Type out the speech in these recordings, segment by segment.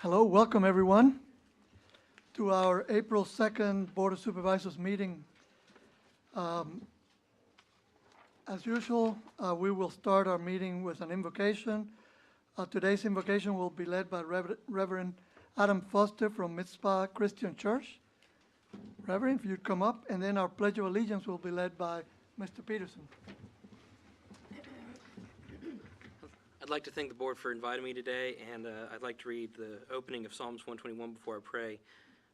Hello, welcome everyone to our April 2nd Board of Supervisors meeting. As usual, we will start our meeting with an invocation. Today's invocation will be led by Reverend Adam Foster from Mitzvah Christian Church. Reverend, if you'd come up, and then our Pledge of Allegiance will be led by Mr. Peterson. I'd like to thank the board for inviting me today, and I'd like to read the opening of Psalms 121 before I pray.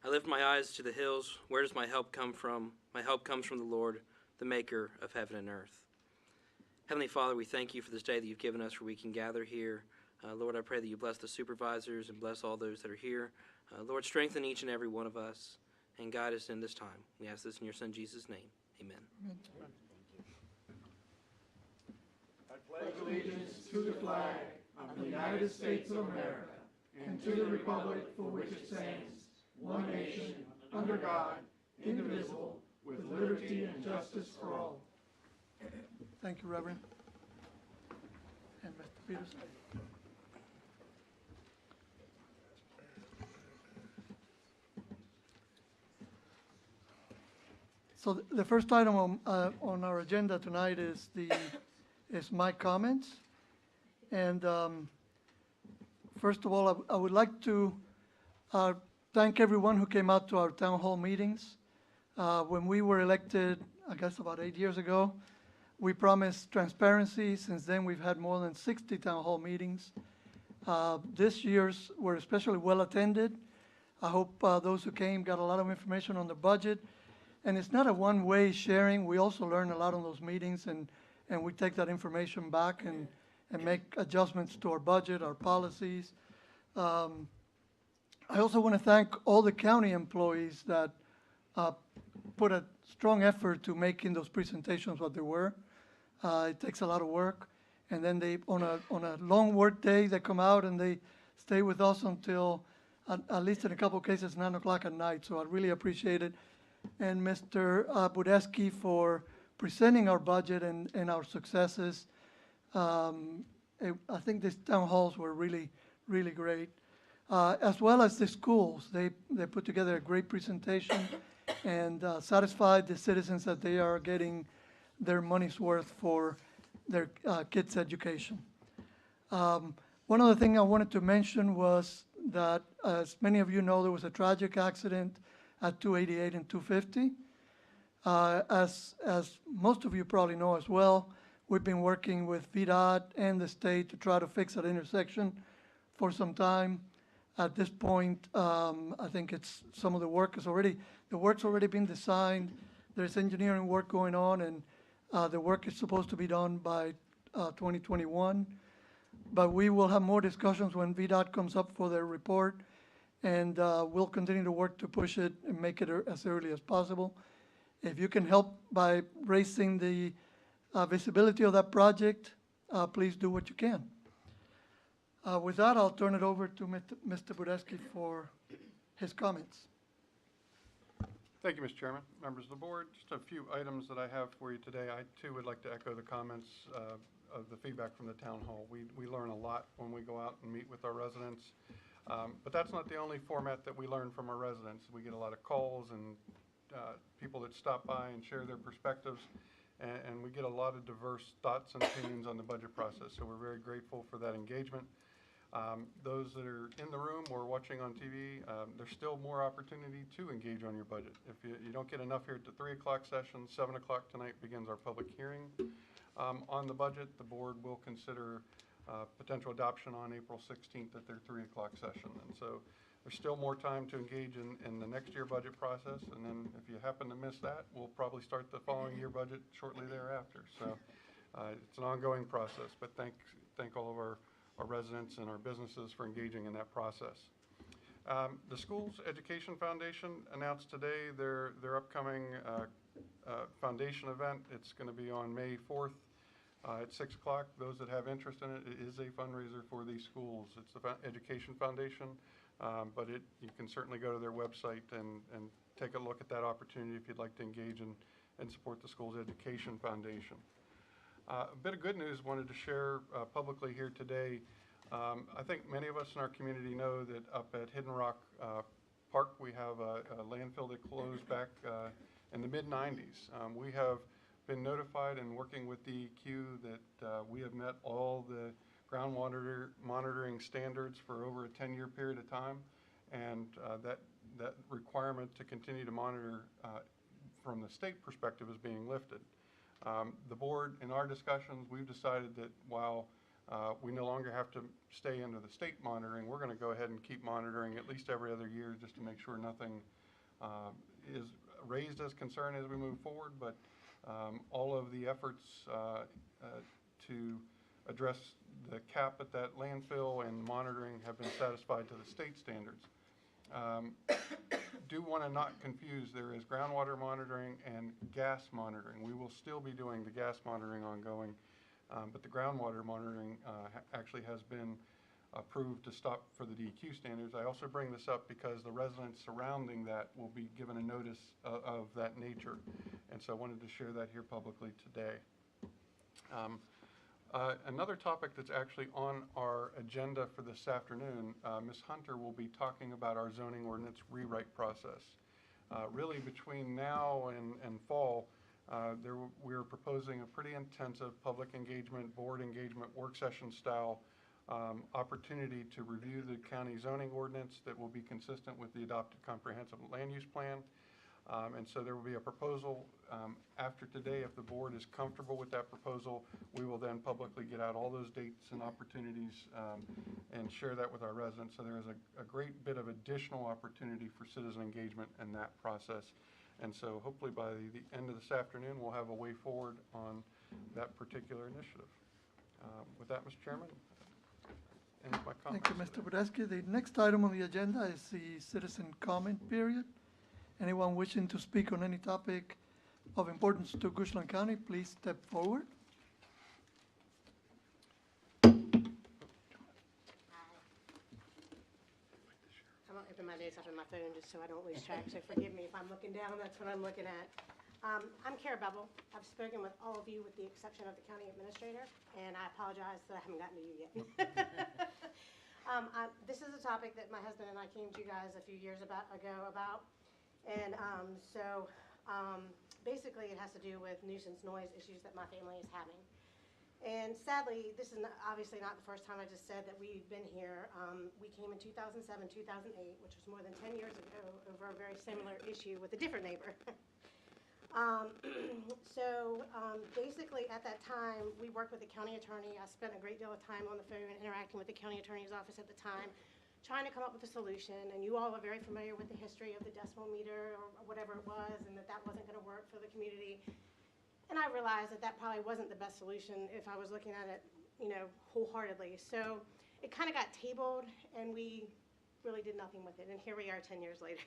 I lift my eyes to the hills. Where does my help come from? My help comes from the Lord, the maker of heaven and earth. Heavenly Father, we thank you for this day that you've given us where we can gather here. Lord, I pray that you bless the supervisors and bless all those that are here. Lord, strengthen each and every one of us and guide us in this time. We ask this in your Son, Jesus' name. Amen. Amen. Pledge allegiance to the flag of the United States of America and to the republic for which it stands, one nation, under God, indivisible, with liberty and justice for all. Thank you, Reverend. And Mr. Peterson. So the first item on our agenda tonight is my comments. And first of all, I would like to thank everyone who came out to our town hall meetings. When we were elected, I guess about 8 years ago, we promised transparency. Since then, we've had more than 60 town hall meetings. This year's were especially well attended. I hope those who came got a lot of information on the budget. And it's not a one-way sharing. We also learn a lot on those meetings, and we take that information back and make adjustments to our budget, our policies. I also want to thank all the county employees that put a strong effort to making those presentations what they were. It takes a lot of work. And then they, on a long work day, they come out and they stay with us until, at least in a couple of cases, 9 o'clock at night. So I really appreciate it. And Mr. Budeski for presenting our budget and our successes. I think these town halls were really, really great. As well as the schools. They put together a great presentation and satisfied the citizens that they are getting their money's worth for their kids' education. One other thing I wanted to mention was that, as many of you know, there was a tragic accident at 288 and 250. As most of you probably know as well, we've been working with VDOT and the state to try to fix that intersection for some time. At this point, I think it's some of the work's already been designed. There's engineering work going on, and the work is supposed to be done by 2021. But we will have more discussions when VDOT comes up for their report, and we'll continue to work to push it and make it as early as possible. If you can help by raising the visibility of that project, please do what you can. With that, I'll turn it over to Mr. Budeski for his comments. Thank you, Mr. Chairman, members of the board. Just a few items that I have for you today. I, too, would like to echo the comments of the feedback from the town hall. We learn a lot when we go out and meet with our residents. But that's not the only format that we learn from our residents. We get a lot of calls and people that stop by and share their perspectives, and we get a lot of diverse thoughts and opinions on the budget process. So we're very grateful for that engagement. Those that are in the room or watching on TV, there's still more opportunity to engage on your budget. If you don't get enough here at the 3 o'clock session, 7 o'clock tonight begins our public hearing on the budget. The board will consider potential adoption on April 16th at their 3 o'clock session. And so there's still more time to engage in the next year budget process. And then if you happen to miss that, we'll probably start the following year budget shortly thereafter. So it's an ongoing process, but thank all of our residents and our businesses for engaging in that process. The Schools Education Foundation announced today their upcoming foundation event. It's going to be on May 4th. At 6 o'clock. Those that have interest in it, it is a fundraiser for these schools. It's the Education Foundation, but you can certainly go to their website and take a look at that opportunity if you'd like to engage and support the Schools Education Foundation. A bit of good news wanted to share publicly here today. I think many of us in our community know that up at Hidden Rock Park, we have a landfill that closed back in the mid-90s. We have been notified and working with DEQ that we have met all the groundwater monitoring standards for over a 10-year period of time, and that requirement to continue to monitor from the state perspective is being lifted. The board, in our discussions, we've decided that while we no longer have to stay under the state monitoring, we're going to go ahead and keep monitoring at least every other year just to make sure nothing is raised as concern as we move forward. But all of the efforts to address the cap at that landfill and monitoring have been satisfied to the state standards. Do want to not confuse, there is groundwater monitoring and gas monitoring. We will still be doing the gas monitoring ongoing, but the groundwater monitoring actually has been approved to stop for the DEQ standards. I also bring this up because the residents surrounding that will be given a notice of that nature, and so I wanted to share that here publicly today. Another topic that's actually on our agenda for this afternoon, Ms. Hunter will be talking about our zoning ordinance rewrite process. Really between now and fall, we're proposing a pretty intensive public engagement, board engagement, work session style opportunity to review the county zoning ordinance that will be consistent with the adopted comprehensive land use plan. And so there will be a proposal after today. If the board is comfortable with that proposal, we will then publicly get out all those dates and opportunities and share that with our residents. So there is a great bit of additional opportunity for citizen engagement in that process. And so hopefully by the end of this afternoon, we'll have a way forward on that particular initiative. With that, Mr. Chairman, ends my comments. Thank you, Mr. Budesky. The next item on the agenda is the citizen comment period. Anyone wishing to speak on any topic of importance to Goochland County, please step forward. I'm gonna open my notes up on my phone just so I don't lose track, so forgive me if I'm looking down, that's what I'm looking at. I'm Kara Bevel. I've spoken with all of you with the exception of the county administrator, and I apologize that I haven't gotten to you yet. This is a topic that my husband and I came to you guys a few years ago about. And basically it has to do with nuisance noise issues that my family is having. And sadly, this is obviously not the first time I just said that we've been here. We came in 2007, 2008, which was more than 10 years ago, over a very similar issue with a different neighbor. Basically at that time, we worked with the county attorney. I spent a great deal of time on the phone interacting with the county attorney's office at the time, trying to come up with a solution, and you all are very familiar with the history of the decimal meter or whatever it was, and that wasn't going to work for the community. And I realized that probably wasn't the best solution if I was looking at it, wholeheartedly. So it kind of got tabled, and we really did nothing with it, and here we are 10 years later.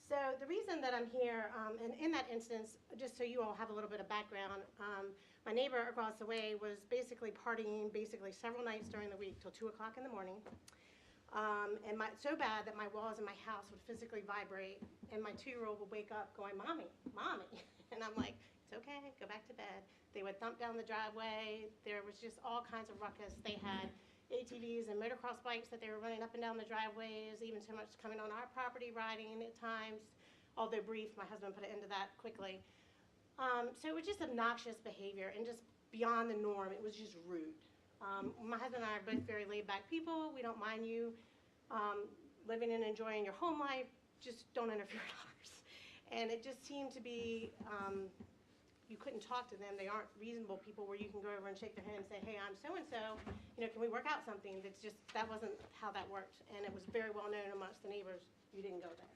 So the reason that I'm here, and in that instance, just so you all have a little bit of background, my neighbor across the way was basically partying several nights during the week till 2 o'clock in the morning. And so bad that my walls in my house would physically vibrate, and my 2-year-old would wake up going, "Mommy, Mommy." And I'm like, "It's okay, go back to bed." They would thump down the driveway. There was just all kinds of ruckus. They had ATVs and motocross bikes that they were running up and down the driveways, even so much coming on our property, riding at times. Although brief, my husband put an end to that quickly. So it was just obnoxious behavior and just beyond the norm. It was just rude. My husband and I are both very laid-back people. We don't mind you living and enjoying your home life. Just don't interfere with ours. And it just seemed to be, you couldn't talk to them. They aren't reasonable people where you can go over and shake their hand and say, "Hey, I'm so-and-so. Can we work out something?" That wasn't how that worked. And it was very well known amongst the neighbors, you didn't go there.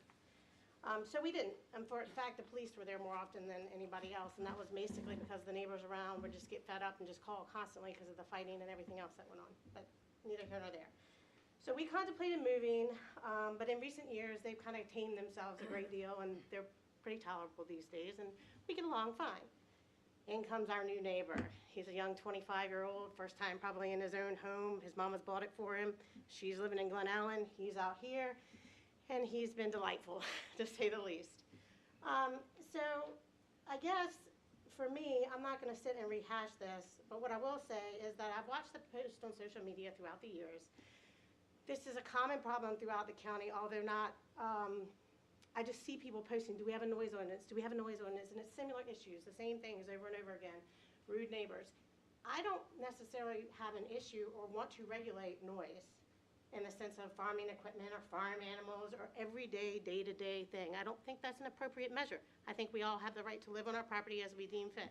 So we didn't. In fact, the police were there more often than anybody else, and that was basically because the neighbors around would just get fed up and just call constantly because of the fighting and everything else that went on. But neither here nor there. So we contemplated moving, but in recent years, they've kind of tamed themselves a great deal, and they're pretty tolerable these days, and we get along fine. In comes our new neighbor. He's a young 25-year-old, first time probably in his own home. His mama's bought it for him. She's living in Glen Ellen. He's out here. And he's been delightful, to say the least. So I guess for me, I'm not gonna sit and rehash this, but what I will say is that I've watched the posts on social media throughout the years. This is a common problem throughout the county, although not, I just see people posting, do we have a noise ordinance? Do we have a noise ordinance? And it's similar issues, the same things over and over again, rude neighbors. I don't necessarily have an issue or want to regulate noise in the sense of farming equipment or farm animals or everyday, day-to-day thing. I don't think that's an appropriate measure. I think we all have the right to live on our property as we deem fit.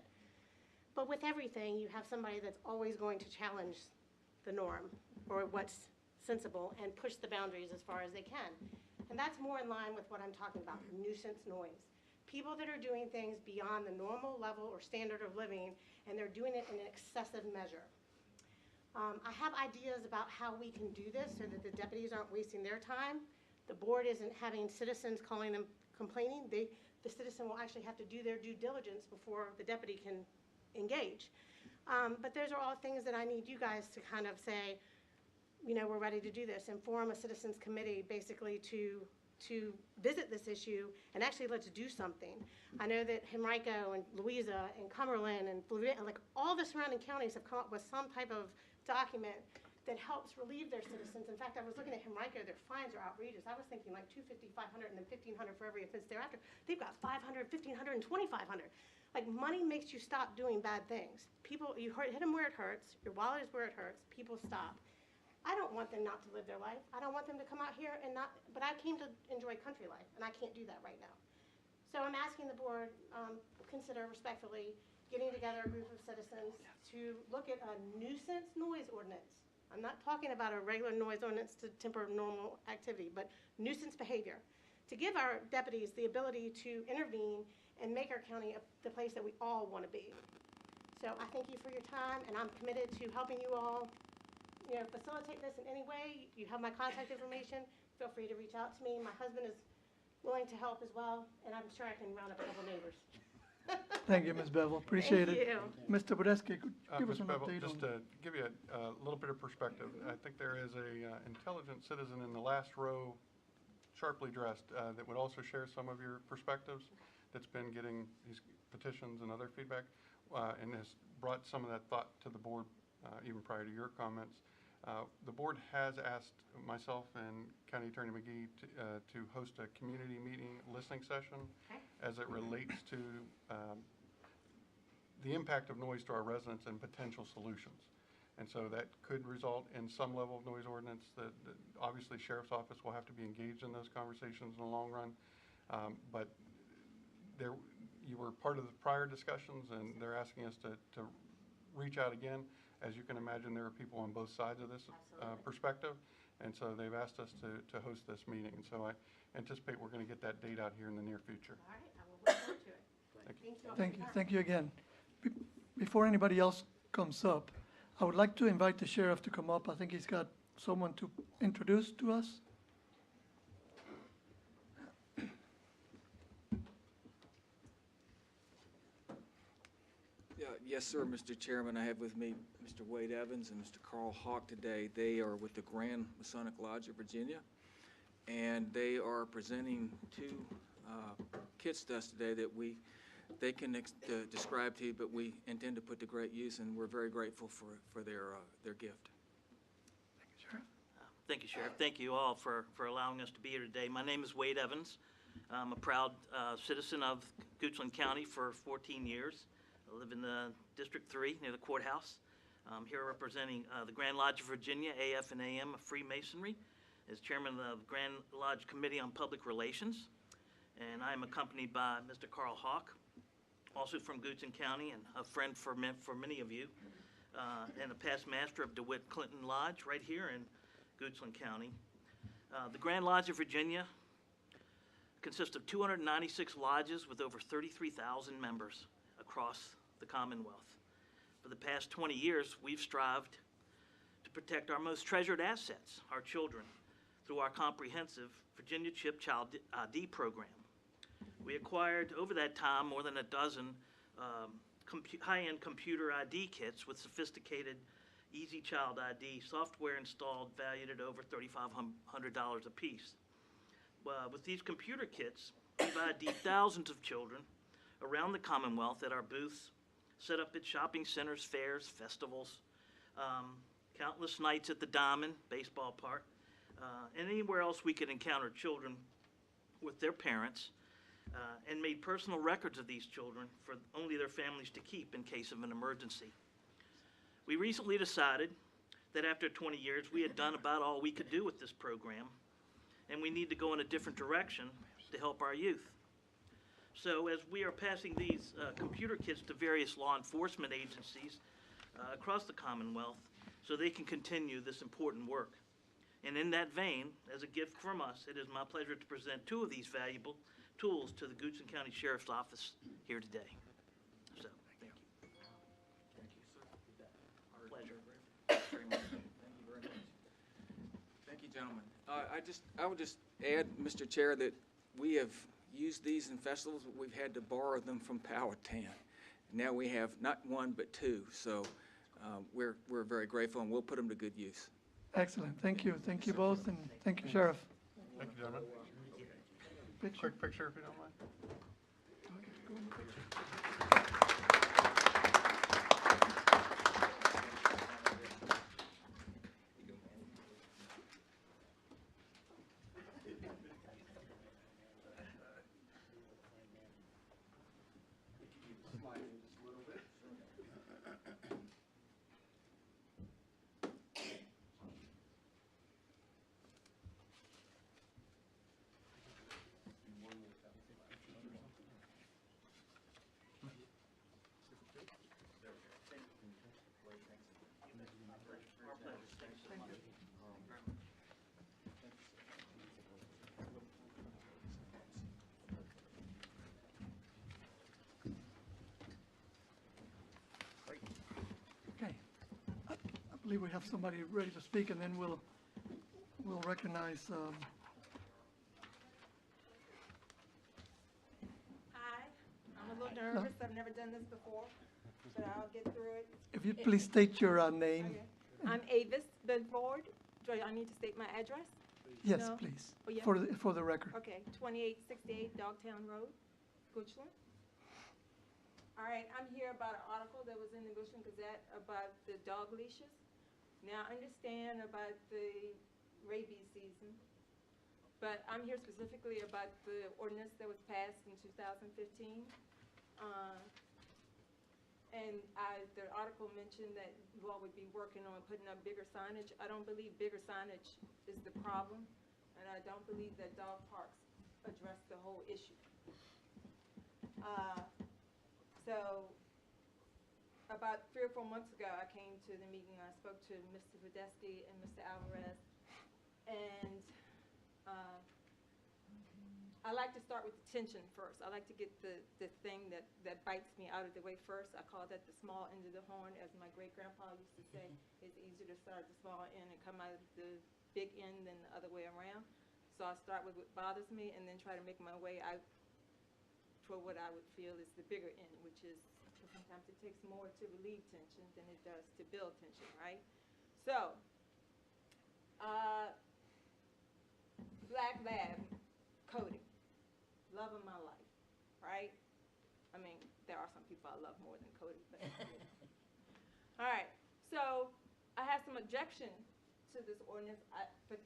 But with everything, you have somebody that's always going to challenge the norm or what's sensible and push the boundaries as far as they can. And that's more in line with what I'm talking about, nuisance noise. People that are doing things beyond the normal level or standard of living, and they're doing it in an excessive measure. I have ideas about how we can do this so that the deputies aren't wasting their time. The board isn't having citizens calling them complaining. The citizen will actually have to do their due diligence before the deputy can engage. But those are all things that I need you guys to kind of say, you know, we're ready to do this, and form a citizens committee basically to visit this issue and actually let's do something. I know that Henrico and Louisa and Cumberland and like all the surrounding counties have come up with some type of document that helps relieve their citizens. In fact, I was looking at Henrico, their fines are outrageous. I was thinking like $250, $500, and then $1,500 for every offense thereafter. They've got $500, $1,500, and $2,500. Like, money makes you stop doing bad things. People, you hit them where it hurts, your wallet is where it hurts, people stop. I don't want them not to live their life. I don't want them to come out here and not, but I came to enjoy country life, and I can't do that right now. So I'm asking the board, consider respectfully getting together a group of citizens to look at a nuisance noise ordinance. I'm not talking about a regular noise ordinance to temper normal activity, but nuisance behavior. To give our deputies the ability to intervene and make our county the place that we all want to be. So I thank you for your time, and I'm committed to helping you all, you know, facilitate this in any way. You have my contact information. Feel free to reach out to me. My husband is willing to help as well, and I'm sure I can round up a couple neighbors. Thank you, Ms. Bevel, appreciate it. Thank you. Mr. Bodesky, could you give us Ms. an Bevel, update just on? to give you a little bit of perspective, I think there is a intelligent citizen in the last row, sharply dressed, that would also share some of your perspectives, that's been getting these petitions and other feedback, and has brought some of that thought to the board even prior to your comments. The board has asked myself and County Attorney McGee to host a community meeting listening session Okay. as it relates to the impact of noise to our residents and potential solutions. And so that could result in some level of noise ordinance that obviously Sheriff's Office will have to be engaged in those conversations in the long run. But you were part of the prior discussions, and they're asking us to reach out again. As you can imagine, there are people on both sides of this perspective, and so they've asked us to host this meeting. And so I anticipate we're going to get that date out here in the near future. All right, I will look forward to it. Thank Thank you. all for Thank your you, time. thank you again. Before anybody else comes up, I would like to invite the sheriff to come up. I think he's got someone to introduce to us. Yes, sir, Mr. Chairman. I have with me Mr. Wade Evans and Mr. Carl Hawk today. They are with the Grand Masonic Lodge of Virginia, and they are presenting two kits to us today that they can describe to you, but we intend to put to great use, and we're very grateful for their gift. Thank you, Sheriff. Thank you all for allowing us to be here today. My name is Wade Evans. I'm a proud citizen of Goochland County for 14 years. I live in the District 3 near the courthouse. I'm here representing the Grand Lodge of Virginia, AF and AM of Freemasonry, as chairman of the Grand Lodge Committee on Public Relations. And I am accompanied by Mr. Carl Hawk, also from Goochland County and a friend for many of you, and a past master of DeWitt Clinton Lodge right here in Goochland County. The Grand Lodge of Virginia consists of 296 lodges with over 33,000 members across the Commonwealth. For the past 20 years, we've strived to protect our most treasured assets, our children, through our comprehensive Virginia Chip Child ID program. We acquired over that time more than a dozen high-end computer ID kits with sophisticated Easy Child ID software installed, valued at over $3,500 a piece. With these computer kits, we've ID'd thousands of children around the Commonwealth at our booths set up at shopping centers, fairs, festivals, countless nights at the Diamond Baseball Park, and anywhere else we could encounter children with their parents, and made personal records of these children for only their families to keep in case of an emergency. We recently decided that after 20 years, we had done about all we could do with this program, and we need to go in a different direction to help our youth. So as we are passing these computer kits to various law enforcement agencies across the Commonwealth so they can continue this important work. And in that vein, as a gift from us, it is my pleasure to present two of these valuable tools to the Goochland County Sheriff's Office here today. So, thank you. Thank you, sir. Pleasure. Very much. Thank you very much. Thank you, gentlemen. I would just add, Mr. Chair, that we have used these in festivals, but we've had to borrow them from Powhatan. Now we have not one, but two, so we're very grateful, and we'll put them to good use. Excellent, thank you. Thank you both, and thank you, Sheriff. Thank you, gentlemen. Picture? Quick picture, if you don't mind. Okay. I believe we have somebody ready to speak, and then we'll recognize, Hi, I'm a little nervous, I've never done this before, but I'll get through it. if you'd please state your name. Okay. I'm Avis Benford. Do I need to state my address? Yes, No. please, Oh, yeah? for the record. Okay, 2868 Dogtown Road, Goochland. All right, I'm here about an article that was in the Goochland Gazette about the dog leashes. Now, I understand about the rabies season, but I'm here specifically about the ordinance that was passed in 2015. And the article mentioned that you all would be working on putting up bigger signage. I don't believe bigger signage is the problem, and I don't believe that dog parks address the whole issue. So about 3 or 4 months ago, I came to the meeting. I spoke to Mr. Podesky and Mr. Alvarez, and I like to start with the tension first. I like to get the thing that bites me out of the way first. I call that the small end of the horn, as my great-grandpa used to say. It's easier to start at the small end and come out of the big end than the other way around. So I start with what bothers me and then try to make my way out toward what I would feel is the bigger end, which is sometimes it takes more to relieve tension than it does to build tension, right? So, Black Lab coding. Love of my life, right? I mean, there are some people I love more than Cody, but all right. So I have some objection to this ordinance, but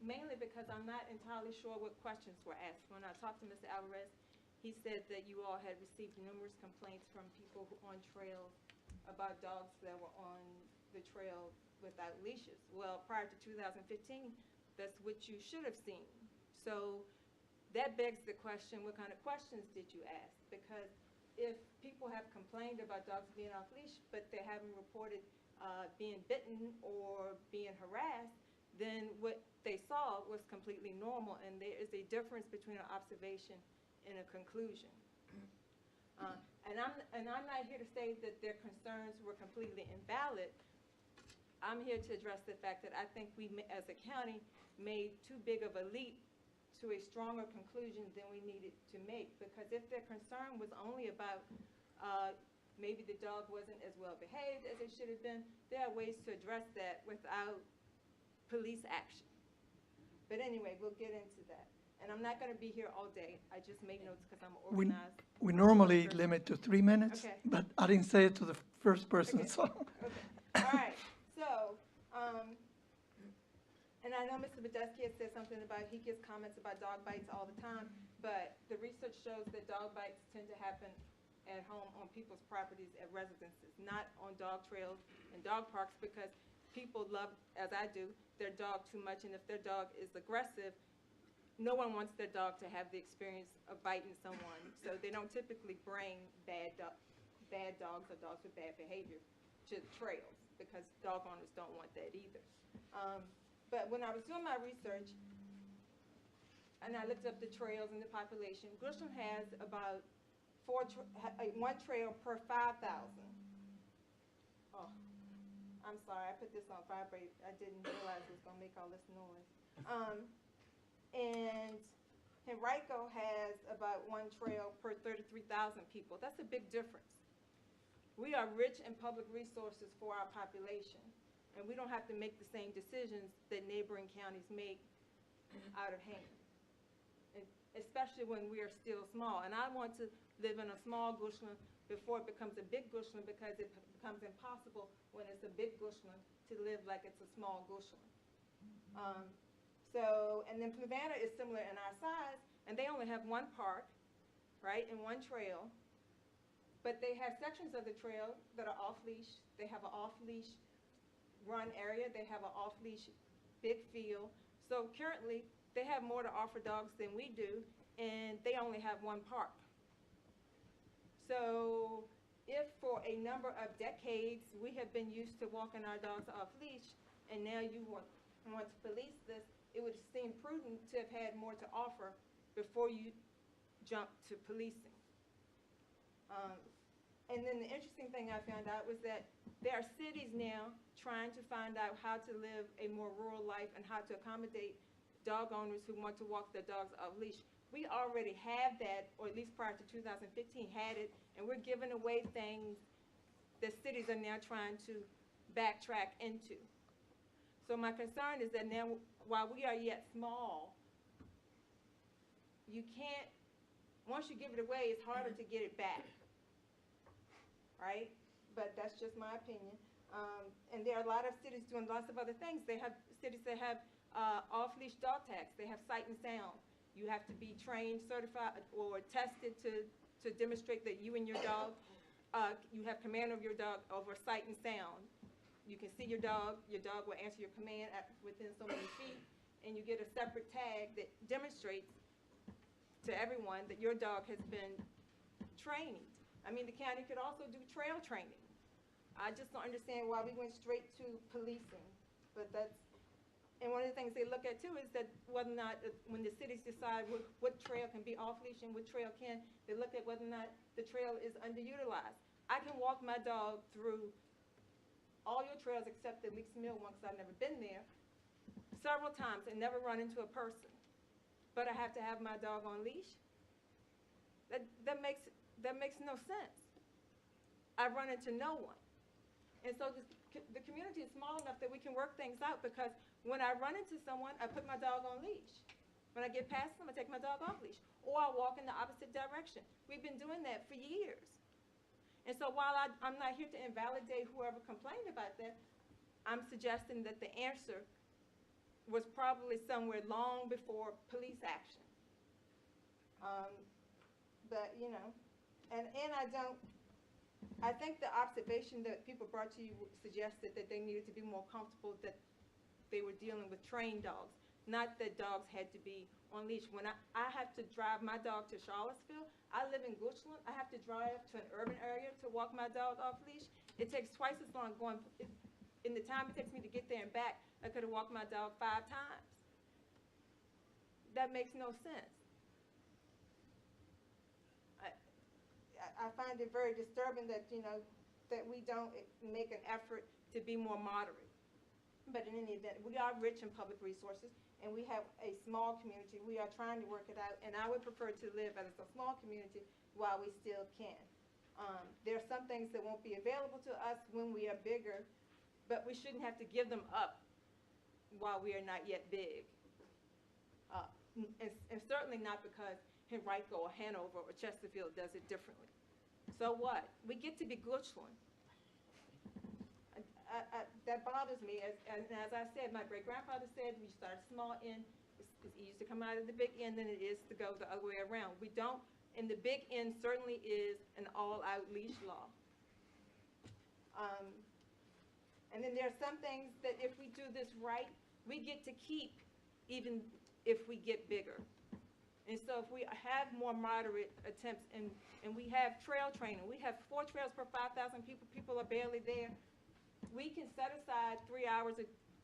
mainly because I'm not entirely sure what questions were asked. When I talked to Mr. Alvarez, he said that you all had received numerous complaints from people on trails about dogs that were on the trail without leashes. Well, prior to 2015, that's what you should have seen. So that begs the question, what kind of questions did you ask? Because if people have complained about dogs being off leash, but they haven't reported being bitten or being harassed, then what they saw was completely normal, and there is a difference between an observation and a conclusion. And I'm not here to say that their concerns were completely invalid. I'm here to address the fact that I think we, as a county, made too big of a leap to a stronger conclusion than we needed to make. Because if their concern was only about maybe the dog wasn't as well behaved as it should have been, there are ways to address that without police action. But anyway, we'll get into that. And I'm not gonna be here all day. I just made notes because I'm We, organized. we normally limit to 3 minutes, Okay. but I didn't say it to the first person, Okay. so. Okay, all right, so, and I know Mr. Badesky has said something about, he gets comments about dog bites all the time, but the research shows that dog bites tend to happen at home on people's properties at residences, not on dog trails and dog parks, because people love, as I do, their dog too much, and if their dog is aggressive, no one wants their dog to have the experience of biting someone, so they don't typically bring bad dogs or dogs with bad behavior to trails, because dog owners don't want that either. But when I was doing my research, and I looked up the trails and the population, Grisham has about one trail per 5,000. Oh, I'm sorry, I put this on vibrate. I didn't realize it was gonna make all this noise. And Henrico has about one trail per 33,000 people. That's a big difference. We are rich in public resources for our population, and we don't have to make the same decisions that neighboring counties make out of hand, and especially when we are still small. And I want to live in a small Goochland before it becomes a big Goochland, because it becomes impossible when it's a big Goochland to live like it's a small Goochland. And then Fluvanna is similar in our size, and they only have one park, right, and one trail. But they have sections of the trail that are off-leash. They have an off-leash run area. They have an off-leash big field. So currently, they have more to offer dogs than we do, and they only have one park. So if for a number of decades, we have been used to walking our dogs off-leash, and now you want to police this, it would seem prudent to have had more to offer before you jump to policing. And then the interesting thing I found out was that there are cities now trying to find out how to live a more rural life and how to accommodate dog owners who want to walk their dogs off leash. We already have that, or at least prior to 2015 had it, and we're giving away things that cities are now trying to backtrack into. So my concern is that now, while we are yet small, you can't, once you give it away, it's harder to get it back, right? But that's just my opinion. And there are a lot of cities doing lots of other things. They have cities that have off-leash dog tags. They have sight and sound. You have to be trained, certified, or tested to demonstrate that you and your dog, you have command of your dog over sight and sound. You can see your dog will answer your command within so many feet, and you get a separate tag that demonstrates to everyone that your dog has been trained. I mean, the county could also do trail training. I just don't understand why we went straight to policing, but that's, and one of the things they look at too is that whether or not, when the cities decide what trail can be off-leash and what trail can, they look at whether or not the trail is underutilized. I can walk my dog through all your trails except the Leaks Mill one, because I've never been there, several times and never run into a person. But I have to have my dog on leash? That makes no sense. I've run into no one. And so the community is small enough that we can work things out, because when I run into someone, I put my dog on leash. When I get past them, I take my dog off leash. Or I walk in the opposite direction. We've been doing that for years. And so while I'm not here to invalidate whoever complained about that, I'm suggesting that the answer was probably somewhere long before police action. But, you know, and I think the observation that people brought to you suggested that they needed to be more comfortable that they were dealing with trained dogs, not that dogs had to be on leash. When I have to drive my dog to Charlottesville, I live in Goochland, I have to drive to an urban area to walk my dog off leash. It takes twice as long going, in the time it takes me to get there and back, I could have walked my dog 5 times. That makes no sense. I find it very disturbing that, you know, that we don't make an effort to be more moderate. But in any event, we are rich in public resources, and we have a small community. We are trying to work it out, and I would prefer to live as a small community while we still can. There are some things that won't be available to us when we are bigger, but we shouldn't have to give them up while we are not yet big. and certainly not because Henrico or Hanover or Chesterfield does it differently. So what? We get to be Goochland. That bothers me, and as I said, my great-grandfather said, we start small end, it's easier to come out of the big end than it is to go the other way around. We don't, and the big end certainly is an all-out leash law. And then there are some things that if we do this right, we get to keep even if we get bigger. And so if we have more moderate attempts, and we have trail training, we have 4 trails per 5,000 people, people are barely there. We can set aside 3 hours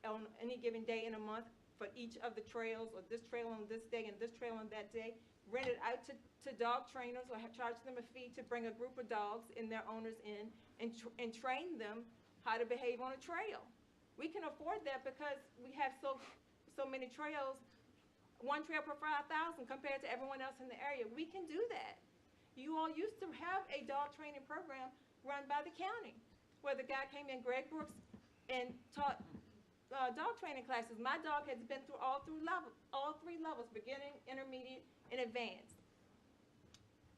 on any given day in a month for each of the trails, or this trail on this day and this trail on that day, rent it out to dog trainers or charge them a fee to bring a group of dogs and their owners in and train them how to behave on a trail. We can afford that because we have so many trails, 1 trail per 5,000 compared to everyone else in the area. We can do that. You all used to have a dog training program run by the county, where the guy came in, Greg Brooks, and taught dog training classes. My dog has been through all 3 levels, beginning, intermediate, and advanced.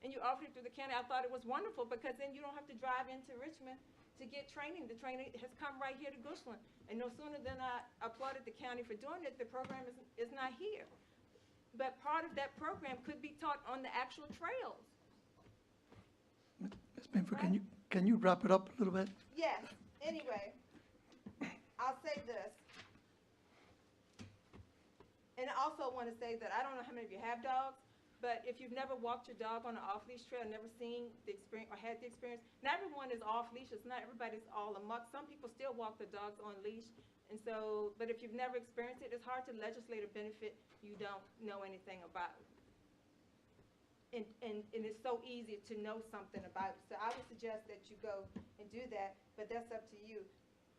And you offered it through the county. I thought it was wonderful because then you don't have to drive into Richmond to get training. The training has come right here to Goochland. And no sooner than I applauded the county for doing it, the program is not here. But part of that program could be taught on the actual trails. Ms. Binford, can you wrap it up a little bit? Yes, anyway, I'll say this. And I also want to say that I don't know how many of you have dogs, but if you've never walked your dog on an off-leash trail, never seen the experience or had the experience, not everyone is off-leash. It's not everybody's all amok. Some people still walk their dogs on leash. And so, but if you've never experienced it, it's hard to legislate a benefit you don't know anything about. And it's so easy to know something about it. So I would suggest that you go and do that, but that's up to you.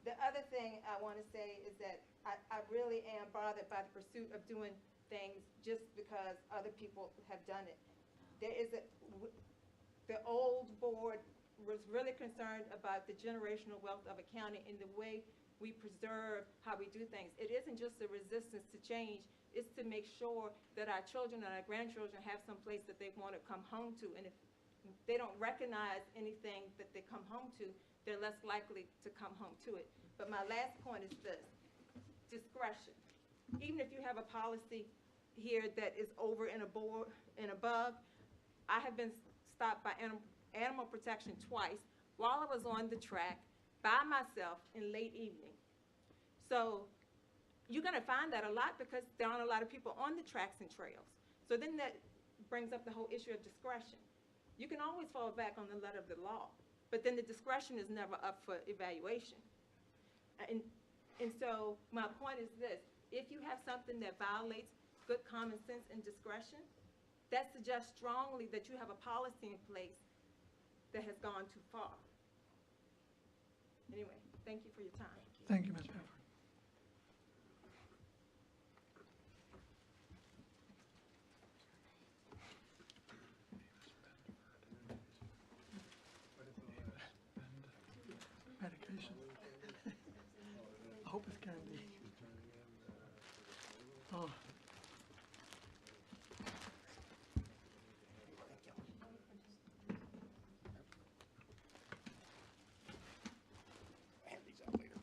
The other thing I want to say is that I really am bothered by the pursuit of doing things just because other people have done it. The old board was really concerned about the generational wealth of a county and the way we preserve how we do things. It isn't just a resistance to change, it's to make sure that our children and our grandchildren have some place that they want to come home to. And if they don't recognize anything that they come home to, they're less likely to come home to it. But my last point is this: discretion. Even if you have a policy here that is over and above, I have been stopped by animal protection twice while I was on the track by myself in late evening. So you're going to find that a lot because there aren't a lot of people on the tracks and trails. So then that brings up the whole issue of discretion. You can always fall back on the letter of the law, but then the discretion is never up for evaluation. And so my point is this: if you have something that violates good common sense and discretion, that suggests strongly that you have a policy in place that has gone too far. Anyway, thank you for your time. Thank you, Ms. Binford. Medication. I hope it's candy. Oh.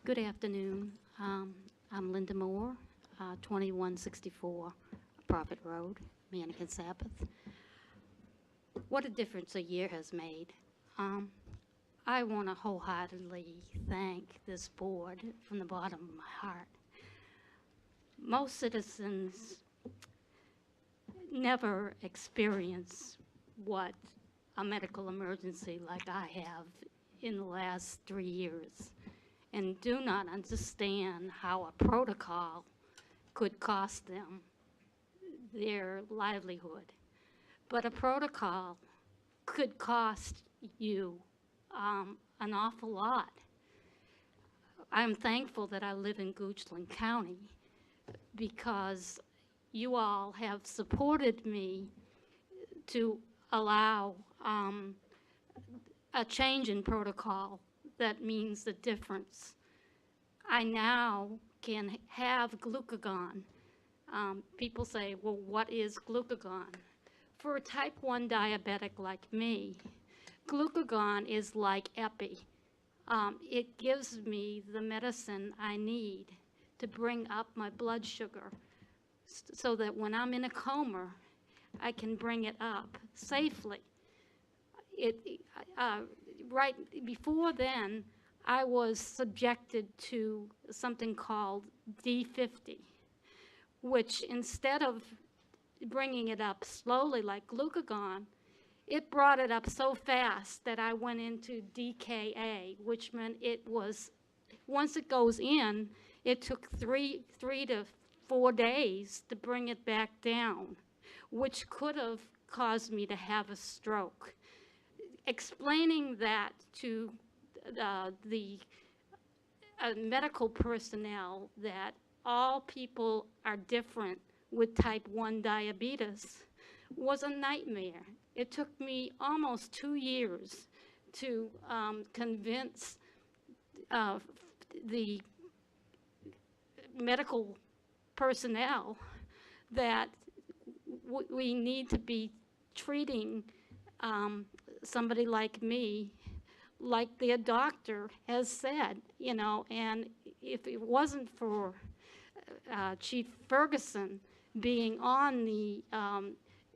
Good afternoon. I'm Linda Moore, 2164 Prophet Road, Mannequin Sabbath. What a difference a year has made. I want to wholeheartedly thank this board from the bottom of my heart. Most citizens never experience what a medical emergency like I have in the last 3 years, and do not understand how a protocol could cost them their livelihood. But a protocol could cost you an awful lot. I'm thankful that I live in Goochland County because you all have supported me to allow a change in protocol that means the difference. I now can have glucagon. People say, well, what is glucagon? For a type 1 diabetic like me, glucagon is like epi. It gives me the medicine I need to bring up my blood sugar so that when I'm in a coma, I can bring it up safely. Right before then, I was subjected to something called D50, which instead of bringing it up slowly like glucagon, it brought it up so fast that I went into DKA, which meant it was, once it goes in, it took three to 4 days to bring it back down, which could have caused me to have a stroke. Explaining that to the medical personnel that all people are different with type 1 diabetes was a nightmare. It took me almost 2 years to convince the medical personnel that we need to be treating somebody like me like their doctor has said, you know, and if it wasn't for Chief Ferguson being on the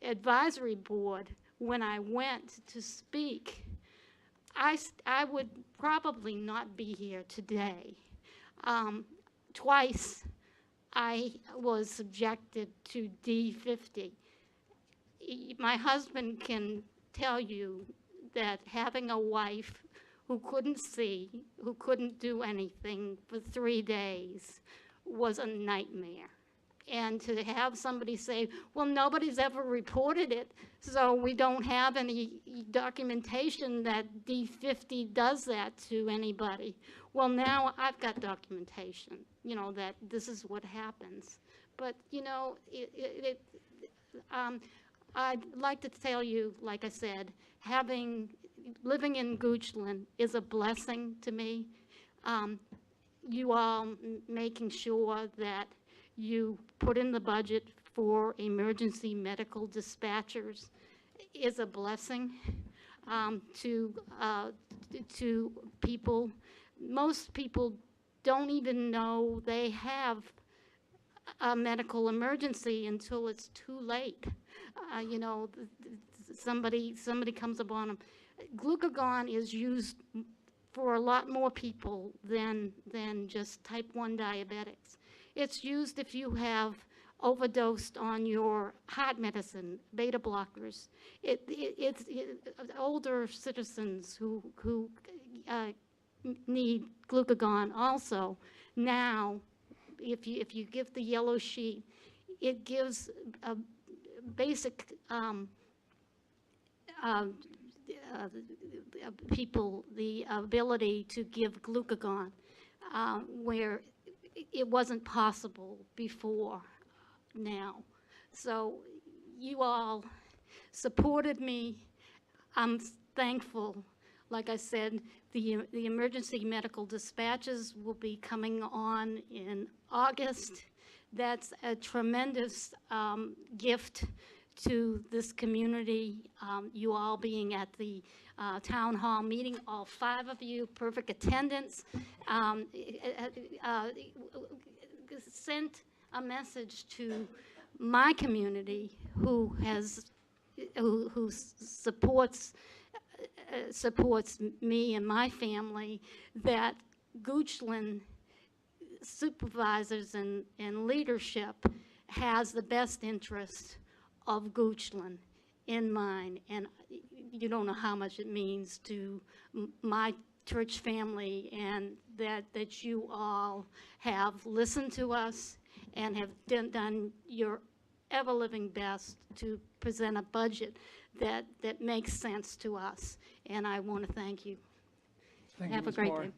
advisory board when I went to speak, I would probably not be here today. Twice I was subjected to D50. My husband can tell you that having a wife who couldn't see, who couldn't do anything for 3 days was a nightmare. And to have somebody say, well, nobody's ever reported it, so we don't have any documentation that D50 does that to anybody. Well, now I've got documentation, you know, that this is what happens. But, you know, I'd like to tell you, like I said, living in Goochland is a blessing to me. You all making sure that you put in the budget for emergency medical dispatchers is a blessing to people. Most people don't even know they have a medical emergency until it's too late. You know, somebody comes upon them. Glucagon is used for a lot more people than just type 1 diabetics. It's used if you have overdosed on your heart medicine, beta blockers. It's older citizens who need glucagon also. Now, if you give the yellow sheet, it gives a basic people the ability to give glucagon where it wasn't possible before now. So you all supported me. I'm thankful. Like I said, the emergency medical dispatches will be coming on in August. That's a tremendous gift to this community. You all being at the town hall meeting, all 5 of you, perfect attendance, sent a message to my community who supports me and my family, that Goochland supervisors and leadership has the best interest of Goochland in mind. And you don't know how much it means to my church family, and that you all have listened to us and have done your ever-living best to present a budget that makes sense to us. And I want to thank you. Thank you, Have a Ms. great Moore. day.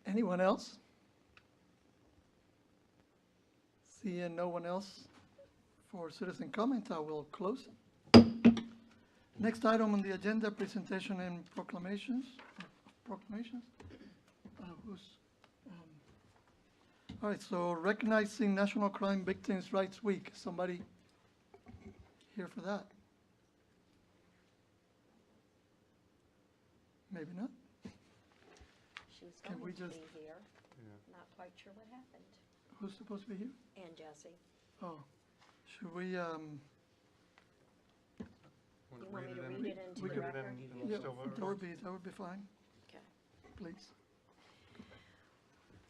Anyone else? Seeing no one else for citizen comment, I will close it. Next item on the agenda, presentation and proclamations. proclamations? All right, so recognizing National Crime Victims' Rights Week. Somebody here for that? Maybe not. She was Can we going to just- be here. Yeah. Not quite sure what happened. Who's supposed to be here? And Jesse, Oh, should we, you want me to read it into We the could- record? and yeah, still vote? that would be fine, Okay. please.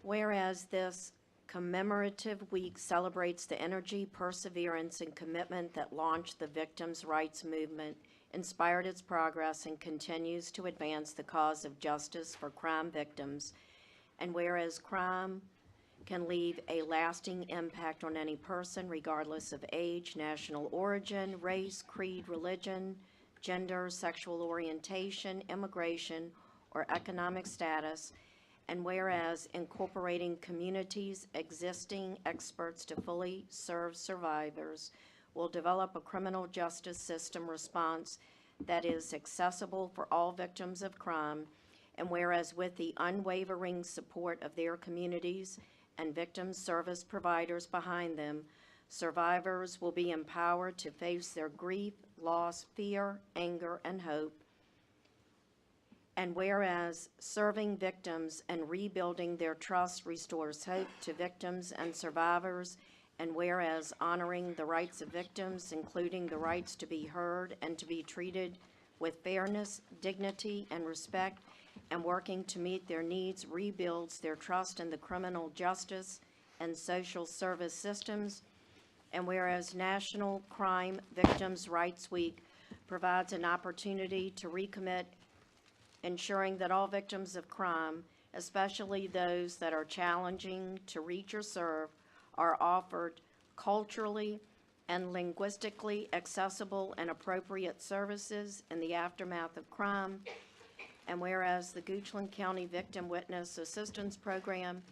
Whereas this commemorative week celebrates the energy, perseverance, and commitment that launched the victims' rights movement, inspired its progress, and continues to advance the cause of justice for crime victims. And whereas crime can leave a lasting impact on any person regardless of age, national origin, race, creed, religion, gender, sexual orientation, immigration, or economic status. And whereas incorporating communities' existing experts to fully serve survivors will develop a criminal justice system response that is accessible for all victims of crime. And whereas with the unwavering support of their communities and victim service providers behind them, survivors will be empowered to face their grief, loss, fear, anger, and hope. And whereas serving victims and rebuilding their trust restores hope to victims and survivors, and whereas honoring the rights of victims, including the rights to be heard and to be treated with fairness, dignity, and respect, and working to meet their needs rebuilds their trust in the criminal justice and social service systems. And whereas National Crime Victims' Rights Week provides an opportunity to recommit ensuring that all victims of crime, especially those that are challenging to reach or serve, are offered culturally and linguistically accessible and appropriate services in the aftermath of crime. And whereas the Goochland County Victim Witness Assistance Program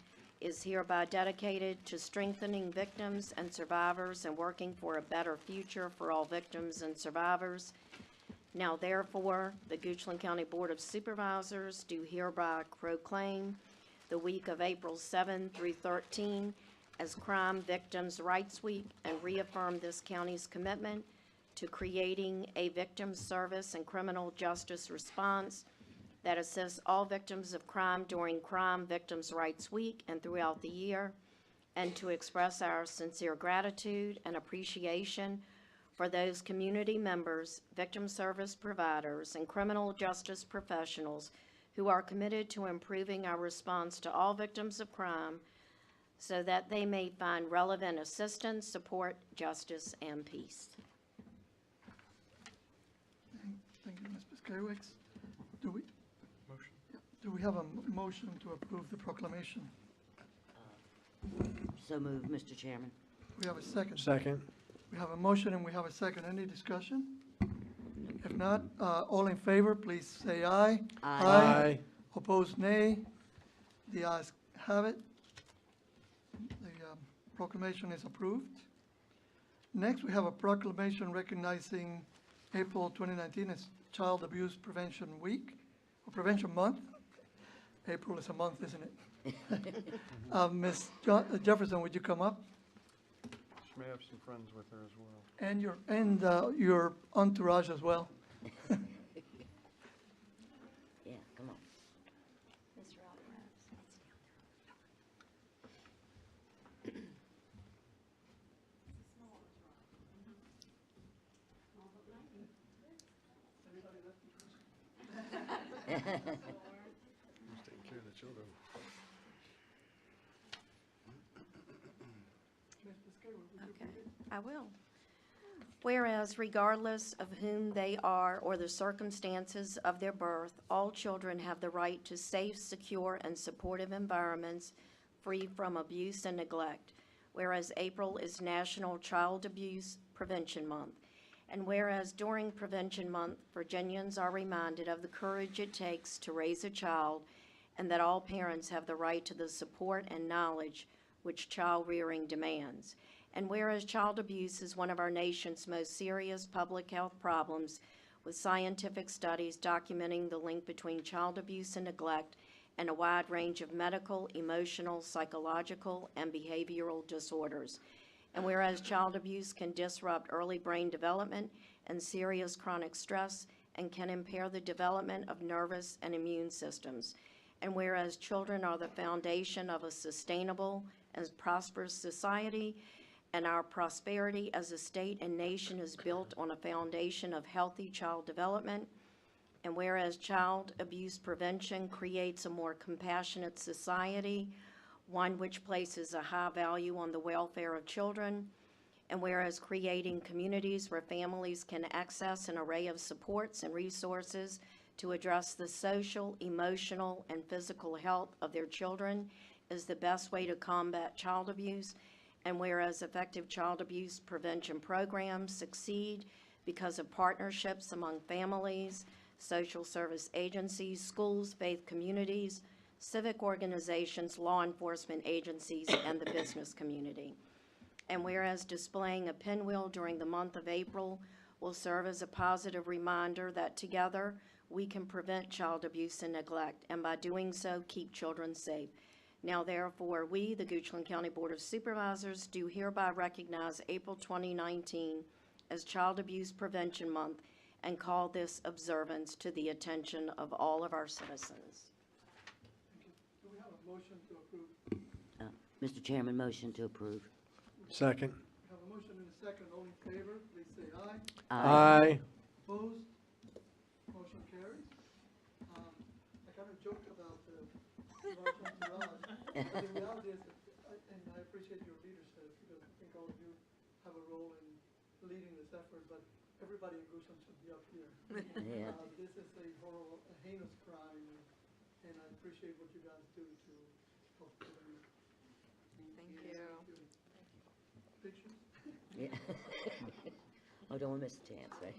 is hereby dedicated to strengthening victims and survivors and working for a better future for all victims and survivors. Now therefore, the Goochland County Board of Supervisors do hereby proclaim the week of April 7 through 13 as Crime Victims' Rights Week and reaffirm this county's commitment to creating a victim service and criminal justice response that assists all victims of crime during Crime Victims' Rights Week and throughout the year, and to express our sincere gratitude and appreciation for those community members, victim service providers, and criminal justice professionals who are committed to improving our response to all victims of crime so that they may find relevant assistance, support, justice, and peace. Thank you, Ms. Piskowicz. Motion. Do we have a motion to approve the proclamation? So moved, Mr. Chairman. We have a second. Second. We have a motion and we have a second. Any discussion? If not, all in favor, please say aye. Aye. Opposed, nay. The ayes have it. The proclamation is approved. Next, we have a proclamation recognizing April 2019 as Child Abuse Prevention Week, or Prevention Month. April is a month, isn't it? Ms. Jefferson, would you come up? She may have some friends with her as well. And your entourage as well. Yeah, come on. Mr. Alvarez. Who's taking care of the children? Okay, I will. Whereas regardless of whom they are or the circumstances of their birth, all children have the right to safe, secure, and supportive environments free from abuse and neglect. Whereas April is National Child Abuse Prevention Month. And whereas during Prevention Month, Virginians are reminded of the courage it takes to raise a child, and that all parents have the right to the support and knowledge which child rearing demands. And whereas child abuse is one of our nation's most serious public health problems, with scientific studies documenting the link between child abuse and neglect and a wide range of medical, emotional, psychological, and behavioral disorders. And whereas child abuse can disrupt early brain development and serious chronic stress and can impair the development of nervous and immune systems. And whereas children are the foundation of a sustainable and prosperous society, and our prosperity as a state and nation is built on a foundation of healthy child development. And whereas child abuse prevention creates a more compassionate society, one which places a high value on the welfare of children, and whereas creating communities where families can access an array of supports and resources to address the social, emotional, and physical health of their children is the best way to combat child abuse, and whereas effective child abuse prevention programs succeed because of partnerships among families, social service agencies, schools, faith communities, civic organizations, law enforcement agencies, and the business community. And whereas displaying a pinwheel during the month of April will serve as a positive reminder that together we can prevent child abuse and neglect, and by doing so, keep children safe. Now therefore, we, the Goochland County Board of Supervisors, do hereby recognize April 2019 as Child Abuse Prevention Month and call this observance to the attention of all of our citizens. Do we have a motion to approve? Mr. Chairman, motion to approve. Second. We have a motion and a second. All in favor, please say aye. Aye. Opposed? Motion carries. I kind of joked about the Russian garage, but the reality is, and I appreciate your leadership, because I think all of you have a role in leading this effort, but everybody in Goochland should be up here. Yeah. This is a horrible, a heinous crime, and I appreciate what you guys do to help children. Thank you. Pictures? Yeah. Oh, don't want to miss a chance, right?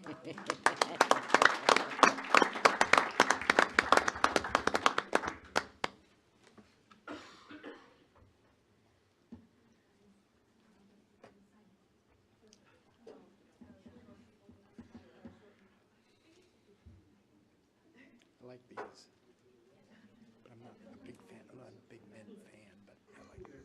I like these. But I'm not a big fan, I'm not a big men fan, but I like these.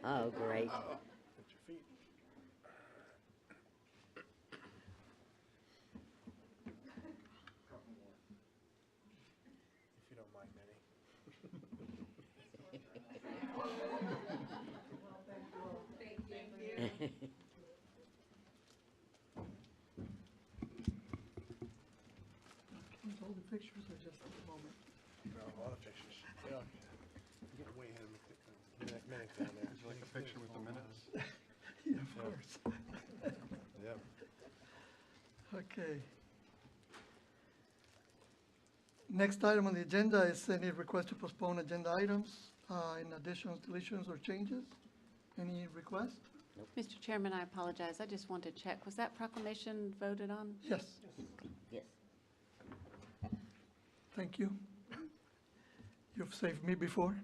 Oh, great. Put your feet. If you don't mind, Minnie. All the pictures are just at the moment. A lot of pictures. Yeah. You're getting way ahead of me. Minutes down there. Would you like a picture with the minutes? Yeah, of course. Yep. Okay. Next item on the agenda is any request to postpone agenda items, in additions, deletions, or changes. Any request? Mr. Chairman, I apologize. I just want to check. Was that proclamation voted on? Yes, Yes. thank you. You've saved me before.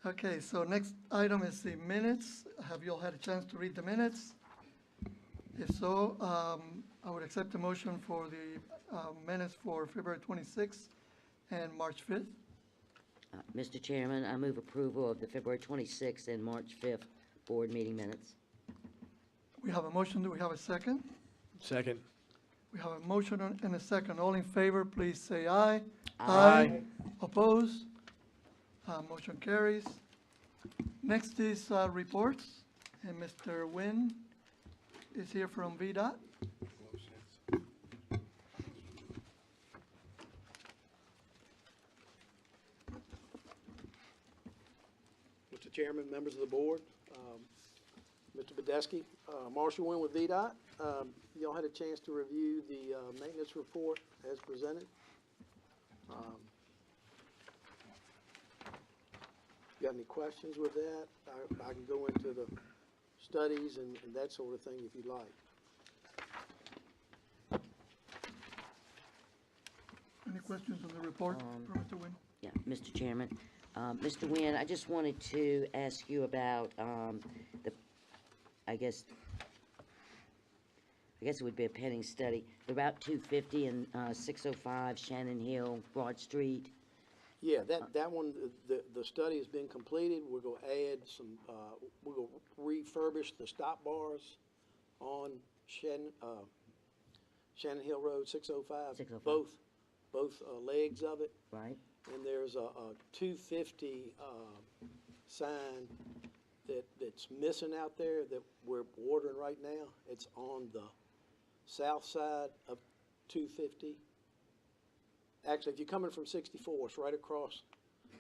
Okay, so next item is the minutes. Have you all had a chance to read the minutes? If so, I would accept a motion for the minutes for February 26th and March 5th. Mr. Chairman, I move approval of the February 26th and March 5th board meeting minutes. We have a motion. Do we have a second? Second. We have a motion and a second. All in favor, please say aye. Aye. Opposed? Motion carries. Next is reports, and Mr. Nguyen is here from VDOT. Mr. Chairman, members of the board, Mr. Badesky, Marshall Nguyen with VDOT. Y'all had a chance to review the maintenance report as presented. Got any questions with that? I can go into the studies and that sort of thing if you'd like. questions on the report for Mr. Nguyen? Yeah, Mr. Chairman. Mr. Nguyen, I just wanted to ask you about, I guess it would be a pending study, the Route 250 and 605 Shannon Hill, Broad Street. Yeah, that one, the study has been completed. We're gonna add some, we're gonna refurbish the stop bars on Shannon Hill Road, 605. 605. Both legs of it. Right. And there's a 250 sign that's missing out there that we're ordering right now. It's on the south side of 250. Actually, if you're coming from 64, it's right across.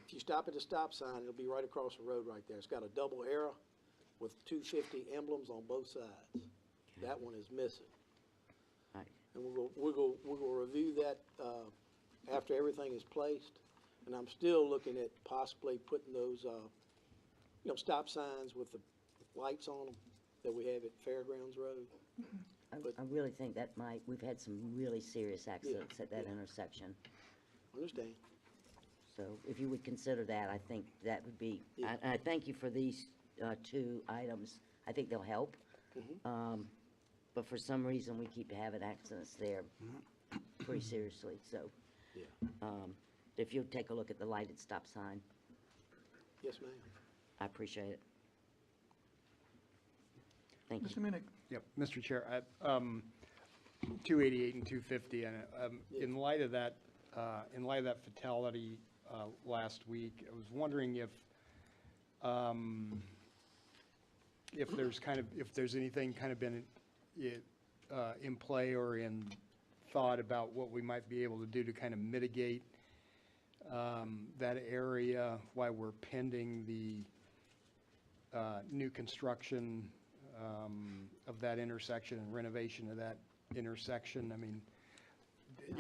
If you stop at the stop sign, it'll be right across the road right there. It's got a double arrow with 250 emblems on both sides. That one is missing. Right. And we're gonna review that after everything is placed. And I'm still looking at possibly putting those, stop signs with the lights on them that we have at Fairgrounds Road. I really think that we've had some really serious accidents at that intersection. Understand? So if you would consider that, I think that would be, Yeah. I thank you for these two items. I think they'll help. But for some reason, we keep having accidents there pretty seriously, so. Yeah. If you'll take a look at the lighted stop sign, Yes, ma'am. I appreciate it. Thank Mr. you. Minnick? Yep, Mr. Chair, 288 and 250, and in light of that fatality last week, I was wondering if there's anything kind of been in play or in thought about what we might be able to do to kind of mitigate that area while we're pending the new construction of that intersection and renovation of that intersection. I mean,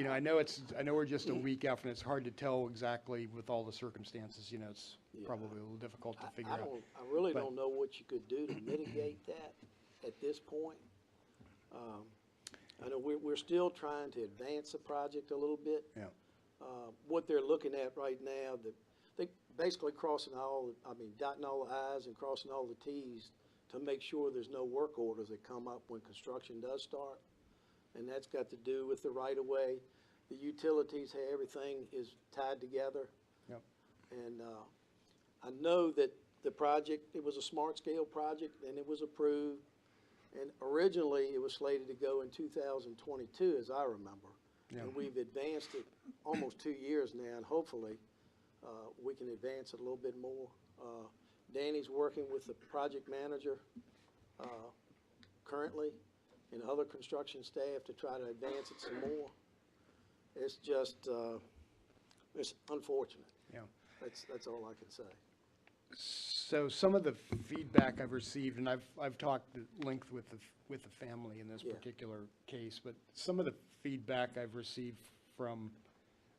I know we're just a week out from it. It's hard to tell exactly with all the circumstances, it's probably a little difficult to figure out. I really But- don't know what you could do to mitigate that at this point. I know we're still trying to advance the project a little bit. Yeah. What they're looking at right now, they basically dotting all the i's and crossing all the t's to make sure there's no work orders that come up when construction does start. And that's got to do with the right-of-way, the utilities, how everything is tied together. Yep. And I know that the project, it was a smart-scale project, and it was approved. And originally, it was slated to go in 2022, as I remember. Yeah. And we've advanced it almost 2 years now, and hopefully, we can advance it a little bit more. Danny's working with the project manager currently and other construction staff to try to advance it some more. It's just, it's unfortunate. Yeah. That's all I can say. So some of the feedback I've received, and I've talked at length with the family in this Yeah. particular case, but some of the feedback I've received from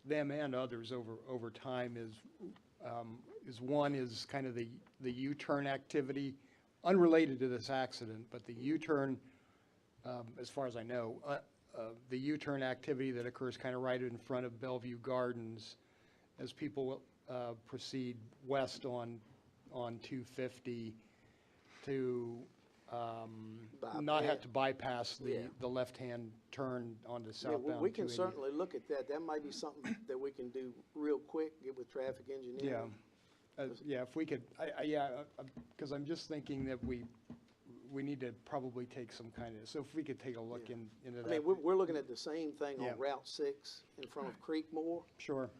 them and others over time is one is kind of the U-turn activity, unrelated to this accident, but the U-turn, as far as I know, the U-turn activity that occurs kind of right in front of Bellevue Gardens as people proceed west on 250 to not have to bypass the left-hand turn onto Yeah, southbound we can 280. certainly look at that. That might be something that we can do real quick, get with traffic engineering. Yeah, if we could, because I'm just thinking that we need to probably take some kind of, so if we could take a look into I that. mean, we're looking at the same thing Yeah. on Route 6 in front of Creekmore. Sure,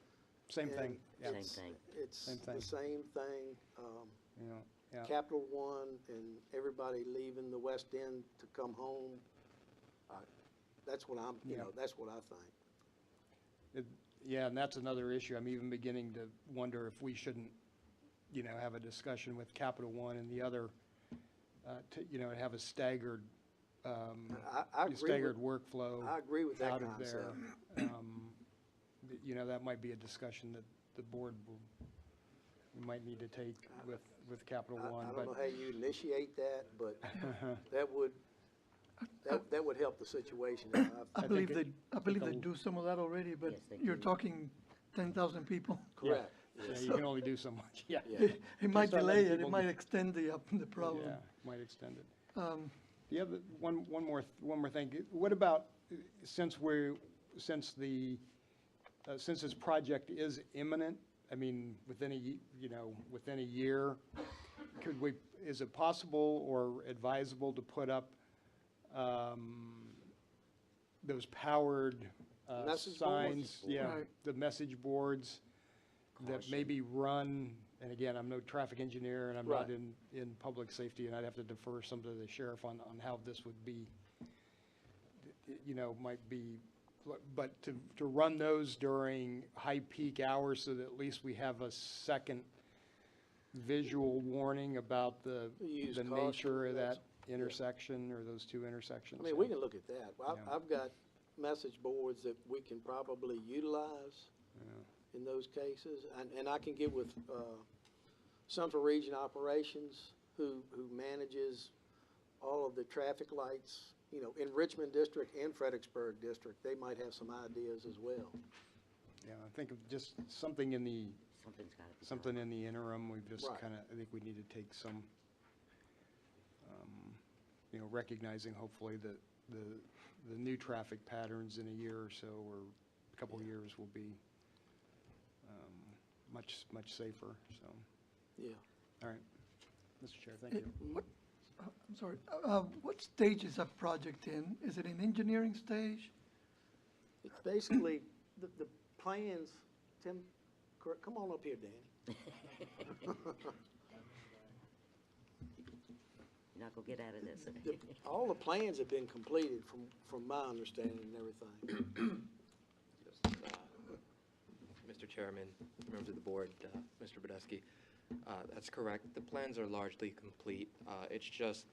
same thing, yeah, And Same thing. It's Same thing. the same thing. yeah. Capital One and everybody leaving the West End to come home. That's what Yeah. that's what I think. Yeah, and that's another issue. I'm even beginning to wonder if we shouldn't, have a discussion with Capital One and the other, to have a staggered, I agree staggered with, workflow I agree with that out of concept. there. That might be a discussion that the board we might need to take with Capital One. I but don't know how you initiate that, but that would, That would help the situation. I believe think they, I believe they a- do some of that already, but Yes, they you're do. talking 10,000 people. Correct. Yeah, you can only do so much, yeah. Yeah. It might start delay letting it, it people might get- extend the problem. Yeah, might extend it. Um, The other, one more thing. What about, since this project is imminent, I mean, within within a year, is it possible or advisable to put up, those powered, Message boards? signs? Yeah, Right. the message boards that maybe run, and again, I'm no traffic engineer and I'm not Right. in public safety, and I'd have to defer some to the sheriff on how this would be, might be, but to run those during high peak hours so that at least we have a second visual warning about the Use the caution, nature of that's- that intersection or those two intersections. I mean, we can look at that. Yeah. I've got message boards that we can probably utilize in those cases. And I can get with Central Region Operations, who manages all of the traffic lights, in Richmond District and Fredericksburg District. They might have some ideas as well. Yeah, I think of just something in the, Something's gotta be done. something in the interim, we've just Right. kind of, I think we need to take some, recognizing hopefully that the new traffic patterns in a year or so, or a couple of years will be much safer, so, Yeah. all right. Mr. Chair, thank you. I'm sorry, what stage is that project in? Is it in engineering stage? It's basically, the plans, Tim, come on up here, Danny. You're not gonna get out of this. All the plans have been completed from my understanding and everything. Mr. Chairman, members of the board, Mr. Badesky, that's correct. The plans are largely complete. It's just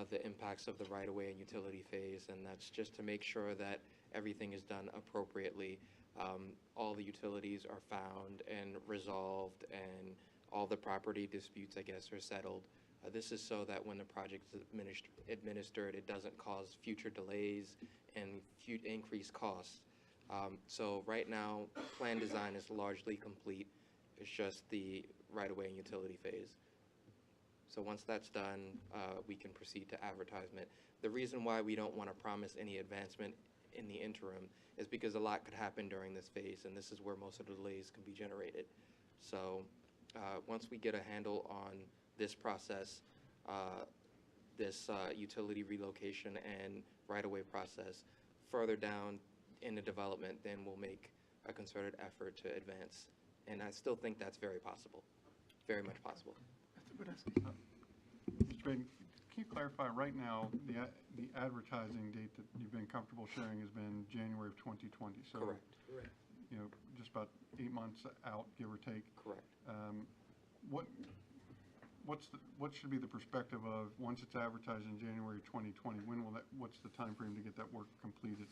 the impacts of the right-of-way and utility phase, and that's just to make sure that everything is done appropriately. All the utilities are found and resolved, and all the property disputes, I guess, are settled. This is so that when the project is administered, it doesn't cause future delays and increased costs. So right now, plan design is largely complete. It's just the right-of-way and utility phase. So once that's done, we can proceed to advertisement. The reason why we don't want to promise any advancement in the interim is because a lot could happen during this phase, and this is where most of the delays can be generated. So once we get a handle on this process, this utility relocation and right-of-way process, further down in the development, then we'll make a concerted effort to advance. And I still think that's very possible, very much possible. Mr. Badesky? Mr. Baden, can you clarify, right now, the advertising date that you've been comfortable sharing has been January of 2020? So, Correct. Correct. Just about 8 months out, give or take. Correct. What should be the perspective of, once it's advertised in January 2020, what's the time frame to get that work completed?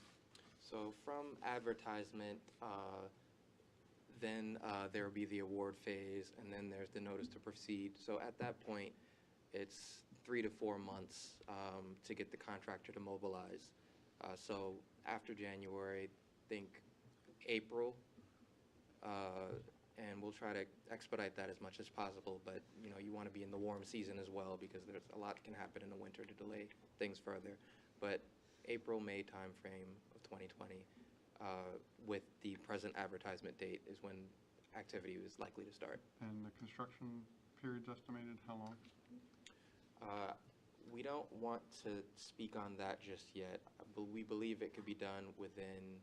So from advertisement, then there will be the award phase, and then there's the notice to proceed. So at that point, it's 3 to 4 months to get the contractor to mobilize. So after January, think April, and we'll try to expedite that as much as possible. But you want to be in the warm season as well, because there's a lot can happen in the winter to delay things further. But April, May timeframe of 2020, with the present advertisement date, is when activity is likely to start. And the construction period's estimated, how long? We don't want to speak on that just yet, but we believe it could be done within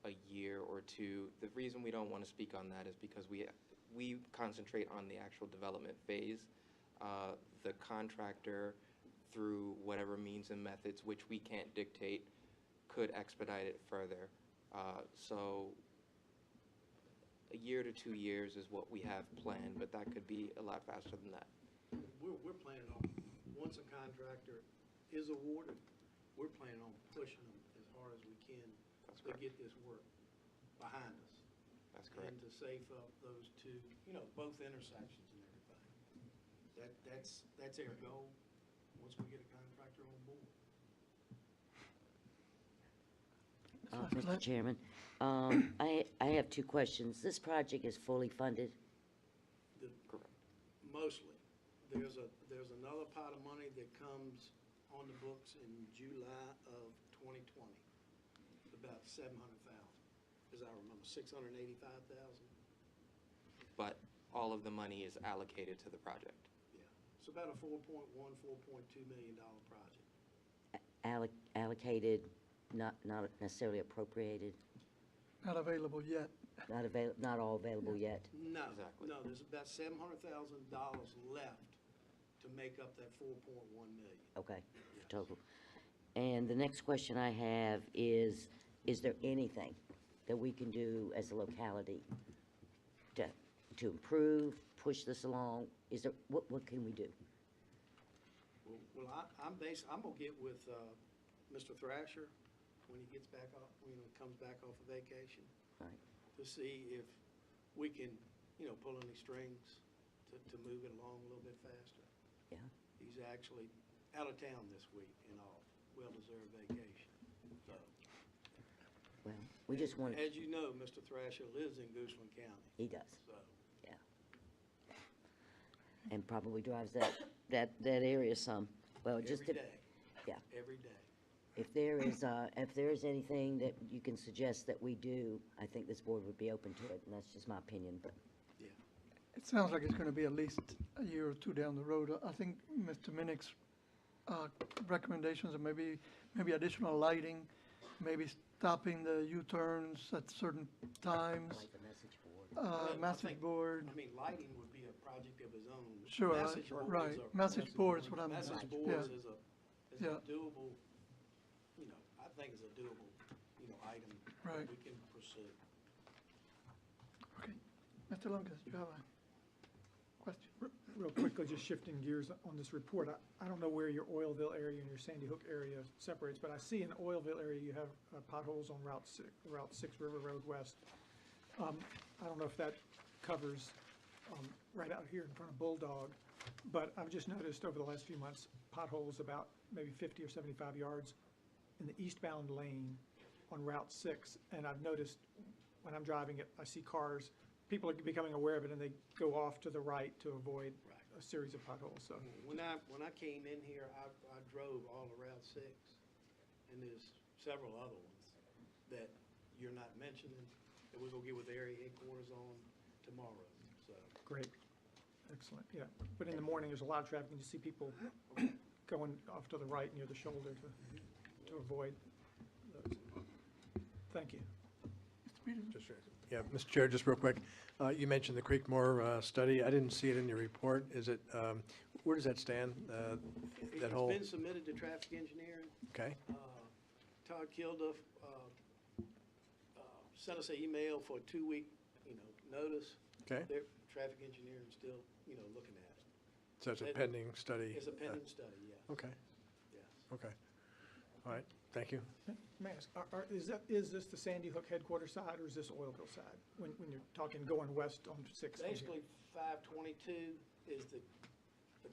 a year or two. The reason we don't want to speak on that is because we concentrate on the actual development phase. The contractor, through whatever means and methods, which we can't dictate, could expedite it further. So a year to 2 years is what we have planned, but that could be a lot faster than that. We're planning on, once a contractor is awarded, we're planning on pushing them as hard as we can to get this work behind us. That's correct. And to safe up those two, both intersections and everything. That's our goal, once we get a contractor on board. Mr. Chairman. I have two questions. This project is fully funded? Mostly. There's another pot of money that comes on the books in July of 2020. It's about 700,000, as I remember, 685,000. But all of the money is allocated to the project. Yeah, it's about a $4.2 million project. Allocated, not necessarily appropriated, Not available yet. not all available yet? No, Exactly. no, there's about $700,000 left to make up that 4.1 million. Okay, total. And the next question I have is there anything that we can do as a locality to improve, push this along? Is there, what can we do? Well, I'm gonna get with Mr. Thrasher when he gets back off, comes back off of vacation, Right. to see if we can, pull any strings to move it along a little bit faster. Yeah. He's actually out of town this week and off, well-deserved vacation. So, Well, we just want, as you know, Mr. Thrasher lives in Goochland County, he does, so. yeah. And probably drives that area some. Well, just Every to, day. yeah. Every day. If there is anything that you can suggest that we do, I think this board would be open to it, and that's just my opinion, but. It sounds like it's going to be at least a year or two down the road. I think Mr. Minnick's recommendations are maybe additional lighting, maybe stopping the U-turns at certain times, Like the message board. Well, I message think- board. I mean, lighting would be a project of its own. Sure, Message boards right. are- Message board is what I'm- Message Right. boards Yeah. is a Yeah. doable, I think is a doable, item Right. that we can pursue. Okay. Mr. Lucas, you have a question? Real quickly, just shifting gears on this report, I don't know where your Oilville area and your Sandy Hook area separates, but I see in the Oilville area you have potholes on Route 6 River Road West. I don't know if that covers right out here in front of Bulldog, but I've just noticed over the last few months, potholes about maybe 50 or 75 yards in the eastbound lane on Route 6, and I've noticed when I'm driving it, I see cars, people are becoming aware of it, and they go off to the right to avoid a series of potholes, so. When I came in here, I drove all around 6, and there's several other ones that you're not mentioning, that we're gonna get with area headquarters on tomorrow, so. Great, excellent, yeah. But in the morning, there's a lot of traffic, and you see people going off to the right near the shoulder to avoid those. Thank you. Yeah, Mr. Chair, just real quick, you mentioned the Creekmore study. I didn't see it in your report. Is it, where does that stand? That whole, It's been submitted to traffic engineering. okay, Todd Kilduff sent us an email for a 2-week, notice. okay. Their traffic engineering is still, looking at it. So it's a pending study? It's a pending study, yes. Okay, Yes. okay. All right, thank you. May I ask, is this the Sandy Hook headquarters side, or is this Oilville side, when you're talking going west on 6? Basically, 522 is the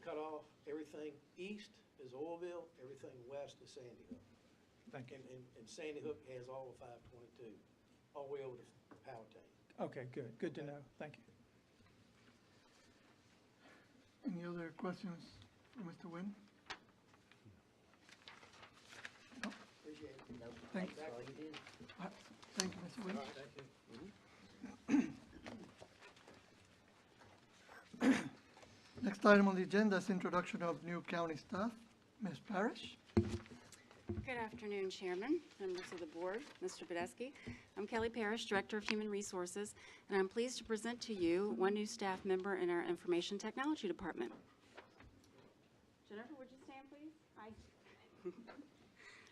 cutoff. Everything east is Oilville, everything west is Sandy Hook. Thank you. And Sandy Hook has all of 522, all the way over to Powhatan. Okay, good to know, thank you. Any other questions for Mr. Nguyen? No? Appreciate it. Nope, Thank- that's all you do. Thank you, Mr. Nguyen. Next item on the agenda is introduction of new county staff. Ms. Parrish? Good afternoon, Chairman, members of the board, Mr. Badesky. I'm Kelly Parrish, Director of Human Resources, and I'm pleased to present to you one new staff member in our Information Technology Department. Jennifer, would you stand, please? Hi.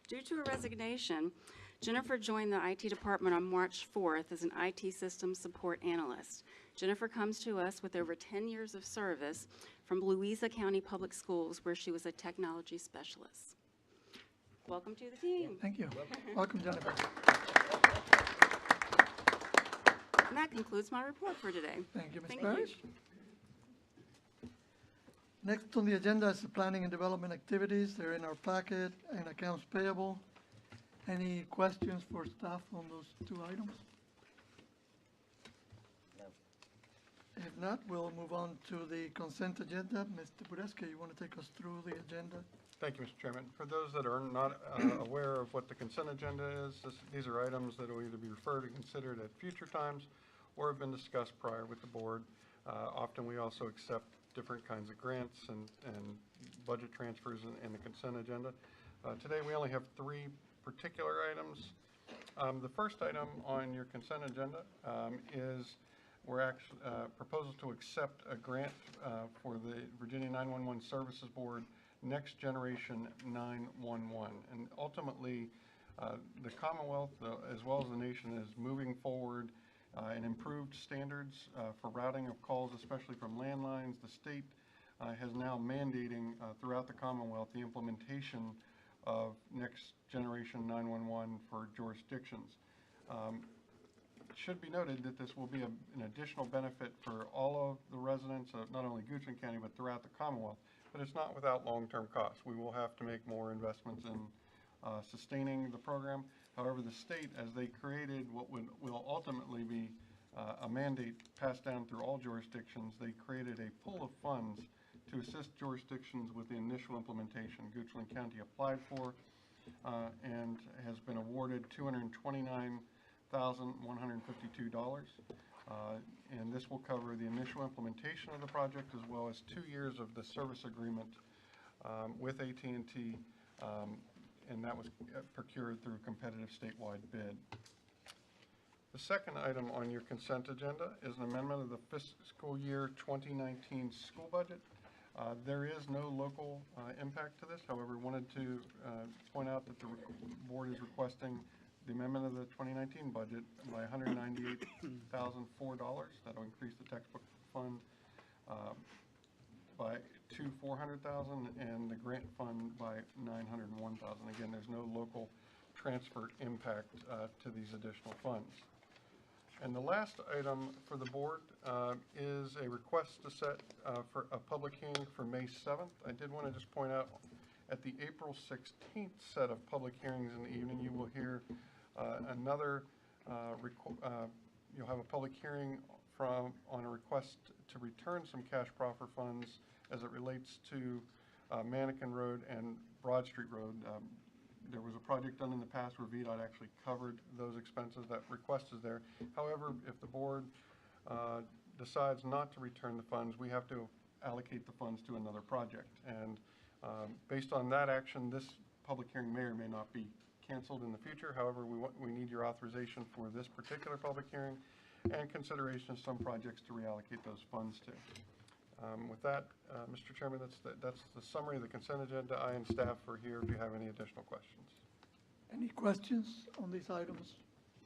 Due to a resignation, Jennifer joined the IT department on March 4th as an IT systems support analyst. Jennifer comes to us with over 10 years of service from Louisa County Public Schools, where she was a technology specialist. Welcome to the team. Thank you. Welcome, Jennifer. And that concludes my report for today. Thank you, Ms. Thank Parrish. Next on the agenda is the planning and development activities. They're in our packet and accounts payable. Any questions for staff on those two items? No. If not, we'll move on to the consent agenda. Mr. Bureski, you want to take us through the agenda? Thank you, Mr. Chairman. For those that are not aware of what the consent agenda is, these are items that will either be referred and considered at future times or have been discussed prior with the board. Often we also accept different kinds of grants and budget transfers in the consent agenda. Today we only have 3 particular items. The first item on your consent agenda is we're actually proposal to accept a grant for the Virginia 911 Services Board Next Generation 911. And ultimately, the Commonwealth, as well as the nation, is moving forward in improved standards for routing of calls, especially from landlines. The state has now mandating throughout the Commonwealth the implementation of Next Generation 911 for jurisdictions. It should be noted that this will be an additional benefit for all of the residents of not only Goochland County, but throughout the Commonwealth. But it's not without long-term costs. We will have to make more investments in sustaining the program. However, the state, as they created what will ultimately be a mandate passed down through all jurisdictions, they created a pool of funds to assist jurisdictions with the initial implementation. Goochland County applied for and has been awarded $229,152. And this will cover the initial implementation of the project as well as 2 years of the service agreement with AT&T, and that was procured through a competitive statewide bid. The second item on your consent agenda is an amendment of the fiscal year 2019 school budget. There is no local impact to this. However, wanted to point out that the board is requesting the amendment of the 2019 budget by $198,004. That'll increase the textbook fund to $400,000 and the grant fund by $901,000. Again, there's no local transfer impact to these additional funds. And the last item for the board is a request to set for a public hearing for May 7th. I did want to just point out at the April 16th set of public hearings in the evening, you will hear you'll have a public hearing on a request to return some cash proffer funds as it relates to Mannequin Road and Broad Street Road. There was a project done in the past where VDOT actually covered those expenses. That request is there. However, if the board decides not to return the funds, we have to allocate the funds to another project. And based on that action, this public hearing may or may not be canceled in the future. However, we need your authorization for this particular public hearing and consideration of some projects to reallocate those funds to. With that, Mr. Chairman, that's the summary of the consent agenda. I and staff are here if you have any additional questions. Any questions on these items?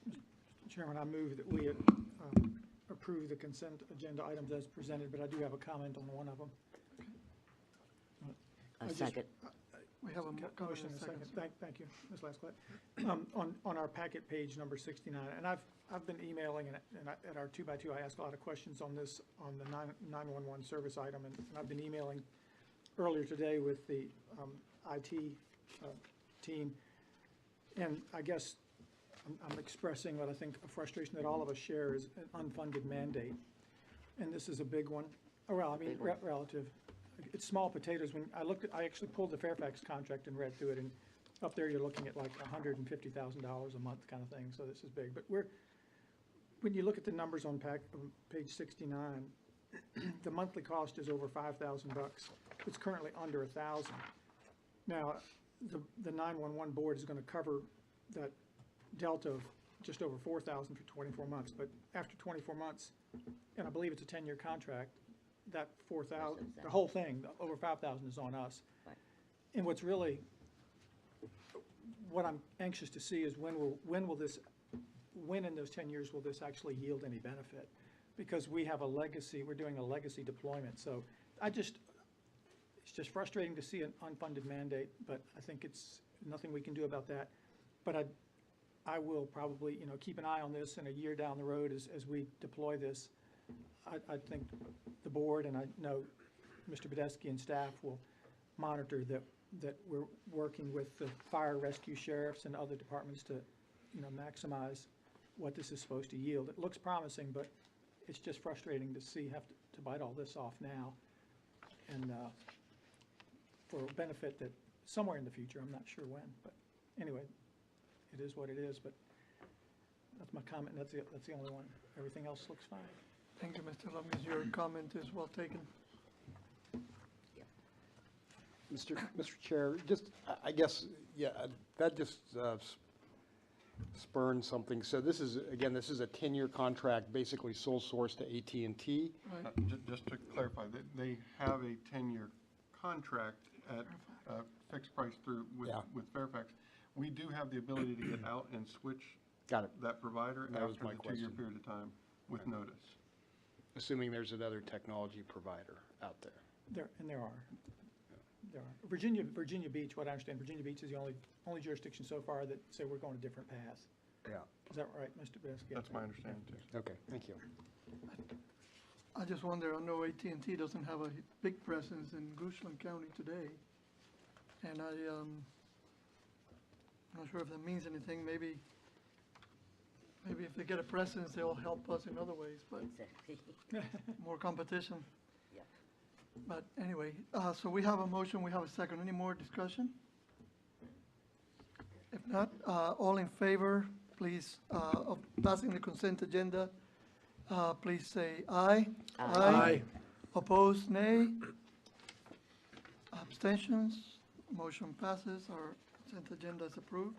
Mr. Chairman, I move that we approve the consent agenda items as presented, but I do have a comment on one of them. A second. We have a Motion and a second. Thank you, Ms. Lasclette. On our packet page number 69, and I've been emailing, and at our 2x2, I ask a lot of questions on this, on the 911 service item, and I've been emailing earlier today with the IT team, and I guess I'm expressing what I think a frustration that all of us share is an unfunded mandate, and this is a big one. Well, I mean, relative. It's small potatoes. When I actually pulled the Fairfax contract and read through it, and up there you're looking at like $150,000 a month kind of thing, so this is big. But when you look at the numbers on page 69, the monthly cost is over $5,000. It's currently under $1,000. Now, the 911 board is going to cover that delta of just over $4,000 for 24 months, but after 24 months, and I believe it's a 10-year contract, that 4,000, the whole thing, over 5,000 is on us. Right. And what I'm anxious to see is when in those 10 years will this actually yield any benefit? Because we have a legacy, we're doing a legacy deployment. So it's just frustrating to see an unfunded mandate, but I think it's nothing we can do about that. But I will probably, keep an eye on this, and a year down the road as we deploy this, I think the board, and I know Mr. Badesky and staff will monitor that that we're working with the fire rescue sheriffs and other departments to, maximize what this is supposed to yield. It looks promising, but it's just frustrating to see, have to bite all this off now. And for a benefit that somewhere in the future, I'm not sure when, but anyway, it is what it is, but that's my comment, that's the only one. Everything else looks fine. Thank you, Mr. Lummis. Your comment is well taken. Mr. Chair, just, I guess, yeah, that just spurned something. So this is, again, this is a 10-year contract, basically sole source to AT&T. Right. Just to clarify, they have a 10-year contract at fixed price with Fairfax. We do have the ability to get out and switch Got it. that provider That was after my the 2-year question. period of time with notice. Assuming there's another technology provider out there. There are. There are. Virginia Beach, what I understand, Virginia Beach is the only jurisdiction so far that say we're going a different path. Yeah. Is that right, Mr. Biscuit? That's my understanding, too. Okay, thank you. I just wonder, I know AT&T doesn't have a big presence in Goochland County today. And I'm not sure if that means anything. Maybe if they get a presence, they'll help us in other ways, but more competition. Yep. But anyway, so we have a motion, we have a second. Any more discussion? If not, all in favor, please, of passing the consent agenda, please say aye. Aye. Opposed, nay. Abstentions, motion passes, our consent agenda is approved.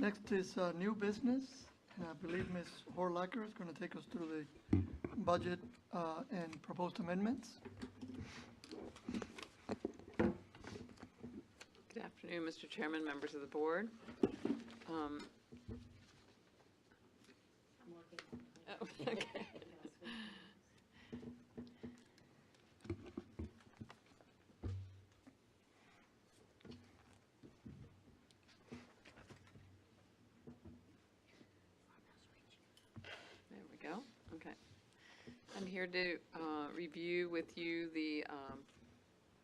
Next is new business, and I believe Ms. Horlacher is going to take us through the budget and proposed amendments. Good afternoon, Mr. Chairman, members of the board. Oh, okay. There we go. Okay. I'm here to review with you the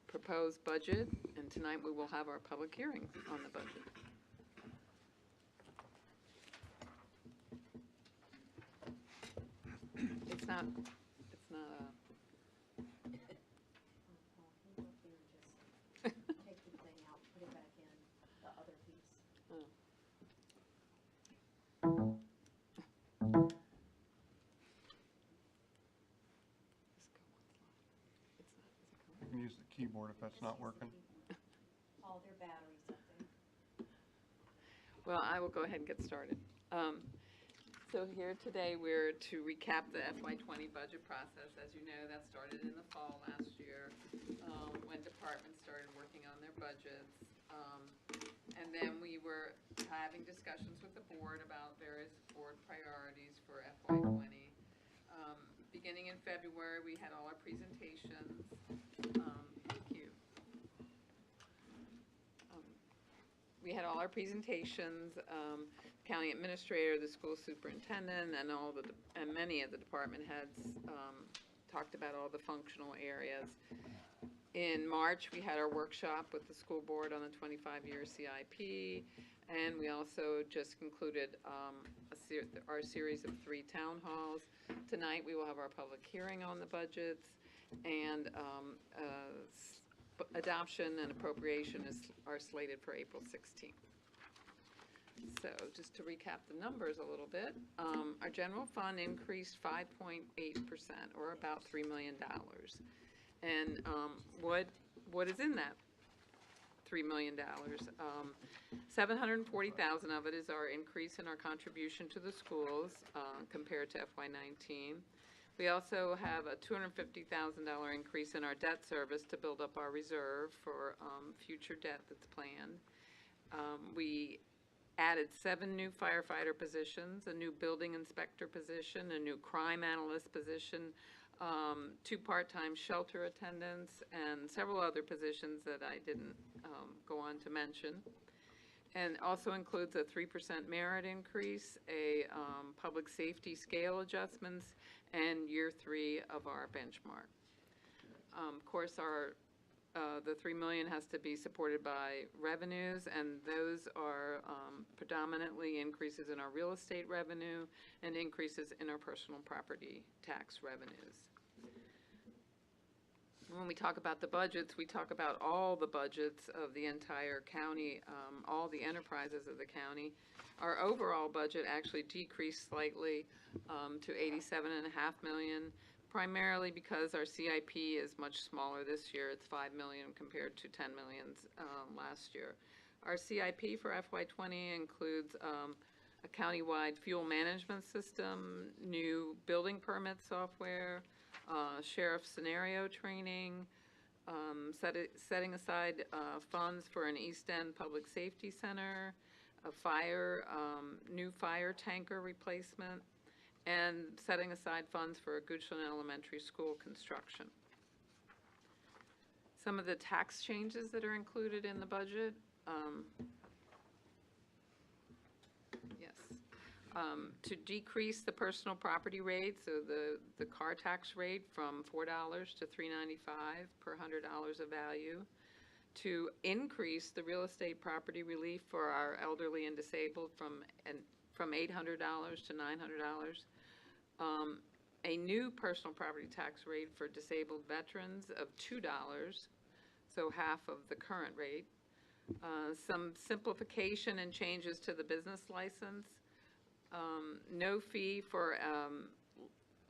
proposed budget, and tonight we will have our public hearing on the budget. It's not Take the thing out, put it back in, the other piece. oh. You can use the keyboard if that's not working. All their batteries up there. Well, I will go ahead and get started. So here today, we're to recap the FY20 budget process. As you know, that started in the fall last year, when departments started working on their budgets. And then we were having discussions with the board about various board priorities for FY20. Beginning in February, we had all our presentations. Thank you. We had all our presentations, county administrator, the school superintendent, and and many of the department heads talked about all the functional areas. In March, we had our workshop with the school board on the 25-year CIP, and we also just concluded our series of 3 town halls. Tonight, we will have our public hearing on the budgets, and adoption and appropriation are slated for April 16th. So just to recap the numbers a little bit, our general fund increased 5.8%, or about $3 million. And what is in that $3 million? $740,000 of it is our increase in our contribution to the schools compared to FY19. We also have a $250,000 increase in our debt service to build up our reserve for future debt that's planned. We added 7 new firefighter positions, a new building inspector position, a new crime analyst position, 2 part-time shelter attendants, and several other positions that I didn't go on to mention. And also includes a 3% merit increase, a public safety scale adjustments, and year 3 of our benchmark. Of course, our the 3 million has to be supported by revenues, and those are predominantly increases in our real estate revenue and increases in our personal property tax revenues. When we talk about the budgets, we talk about all the budgets of the entire county, all the enterprises of the county. Our overall budget actually decreased slightly to 87.5 million, primarily because our CIP is much smaller this year. It's 5 million compared to 10 million last year. Our CIP for FY20 includes a countywide fuel management system, new building permit software, sheriff scenario training, setting aside funds for an East End Public Safety Center, a new fire tanker replacement, and setting aside funds for a Goochland Elementary School construction. Some of the tax changes that are included in the budget. To decrease the personal property rate, so the car tax rate from $4 to $3.95 per $100 of value. To increase the real estate property relief for our elderly and disabled from $800 to $900. A new personal property tax rate for disabled veterans of $2, so half of the current rate. Some simplification and changes to the business license. No fee for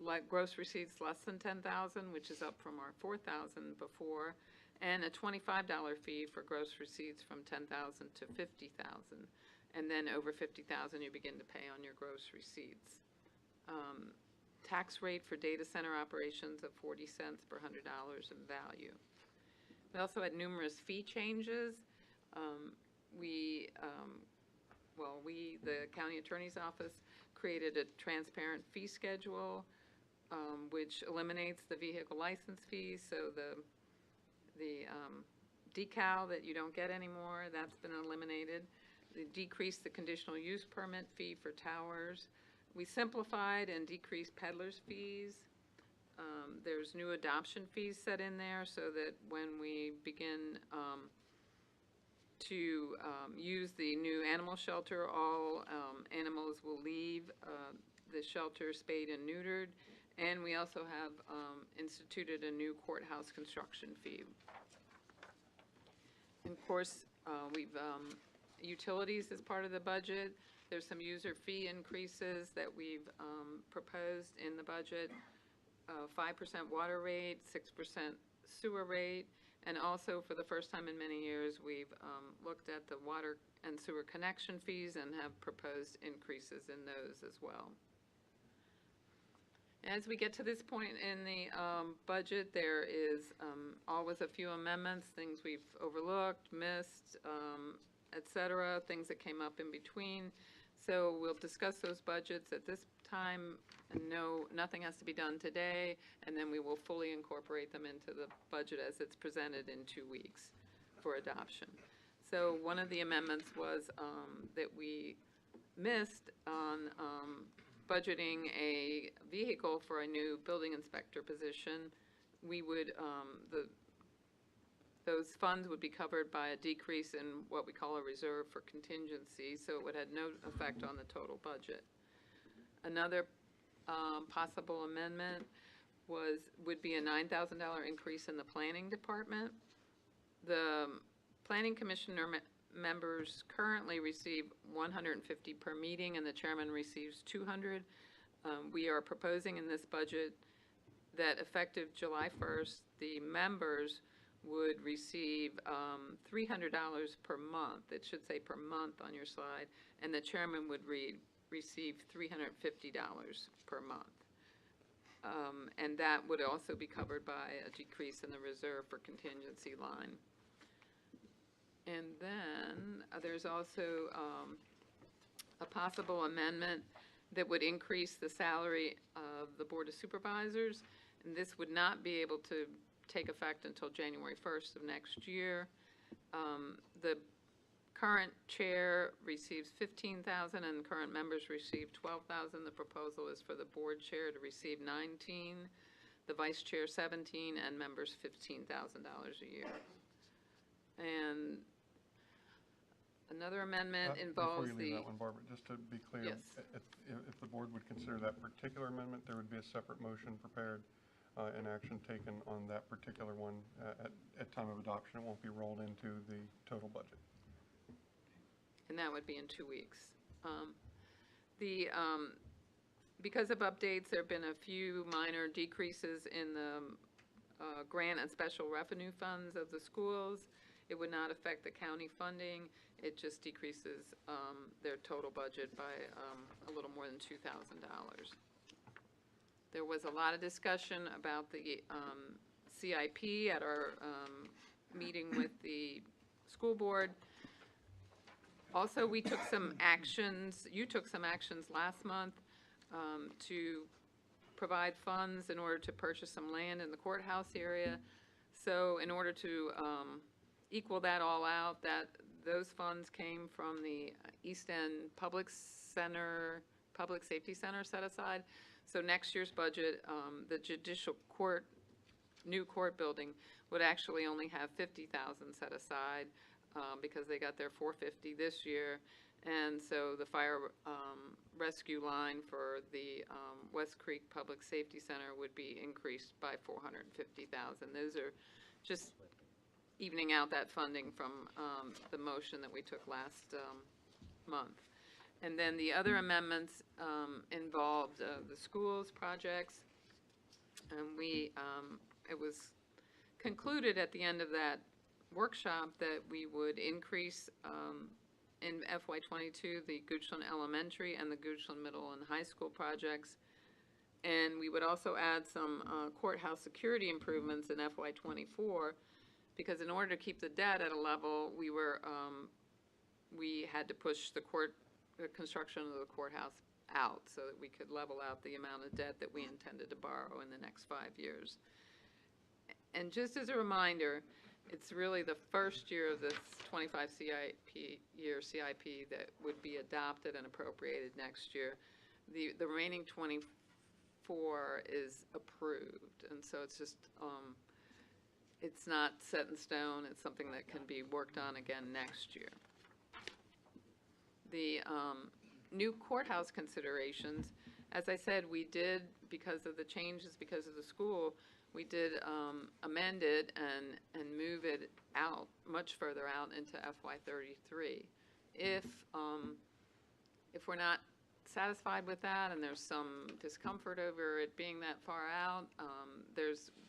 like gross receipts less than $10,000, which is up from our $4,000 before, and a $25 fee for gross receipts from $10,000 to $50,000, and then over $50,000 you begin to pay on your gross receipts. Tax rate for data center operations of 40 cents per $100 in value. We also had numerous fee changes. The county attorney's office, created a transparent fee schedule, which eliminates the vehicle license fees. So the decal that you don't get anymore, that's been eliminated. They decreased the conditional use permit fee for towers. We simplified and decreased peddlers' fees. There's new adoption fees set in there so that when we begin to use the new animal shelter, all animals will leave the shelter spayed and neutered. And we also have instituted a new courthouse construction fee. And of course, utilities is part of the budget. There's some user fee increases that we've proposed in the budget. 5% water rate, 6% sewer rate, and also for the first time in many years, we've looked at the water and sewer connection fees and have proposed increases in those as well. As we get to this point in the budget, there is always a few amendments, things we've overlooked, missed, et cetera, things that came up in between. So we'll discuss those budgets at this time. No, nothing has to be done today, and then we will fully incorporate them into the budget as it's presented in 2 weeks for adoption. So one of the amendments was that we missed on budgeting a vehicle for a new building inspector position. We would, those funds would be covered by a decrease in what we call a reserve for contingency, so it would have no effect on the total budget. Another possible amendment would be a $9,000 increase in the planning department. The planning commissioner members currently receive $150 per meeting, and the chairman receives $200. We are proposing in this budget that effective July 1st, the members would receive $300 per month. It should say per month on your slide, and the chairman would receive $350 per month. And that would also be covered by a decrease in the reserve for contingency line. And then there's also a possible amendment that would increase the salary of the Board of Supervisors, and this would not be able to take effect until January 1st of next year. The current chair receives $15,000 and current members receive $12,000. The proposal is for the board chair to receive $19,000. the vice chair 17, and members $15,000 a year. And another amendment involves Before you leave the, that one, Barbara, just to be clear. Yes. If the board would consider that particular amendment, there would be a separate motion prepared and action taken on that particular one at time of adoption. It won't be rolled into the total budget. and that would be in 2 weeks. Because of updates, there have been a few minor decreases in the grant and special revenue funds of the schools. It would not affect the county funding. It just decreases their total budget by a little more than $2,000. There was a lot of discussion about the CIP at our meeting with the school board. Also, we took some actions, you took some actions last month to provide funds in order to purchase some land in the courthouse area. So in order to equal that all out, those funds came from the East End Public Safety Center set aside. So next year's budget, the judicial court, new court building would actually only have $50,000 set aside because they got their $450 this year. And so the fire rescue line for the West Creek Public Safety Center would be increased by $450,000. Those are just evening out that funding from the motion that we took last month. And then the other amendments involved the schools projects. And it was concluded at the end of that workshop that we would increase in FY22 the Goochland Elementary and the Goochland Middle and High School projects. And we would also add some courthouse security improvements in FY24, because in order to keep the debt at a level, we had to push the construction of the courthouse out so that we could level out the amount of debt that we intended to borrow in the next 5 years. And just as a reminder, it's really the first year of this 25 CIP that would be adopted and appropriated next year. The remaining 24 is approved, and so it's just, it's not set in stone. It's something that can be worked on again next year. The new courthouse considerations, as I said, we did, because of the changes, because of the school, we did amend it and move it out, much further out into FY33. If we're not satisfied with that and there's some discomfort over it being that far out,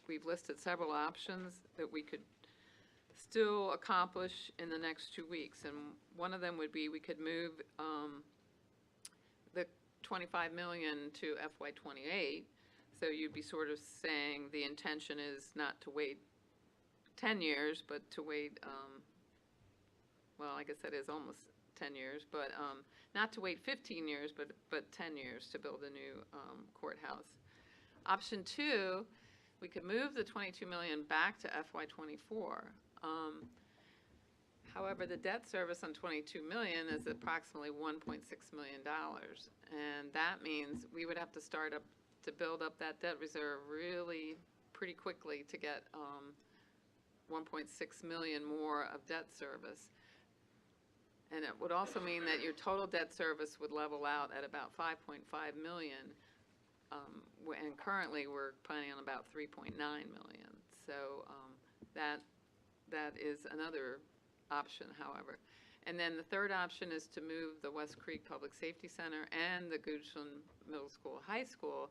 we've listed several options that we could still accomplish in the next 2 weeks. And one of them would be we could move the $25 million to FY28. So you'd be sort of saying the intention is not to wait 10 years, but to wait, well, I guess that is almost 10 years, but not to wait 15 years, but 10 years to build a new courthouse. Option 2, we could move the $22 million back to FY24. However, the debt service on $22 million is approximately $1.6 million, and that means we would have to start up to build up that debt reserve really pretty quickly to get 1.6 million more of debt service. And it would also mean that your total debt service would level out at about 5.5 million, and currently we're planning on about 3.9 million. So that is another option, however. And then the third option is to move the West Creek Public Safety Center and the Goochland Middle School, High School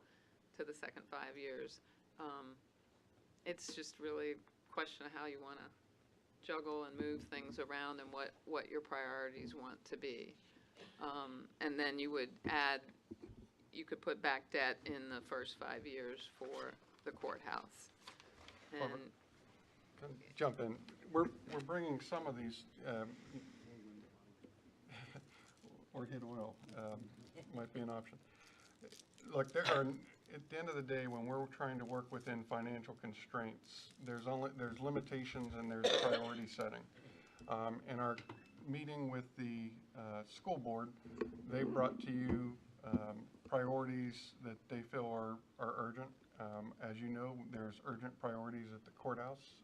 to the second 5 years. It's just really a question of how you want to juggle and move things around and what your priorities want to be. And then you could put back debt in the first 5 years for the courthouse. And Can I jump in? We're bringing some of these, or hit oil might be an option. Look, there are, at the end of the day, when we're trying to work within financial constraints, there's limitations and there's priority setting. In our meeting with the school board, they brought to you priorities that they feel are urgent. As you know, there's urgent priorities at the courthouse,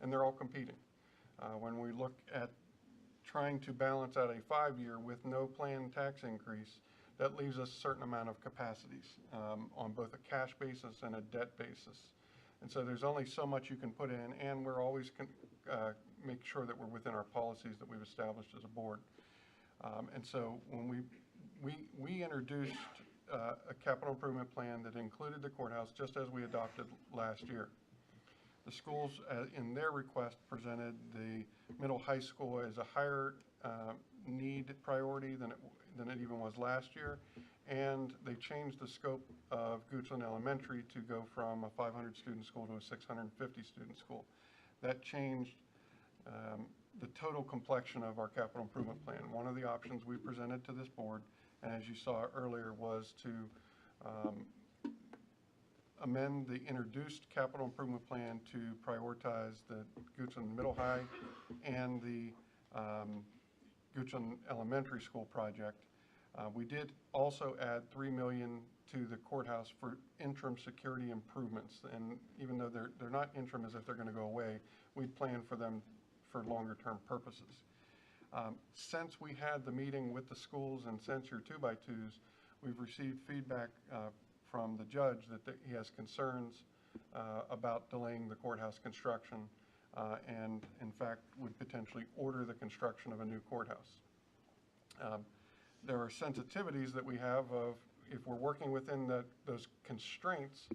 and they're all competing. When we look at trying to balance out a 5-year with no planned tax increase, that leaves us a certain amount of capacities on both a cash basis and a debt basis. And so there's only so much you can put in, and we're always make sure that we're within our policies that we've established as a board. And so when we introduced a capital improvement plan that included the courthouse, just as we adopted last year. The schools, in their request, presented the middle high school as a higher need priority than it even was last year, and they changed the scope of Goochland Elementary to go from a 500-student school to a 650-student school. That changed the total complexion of our capital improvement plan. One of the options we presented to this board, and as you saw earlier, was to amend the introduced capital improvement plan to prioritize the Goochland Middle High and the Goochland Elementary School project. We did also add $3 million to the courthouse for interim security improvements, and even though they're not interim as if they're going to go away, we plan for them for longer term purposes. Since we had the meeting with the schools and since your 2x2s, we've received feedback from the judge that he has concerns about delaying the courthouse construction and in fact would potentially order the construction of a new courthouse. There are sensitivities that we have of if we're working within those constraints,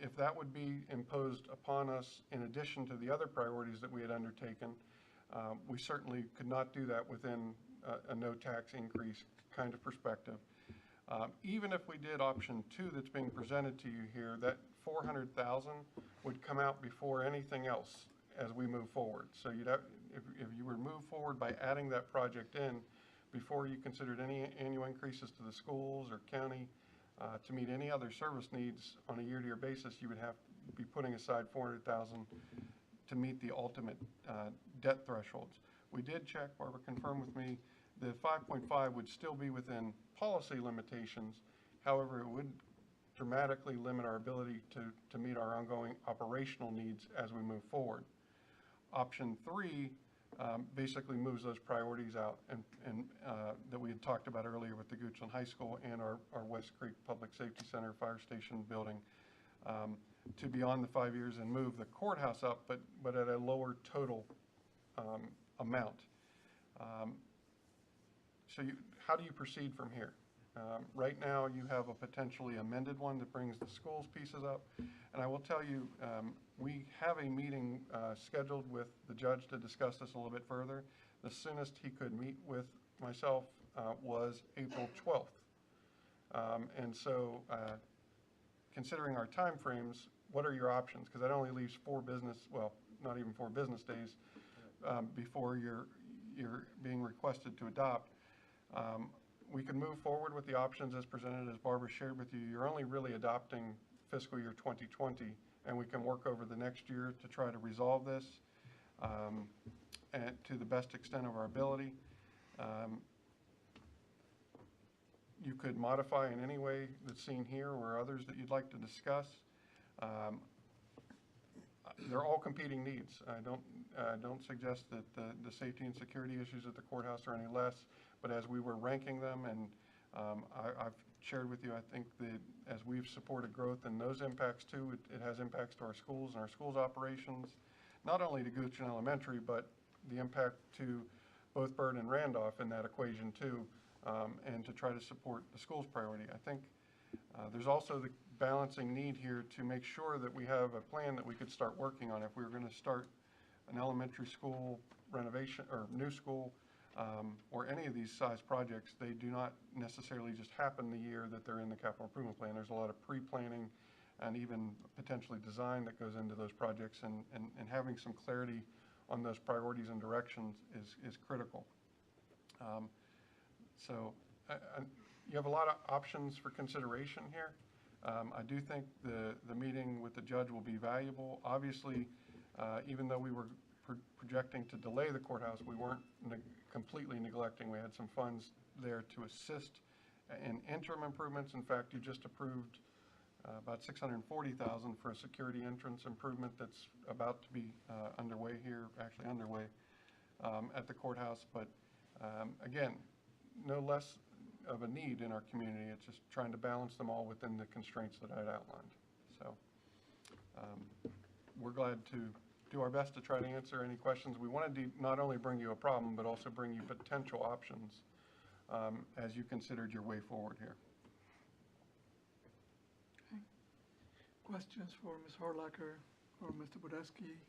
if that would be imposed upon us in addition to the other priorities that we had undertaken, we certainly could not do that within a no tax increase kind of perspective. Even if we did option 2 that's being presented to you here, that $400,000 would come out before anything else as we move forward. So you'd have, if you were to move forward by adding that project in before you considered any annual increases to the schools or county to meet any other service needs on a year-to-year basis, you would have to be putting aside $400,000 to meet the ultimate debt thresholds. We did check, Barbara confirmed with me, the 5.5 would still be within policy limitations. However, it would dramatically limit our ability to meet our ongoing operational needs as we move forward. Option 3 basically moves those priorities out and that we had talked about earlier with the Goochland High School and our West Creek Public Safety Center Fire Station building to beyond the 5 years and move the courthouse up, but at a lower total amount. So how do you proceed from here? Right now, you have a potentially amended one that brings the schools pieces up. And I will tell you, we have a meeting scheduled with the judge to discuss this a little bit further. The soonest he could meet with myself was April 12th. And so considering our timeframes, what are your options? Because that only leaves 4 business, well, not even 4 business days before you're being requested to adopt. We can move forward with the options as presented, as Barbara shared with you. You're only really adopting fiscal year 2020, and we can work over the next year to try to resolve this and to the best extent of our ability. You could modify in any way that's seen here or others that you'd like to discuss. They're all competing needs. I don't suggest that the safety and security issues at the courthouse are any less, but as we were ranking them, and I've shared with you, I think that as we've supported growth and those impacts too, it has impacts to our schools and our schools operations, not only to Goochland Elementary, but the impact to both Byrd and Randolph in that equation too, and to try to support the schools priority. I think there's also the balancing need here to make sure that we have a plan that we could start working on. If we were going to start an elementary school renovation or new school or any of these size projects, they do not necessarily just happen the year that they're in the capital improvement plan. There's a lot of pre-planning and even potentially design that goes into those projects, and having some clarity on those priorities and directions is critical. So you have a lot of options for consideration here. I do think the meeting with the judge will be valuable. Obviously, even though we were projecting to delay the courthouse, we weren't completely neglecting. We had some funds there to assist in interim improvements. In fact, you just approved about $640,000 for a security entrance improvement that's about to be underway here, actually underway at the courthouse. But again, no less of a need in our community. It's just trying to balance them all within the constraints that I'd outlined. So we're glad to do our best to try to answer any questions. We wanted to not only bring you a problem, but also bring you potential options as you considered your way forward here. Okay. Questions for Ms. Horlacher or Mr. Bodesky?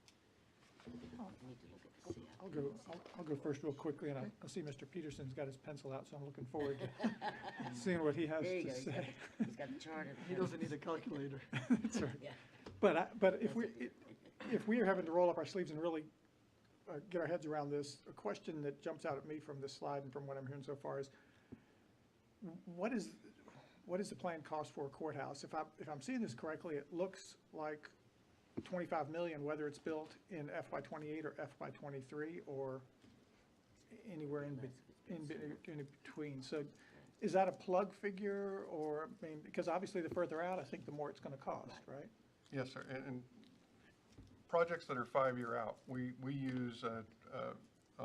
I'll go first real quickly, and I see Mr. Peterson's got his pencil out, so I'm looking forward to seeing what he has There you to go. say. He's got the chart. He doesn't need a calculator. That's right. Yeah. But if we are having to roll up our sleeves and really get our heads around this, a question that jumps out at me from this slide and from what I'm hearing so far is, what is the planned cost for a courthouse? If I'm seeing this correctly, it looks like 25 million, whether it's built in FY28 or FY23 or anywhere in between. So is that a plug figure, or, I mean, because obviously the further out, I think the more it's going to cost, right? Yes, sir. And projects that are 5-year out, we use a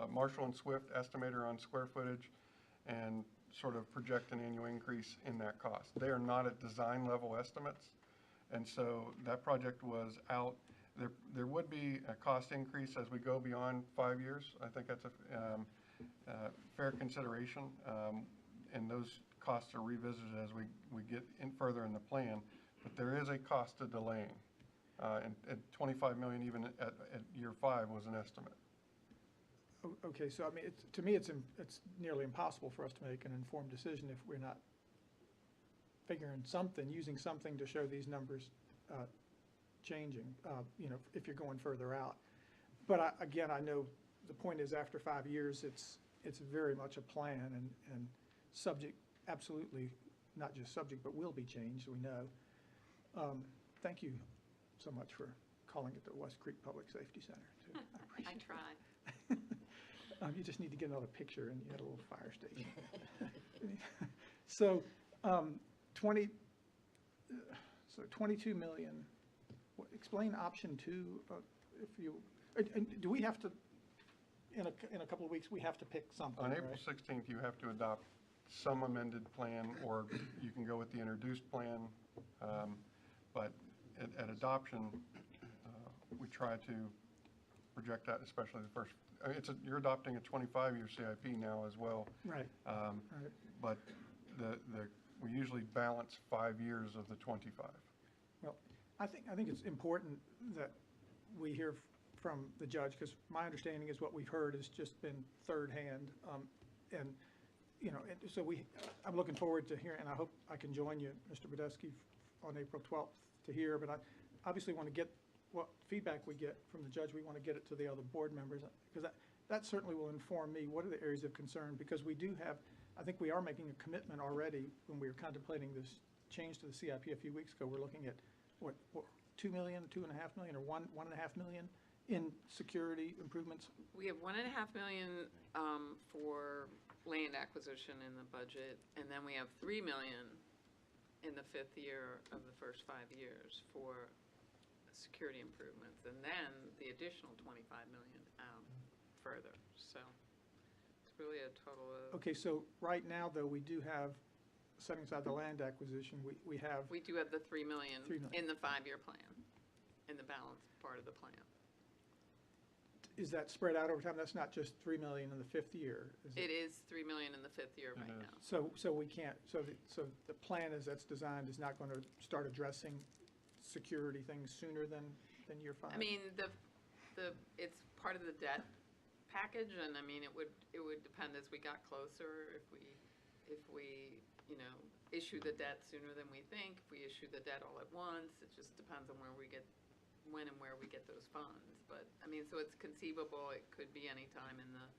Marshall and Swift estimator on square footage and sort of project an annual increase in that cost. They are not at design level estimates. And so that project was out. There would be a cost increase as we go beyond 5 years. I think that's a fair consideration. And those costs are revisited as we get in further in the plan. But there is a cost to delaying. And 25 million even at year 5 was an estimate. Okay, so I mean, to me, it's nearly impossible for us to make an informed decision if we're not figuring something, using something to show these numbers changing, if you're going further out. But again, I know the point is after 5 years, it's very much a plan and subject, absolutely, not just subject, but will be changed, we know. Thank you so much for calling it the West Creek Public Safety Center, too. I appreciate I tried. it. You just need to get another picture and you had a little fire station. So, 22 million. Explain option 2, if you, and do we have to, in a couple of weeks, we have to pick something, On right? April 16th, you have to adopt some amended plan, or you can go with the introduced plan. But at adoption, we try to project that, especially the first, I mean, you're adopting a 25-year CIP now as well. Right. Right. But we usually balance 5 years of the 25. Well, I think it's important that we hear from the judge, because my understanding is what we've heard has just been third hand. And so I'm looking forward to hearing, and I hope I can join you, Mr. Bodesky, on April 12th to hear, but I obviously want to get what feedback we get from the judge. We want to get it to the other board members, because that certainly will inform me what are the areas of concern, because we do have, I think we are making a commitment already when we were contemplating this change to the CIP a few weeks ago. We're looking at, what 2 million, 2.5 million, or 1.5 million in security improvements? We have 1.5 million for land acquisition in the budget, and then we have 3 million in the 5th year of the first 5 years for security improvements, and then the additional 25 million further. So it's really a total of. Okay, so right now, though, we do have, setting aside the land acquisition, we have. We do have the 3 million 3 million. in the 5-year plan, in the balance part of the plan. Is that spread out over time? That's not just 3 million in the 5th year, is it? It is 3 million in the 5th year right now. So we can't, so the plan as that's designed is not going to start addressing security things sooner than year 5? I mean, it's part of the debt package, and I mean, it would depend as we got closer, if we issue the debt sooner than we think, if we issue the debt all at once, it just depends on when and where we get those funds. But, I mean, so it's conceivable, it could be any time in the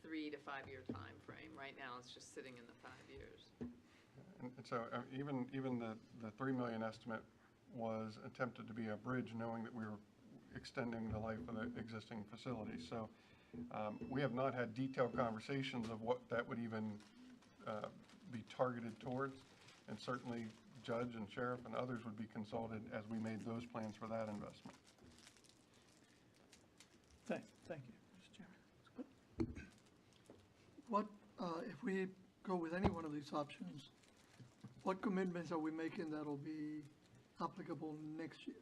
3 to 5 year time frame. Right now, it's just sitting in the 5 years. And so even the 3 million estimate was attempted to be a bridge, knowing that we were extending the life of the existing facility. So we have not had detailed conversations of what that would even be targeted towards. And certainly judge and sheriff and others would be consulted as we made those plans for that investment. Thank you, Mr. Chairman. What, if we go with any one of these options, what commitments are we making that'll be applicable next year?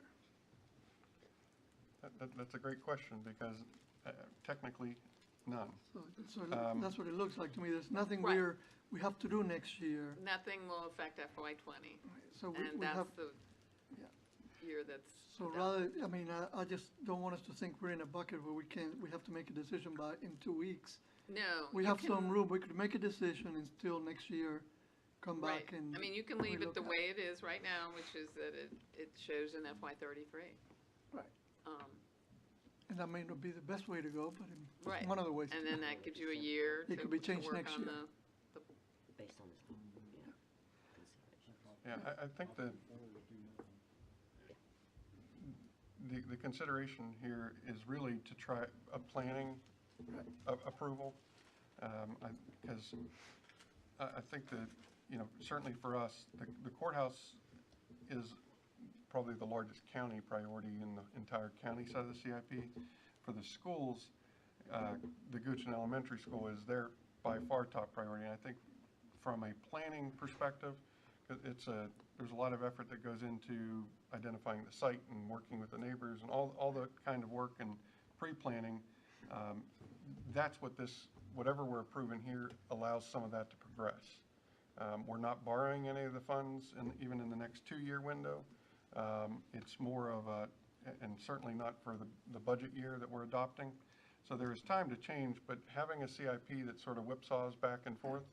That's a great question, because technically, none. So that's what it looks like to me. There's nothing Right. we have to do next year. Nothing will affect FY '20. So And we have, that's the year that's. so rather, I mean, I just don't want us to think we're in a bucket where we have to make a decision in 2 weeks. No. We you have some can- room. We could make a decision and still next year come Right. back and. I mean, you can leave it relook the at way it is right now, which is that it shows in FY '33. Right. Um, And that may not be the best way to go, but Right. it's one of the ways. And then that gives you a year It to could be to changed work next on year. the Based on this, considerations. Yeah, I think that the consideration here is really to try a planning approval. Because I think that, certainly for us, the courthouse is probably the largest county priority in the entire county side of the CIP. For the schools, the Goochland Elementary School is their by far top priority. And I think from a planning perspective, there's a lot of effort that goes into identifying the site and working with the neighbors and all the kind of work and pre-planning. That's what whatever we're approving here allows some of that to progress. We're not borrowing any of the funds, even in the next 2-year window. It's more of and certainly not for the budget year that we're adopting. So there is time to change, but having a CIP that sort of whipsaws back and forth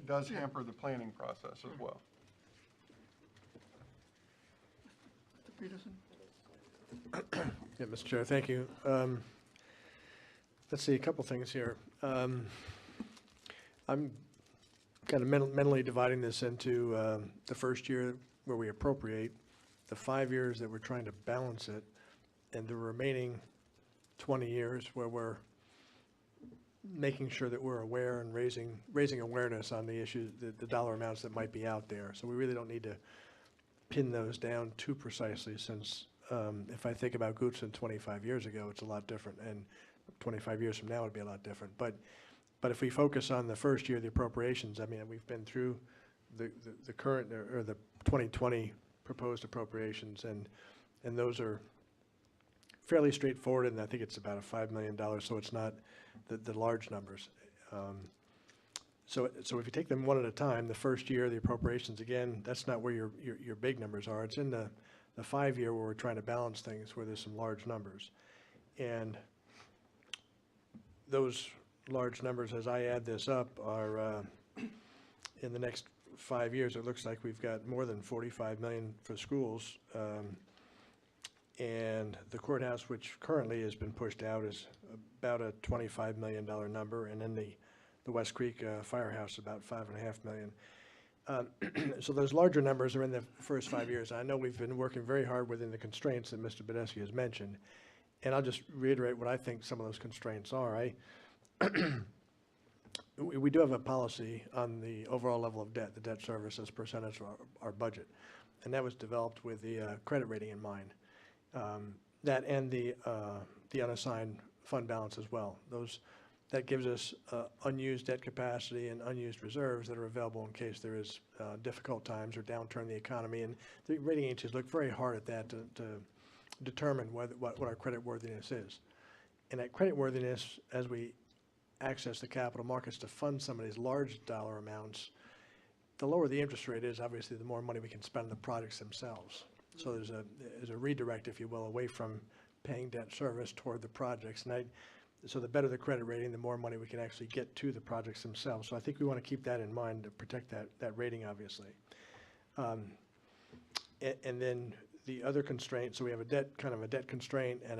does hamper the planning process as well. Mr. Peterson? Yeah, Mr. Chair, thank you. Let's see, a couple things here. I'm kind of mentally dividing this into the first year where we appropriate, the 5 years that we're trying to balance it, and the remaining 20 years where we're making sure that we're aware and raising awareness on the issues, the dollar amounts that might be out there. So we really don't need to pin those down too precisely, since if I think about Goochland 25 years ago, it's a lot different, and 25 years from now it'd be a lot different. But if we focus on the first year, the appropriations, I mean, we've been through the current or the 2020 proposed appropriations, and those are fairly straightforward, and I think it's about a $5 million, so it's not the large numbers. So if you take them one at a time, the first year, the appropriations, again, that's not where your big numbers are. It's in the 5 year where we're trying to balance things, where there's some large numbers. And those large numbers, as I add this up, are in the next 5 years, it looks like we've got more than 45 million for schools. And the courthouse, which currently has been pushed out, is about a $25 million number. And then the West Creek Firehouse, about $5.5 million. So those larger numbers are in the first 5 years. I know we've been working very hard within the constraints that Mr. Badesky has mentioned. And I'll just reiterate what I think some of those constraints are. We do have a policy on the overall level of debt, the debt service as percentage of our budget. And that was developed with the credit rating in mind. That and the unassigned fund balance as well. That gives us unused debt capacity and unused reserves that are available in case there is difficult times or downturn in the economy. And the rating agencies look very hard at that to determine what our credit worthiness is. And that credit worthiness, as we access the capital markets to fund some of these large dollar amounts, the lower the interest rate is, obviously, the more money we can spend on the projects themselves. So there's a redirect, if you will, away from paying debt service toward the projects. So the better the credit rating, the more money we can actually get to the projects themselves. So I think we want to keep that in mind to protect that rating, obviously. And then the other constraint, so we have a debt constraint and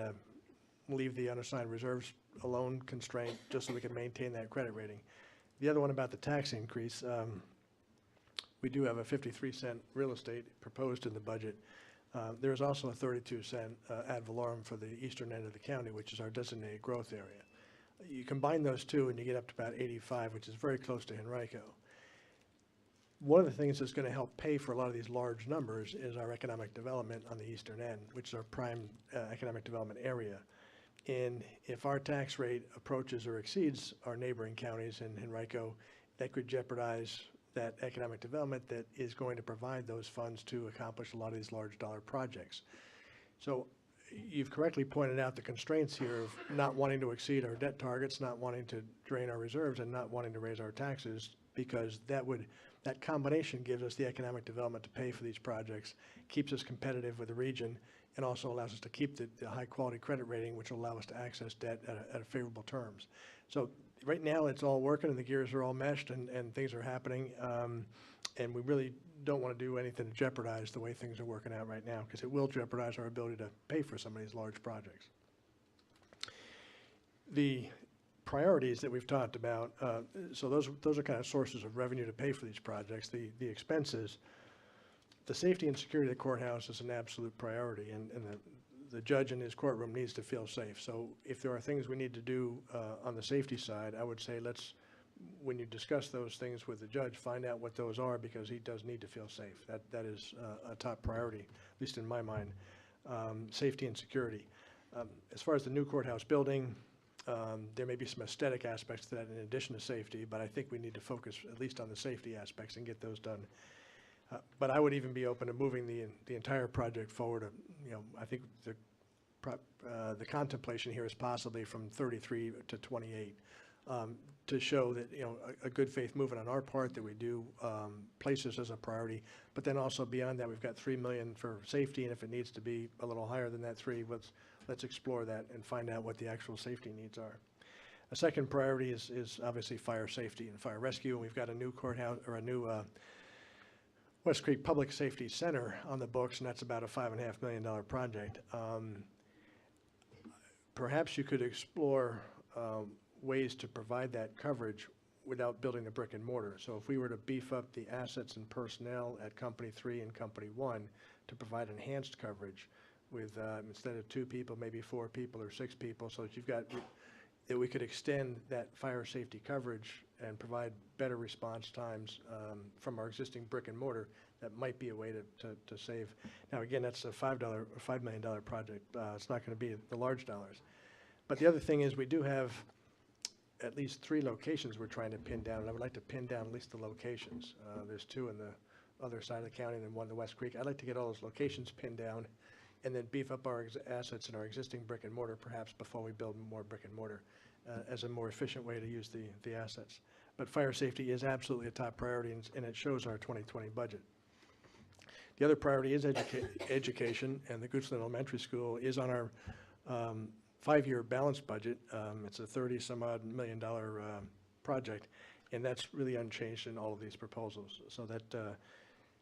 leave the unassigned reserves alone constraint, just so we can maintain that credit rating. The other one about the tax increase, we do have a 53-cent real estate proposed in the budget. There is also a 32-cent ad valorem for the eastern end of the county, which is our designated growth area. You combine those two and you get up to about 85, which is very close to Henrico. one of the things that's going to help pay for a lot of these large numbers is our economic development on the eastern end, which is our prime economic development area. And if our tax rate approaches or exceeds our neighboring counties in Henrico, that could jeopardize that economic development that is going to provide those funds to accomplish a lot of these large dollar projects. So you've correctly pointed out the constraints here of not wanting to exceed our debt targets, not wanting to drain our reserves, and not wanting to raise our taxes, because that combination gives us the economic development to pay for these projects, keeps us competitive with the region, and also allows us to keep the high-quality credit rating, which will allow us to access debt at favorable terms. So right now, it's all working, and the gears are all meshed, and things are happening, and we really don't want to do anything to jeopardize the way things are working out right now, because it will jeopardize our ability to pay for some of these large projects. The priorities that we've talked about, so those are kind of sources of revenue to pay for these projects. The expenses, the safety and security of the courthouse is an absolute priority, and the judge in his courtroom needs to feel safe. So if there are things we need to do on the safety side, I would say when you discuss those things with the judge, find out what those are, because he does need to feel safe. That is a top priority, at least in my mind. Safety and security. As far as the new courthouse building, there may be some aesthetic aspects to that in addition to safety, but I think we need to focus at least on the safety aspects and get those done. But I would even be open to moving the entire project forward. I think the contemplation here is possibly from 33 to 28, to show that, a good faith movement on our part, that we do place this as a priority. But then also beyond that, we've got $3 million for safety, and if it needs to be a little higher than that 3, let's explore that and find out what the actual safety needs are. A second priority is obviously fire safety and fire rescue, and we've got a new courthouse, or a new West Creek Public Safety Center on the books, and that's about a $5.5 million project. Perhaps you could explore ways to provide that coverage without building the brick and mortar. So if we were to beef up the assets and personnel at Company 3 and Company 1 to provide enhanced coverage with, instead of 2 people, maybe 4 people or 6 people, so that we could extend that fire safety coverage and provide better response times from our existing brick and mortar, that might be a way to save. Now, again, that's a $5 million project. It's not going to be the large dollars. But the other thing is, we do have at least 3 locations we're trying to pin down, and I would like to pin down at least the locations. There's 2 in the other side of the county and then 1 in the West Creek. I'd like to get all those locations pinned down and then beef up our assets in our existing brick and mortar, perhaps before we build more brick and mortar, as a more efficient way to use the assets. But fire safety is absolutely a top priority, and it shows our 2020 budget. The other priority is education, and the Goochland Elementary School is on our 5-year balanced budget. It's a $30-some-odd million project, and that's really unchanged in all of these proposals. So that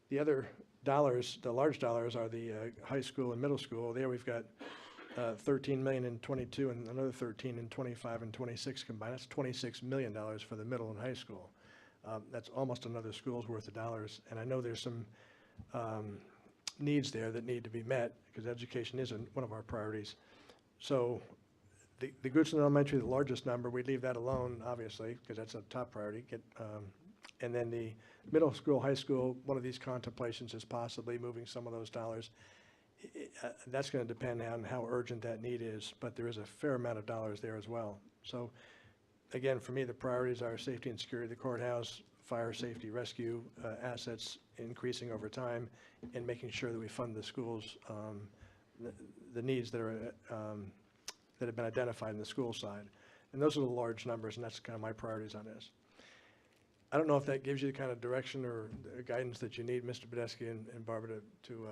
the other dollars, the large dollars, are the high school and middle school. There we've got $13 million in 22 and another 13 in 25 and 26 combined. That's $26 million for the middle and high school. That's almost another school's worth of dollars, and I know there's some needs there that need to be met, because education isn't one of our priorities. So the Goochland Elementary, the largest number, we'd leave that alone, obviously, because that's a top priority. And then the middle school, high school, one of these contemplations is possibly moving some of those dollars. That's going to depend on how urgent that need is, but there is a fair amount of dollars there as well. So again, for me, the priorities are safety and security of the courthouse, fire safety, rescue, assets increasing over time, and making sure that we fund the schools, the needs that are that have been identified in the school side. And those are the large numbers, and that's kind of my priorities on this. I don't know if that gives you the kind of direction or guidance that you need, Mr. Badesky and Barbara, to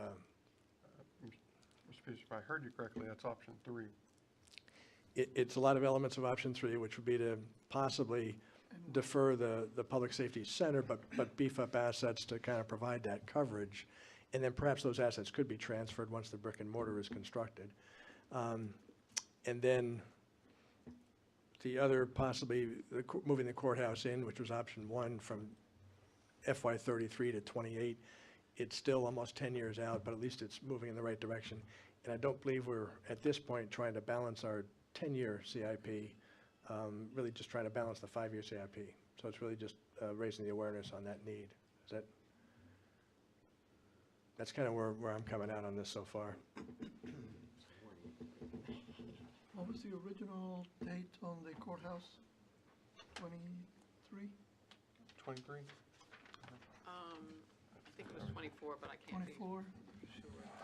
Mr. Peters, if I heard you correctly, that's option 3. It's a lot of elements of option 3, which would be to possibly defer the public safety center, but beef up assets to kind of provide that coverage. And then perhaps those assets could be transferred once the brick and mortar is constructed. And then the other, possibly moving the courthouse in, which was option 1, from FY 33 to 28. It's still almost 10 years out, but at least it's moving in the right direction. And I don't believe we're, at this point, trying to balance our 10-year CIP, really just trying to balance the 5-year CIP. So it's really just raising the awareness on that need. That's kind of where I'm coming out on this so far. What was the original date on the courthouse? 23? 23? I think it was 24, but I can't be 24?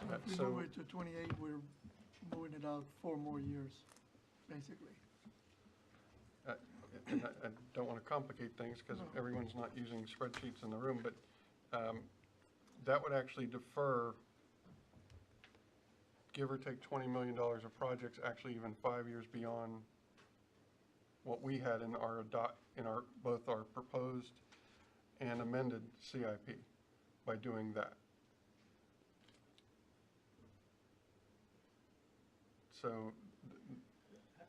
Uh, If we so- move it to 28, we're moving it out 4 more years, basically. And I don't want to complicate things because everyone's not using spreadsheets in the room, but that would actually defer, give or take $20 million of projects, actually even 5 years beyond what we had in our both our proposed and amended CIP by doing that. So How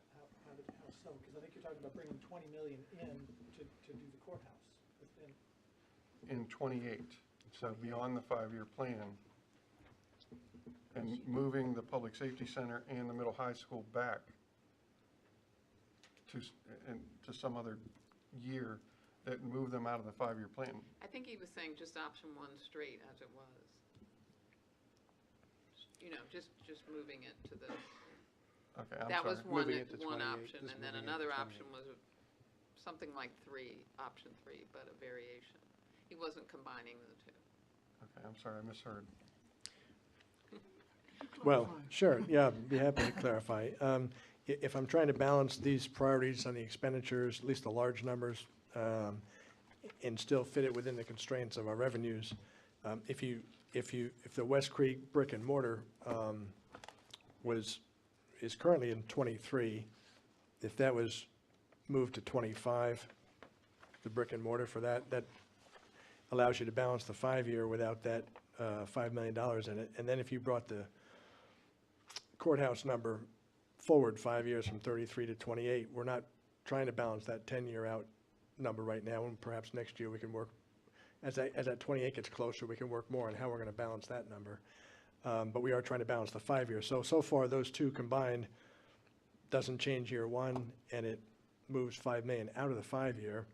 so? Because I think you're talking about bringing 20 million in to do the courthouse. in 28, so beyond the 5-year plan, and moving the public safety center and the middle high school back to some other year that move them out of the 5-year plan. I think he was saying just option 1 straight as it was. You know, just moving it to the, Okay, I'm that sorry. was Moving it to one 28, option, just and then moving it to another 28. option was something like 3, option 3, but a variation. He wasn't combining the two. Okay, I'm sorry, I misheard. Well, sure, yeah, I'd be happy to clarify. If I'm trying to balance these priorities on the expenditures, at least the large numbers, and still fit it within the constraints of our revenues, if the West Creek brick and mortar is currently in 23, if that was moved to 25, the brick and mortar for that allows you to balance the 5-year without that $5 million in it. And then if you brought the courthouse number forward 5 years from 33 to 28, we're not trying to balance that 10-year out number right now, and perhaps next year we can work, as that 28 gets closer, we can work more on how we're going to balance that number. But we are trying to balance the 5-year. So far, those two combined doesn't change year 1, and it moves $5 million out of the 5-year.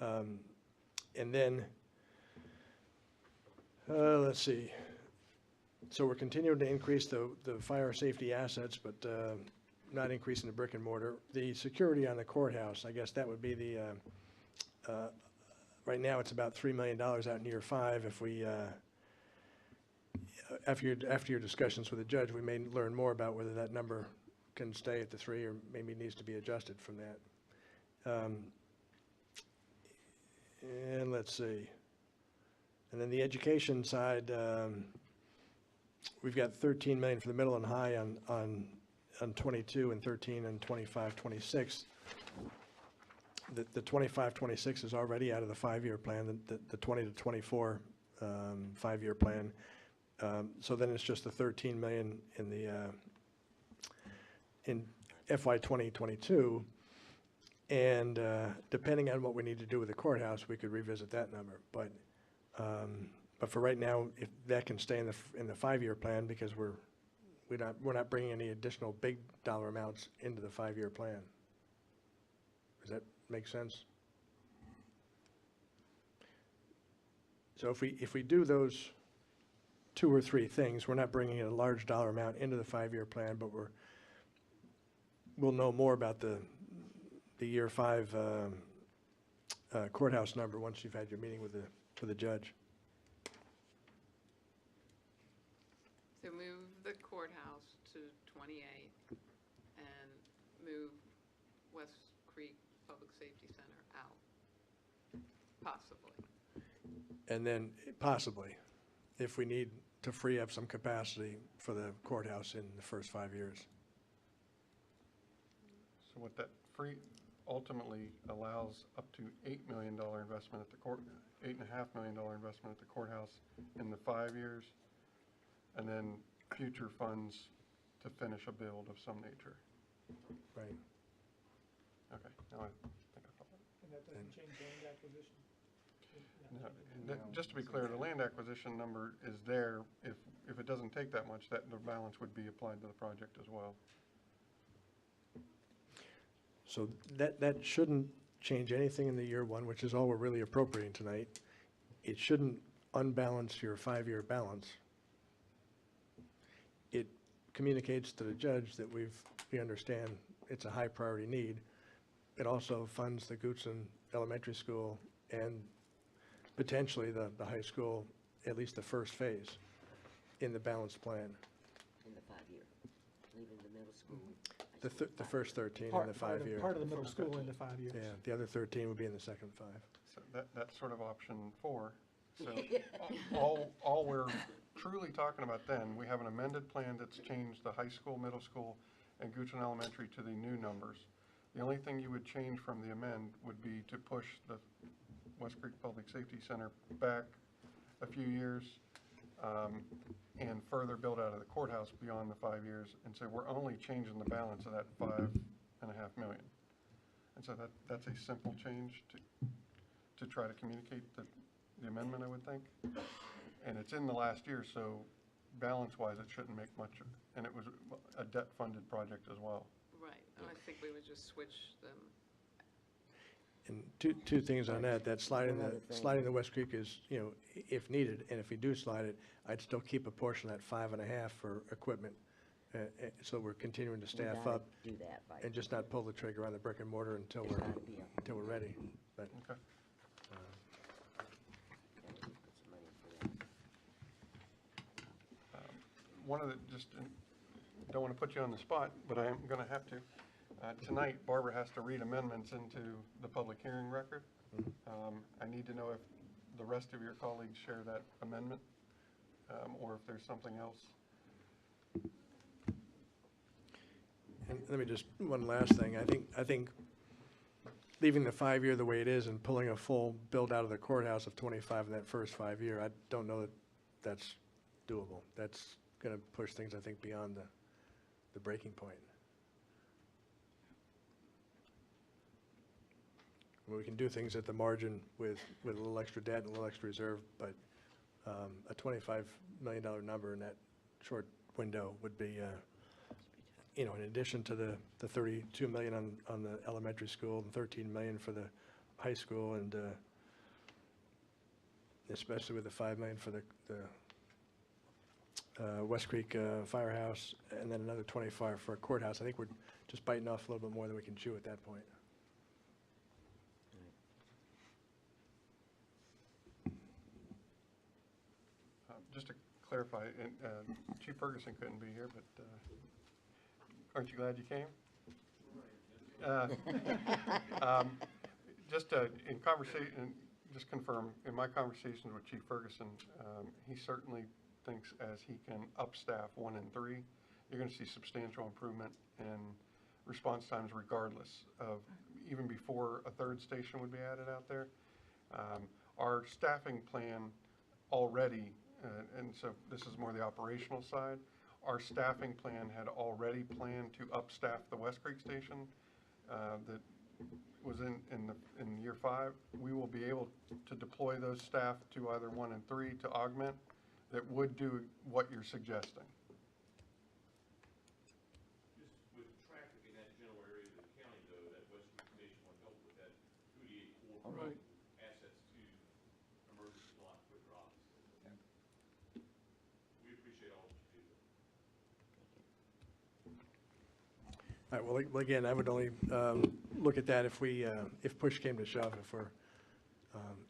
And then, let's see. So we're continuing to increase the fire safety assets, but not increasing the brick and mortar. The security on the courthouse, I guess that would be the, right now it's about $3 million out in year 5. If we, after your discussions with the judge, we may learn more about whether that number can stay at the 3 or maybe needs to be adjusted from that. And let's see. And then the education side, we've got 13 million for the middle and high on 22 and 13 and 25, 26. The 25, 26 is already out of the 5-year plan, the 20 to 24 5-year plan. So then it's just the 13 million in the in FY 2022. And depending on what we need to do with the courthouse, we could revisit that number. But for right now, if that can stay in the 5-year plan, because we're not bringing any additional big dollar amounts into the 5-year plan. Does that make sense? So if we do those 2 or 3 things, we're not bringing a large dollar amount into the 5-year plan, but we'll know more about the year 5 courthouse number once you've had your meeting with the judge. So move the courthouse to 28 and move West Creek Public Safety Center out, possibly. And then possibly, if we need to free up some capacity for the courthouse in the first 5 years. So what that ultimately allows up to $8 million investment at the $8.5 million investment at the courthouse in the 5 years, and then future funds to finish a build of some nature. Right. Okay, now I think I follow. And that doesn't change land acquisition? No, just to be clear, the land acquisition number is there. If it doesn't take that much, the balance would be applied to the project as well. So that shouldn't change anything in the year 1, which is all we're really appropriating tonight. it shouldn't unbalance your 5-year balance. It communicates to the judge that we understand it's a high priority need. It also funds the Goochland Elementary School and potentially the high school, at least the first phase, in the balanced plan. In the 5-year, leaving the middle school. The first 13 in Part the of 5-year. Part of the middle school in the 5 years. Yeah, the other 13 would be in the second 5. So that's sort of option 4. So all we're truly talking about then, we have an amended plan that's changed the high school, middle school, and Goochland Elementary to the new numbers. The only thing you would change from the amend would be to push the West Creek Public Safety Center back a few years, and further build out of the courthouse beyond the 5 years. And so we're only changing the balance of that $5.5 million. And so that's a simple change to try to communicate the amendment, I would think. And it's in the last year, so balance-wise, it shouldn't make much. And it was a debt-funded project as well. Right, and I think we would just switch them. And two things on that sliding One other thing. sliding the West Creek is, if needed, and if we do slide it, I'd still keep a portion of that 5.5 for equipment. So we're continuing to We staff gotta up do that, right? and just not pull the trigger on the brick and mortar until There's we're, gotta be a- ready. But Okay. Put some money for that. One of the, don't want to put you on the spot, but I am going to have to. Tonight, Barbara has to read amendments into the public hearing record. I need to know if the rest of your colleagues share that amendment, or if there's something else. And let me just, one last thing. I think leaving the 5-year the way it is and pulling a full build out of the courthouse of 25 in that first 5 year, I don't know that that's doable. That's going to push things, I think, beyond the breaking point. We can do things at the margin with a little extra debt and a little extra reserve, but a $25 million number in that short window would be, in addition to the $32 million on the elementary school and $13 million for the high school, and especially with the $5 million for the West Creek Firehouse, and then another 25 for a courthouse. I think we're just biting off a little bit more than we can chew at that point. Just to clarify, Chief Ferguson couldn't be here, but aren't you glad you came? In conversation, just confirm, in my conversations with Chief Ferguson, he certainly thinks as he can upstaff 1 and 3, you're going to see substantial improvement in response times regardless of, even before a 3rd station would be added out there. Our staffing plan already, and so this is more the operational side, our staffing plan had already planned to upstaff the West Creek station that was in year 5. We will be able to deploy those staff to either 1 and 3 to augment that would do what you're suggesting. Just with traffic in that general area of the county, though, that West Creek Station will help with that 288 core Right. assets to emergency block quicker offices. We appreciate all that you do. All right, well, again, I would only look at that if push came to shove,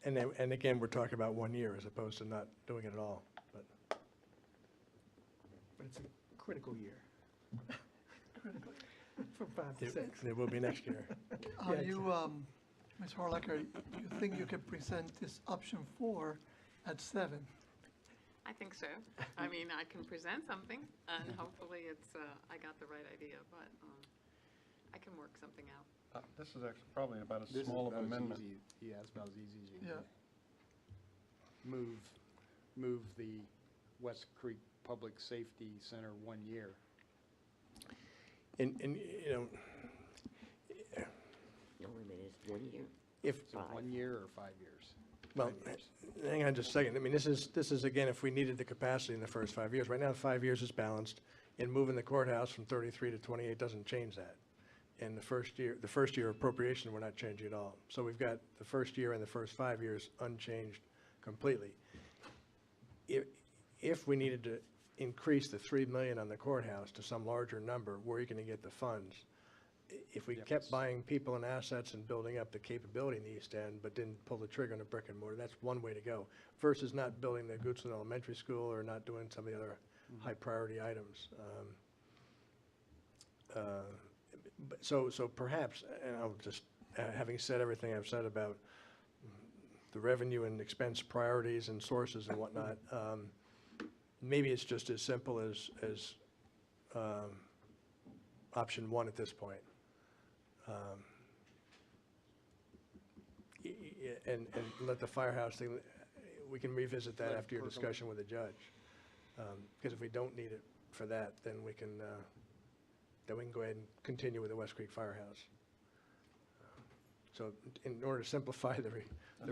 and again, we're talking about 1 year as opposed to not doing it at all. But it's a critical year. From 5 to 6. It will be next year. Are you, Ms. Horlacher, you think you can present this option 4 at 7? I think so. I mean, I can present something, and hopefully it's, I got the right idea, but I can work something out. This is actually probably about as small of an amendment. Yeah, it's about as easy as you Yeah. can move the West Creek Public Safety Center 1 year. And No, wait a minute, it's 1 year? if, Is it 1 year or 5 years? well, hang on just a second. I mean, this is again, if we needed the capacity in the first 5 years. Right now, 5 years is balanced, and moving the courthouse from 33 to 28 doesn't change that. And the first year appropriation, we're not changing at all. So we've got the first year and the first 5 years unchanged completely. If we needed to increase the 3 million on the courthouse to some larger number, where are you gonna get the funds? If we kept buying people and assets and building up the capability in the East End, but didn't pull the trigger on a brick and mortar, that's one way to go, versus not building the Goochland Elementary School or not doing some of the other high priority items. So perhaps, and I'll just, having said everything I've said about the revenue and expense priorities and sources and whatnot, maybe it's just as simple as option one at this point. And let the firehouse thing, we can revisit that after your discussion with the judge. Because if we don't need it for that, then we can go ahead and continue with the West Creek Firehouse. So in order to simplify the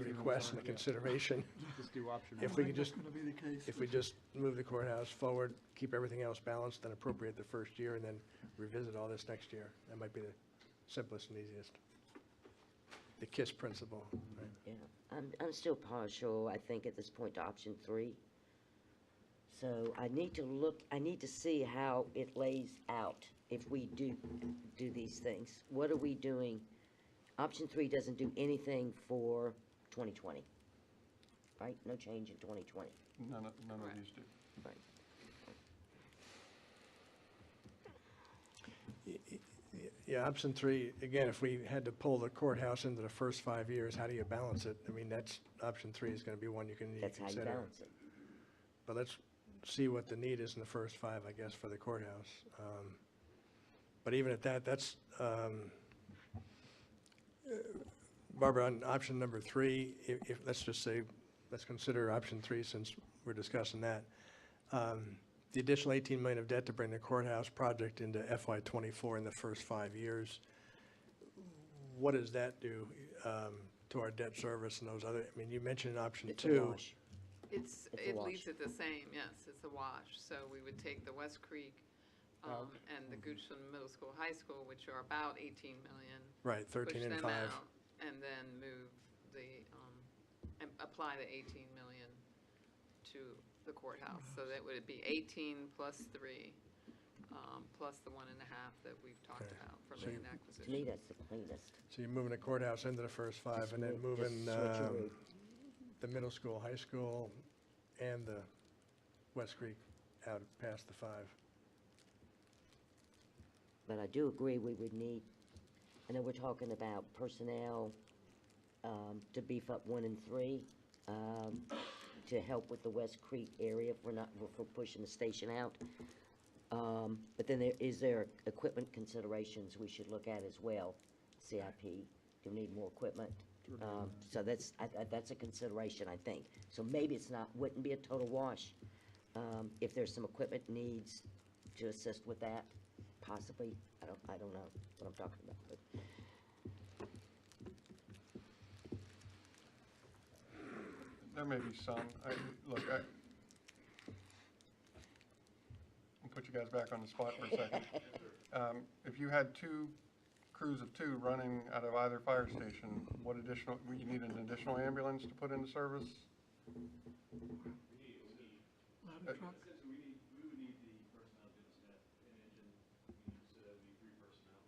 request and the consideration, Just do option if one. we could just, That's gonna be the case. if we just move the courthouse forward, keep everything else balanced, then appropriate the first year, and then revisit all this next year, that might be the simplest and easiest. The KISS principle, right? Yeah, I'm still partial, I think, at this point to option 3. So I need to see how it lays out if we do these things. What are we doing? Option 3 doesn't do anything for 2020, right? No change in 2020. None of these do. Right. Yeah, option 3, again, if we had to pull the courthouse into the first 5 years, how do you balance it? I mean, that's, option 3 is gonna be one you can That's how you consider. balance it. But let's see what the need is in the first 5, I guess, for the courthouse. But even at that, that's, Barbara, on option number 3, if, let's just say, let's consider option 3 since we're discussing that. The additional 18 million of debt to bring the courthouse project into FY '24 in the first 5 years, what does that do to our debt service and those other, I mean, you mentioned option It's a 2. wash. It's, It's a it wash. leaves it the same, yes, it's a wash. So we would take the West Creek and the Goochland Middle School, High School, which are about 18 million. Right, 13 and 5. Push them out, and then move the, and apply the 18 million to the courthouse. So that would be 18 plus 3, plus the 1.5 that we've talked Okay. about for So land To me, acquisition. that's the cleanest. So you're moving the courthouse into the first 5 and then Just moving switcheroo. the middle school, high school, and the West Creek out past the 5. But I do agree we would need, I know we're talking about personnel to beef up 1 and 3, to help with the West Creek area if we're pushing the station out. But then is there equipment considerations we should look at as well? CIP, do we need more equipment? So that's a consideration, I think. So maybe wouldn't be a total wash. If there's some equipment needs to assist with that, possibly. I don't know what I'm talking about. But There may be some. Look, I'll put you guys back on the spot for a second. If you had 2 crews of 2 running out of either fire station, what additional, you need an additional ambulance to put into service? Ladder truck. Essentially, we would need the personnel to staff an engine, so that would be 3 personnel,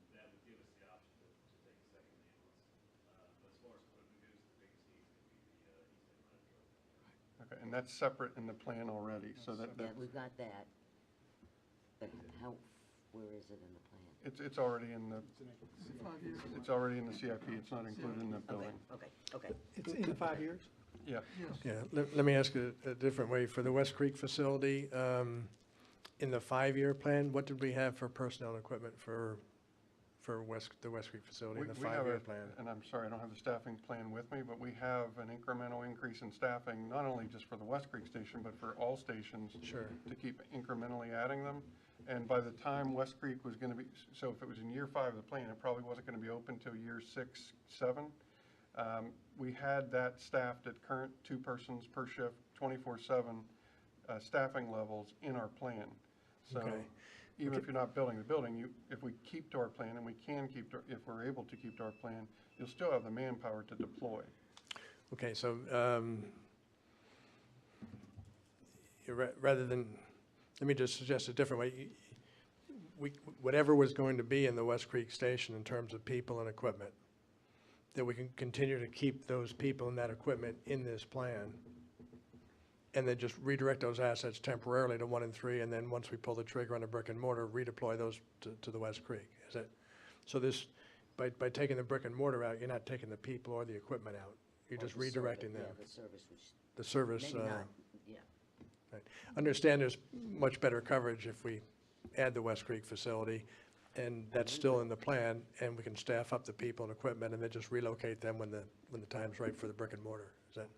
and that would give us the option to take a second ambulance. But as far as equipment goes, the biggest need is going to be the East End ladder truck. Okay, and that's separate in the plan already, so that, yeah, we've got that. But where is it in the plan? it's already in the, 5 years. it's already in the CIP, it's not included in the building. Okay. It's in 5 years? Yeah. Yeah, let me ask it a different way. For the West Creek facility, in the 5-year plan, what did we have for personnel and equipment for the West Creek facility in the We have 5-year plan? and I'm sorry, I don't have the staffing plan with me, but we have an incremental increase in staffing, not only just for the West Creek station, but for all stations. Sure. To keep incrementally adding them. And by the time West Creek was gonna be, so if it was in year 5 of the plan, it probably wasn't gonna be open till year 6, 7. We had that staffed at current 2 persons per shift, 24/7 staffing levels in our plan. So Okay. even if you're not building the building, if we keep to our plan, and we can keep to, if we're able to keep to our plan, you'll still have the manpower to deploy. Okay, so, rather than, let me just suggest a different way. Whatever was going to be in the West Creek Station in terms of people and equipment, that we can continue to keep those people and that equipment in this plan, and then just redirect those assets temporarily to 1 and 3, and then once we pull the trigger on the brick and mortar, redeploy those to the West Creek. Is that, so this, by taking the brick and mortar out, you're not taking the people or the equipment out. You're just redirecting them. Yeah, the service, which. The service, Maybe not, yeah. right. Understand there's much better coverage if we add the West Creek facility, and that's still in the plan, and we can staff up the people and equipment and then just relocate them when the time's right for the brick and mortar. Is that?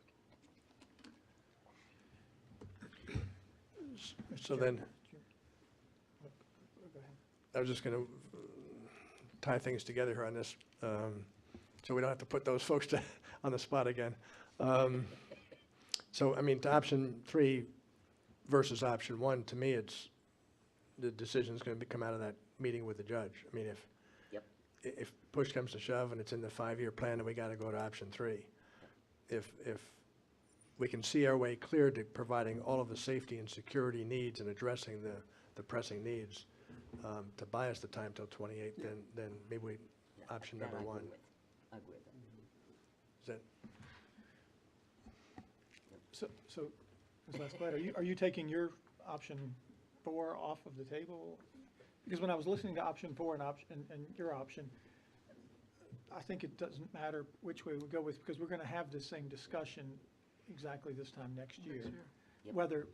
So then, I was just going to tie things together here on this, so we don't have to put those folks on the spot again. So, I mean, to option 3 versus option 1, to me, it's, the decision's going to come out of that meeting with the judge. I mean, if push comes to shove and it's in the 5-year plan, then we got to go to option 3. If we can see our way clear to providing all of the safety and security needs and addressing the pressing needs, to buy us the time till 28, then maybe we, option number 1. I agree with that. Is that? So, Ms. Lasclette, are you taking your option 4 off of the table? Because when I was listening to option 4 and your option, I think it doesn't matter which way we go with, because we're going to have the same discussion exactly this time next year. Yep. Whether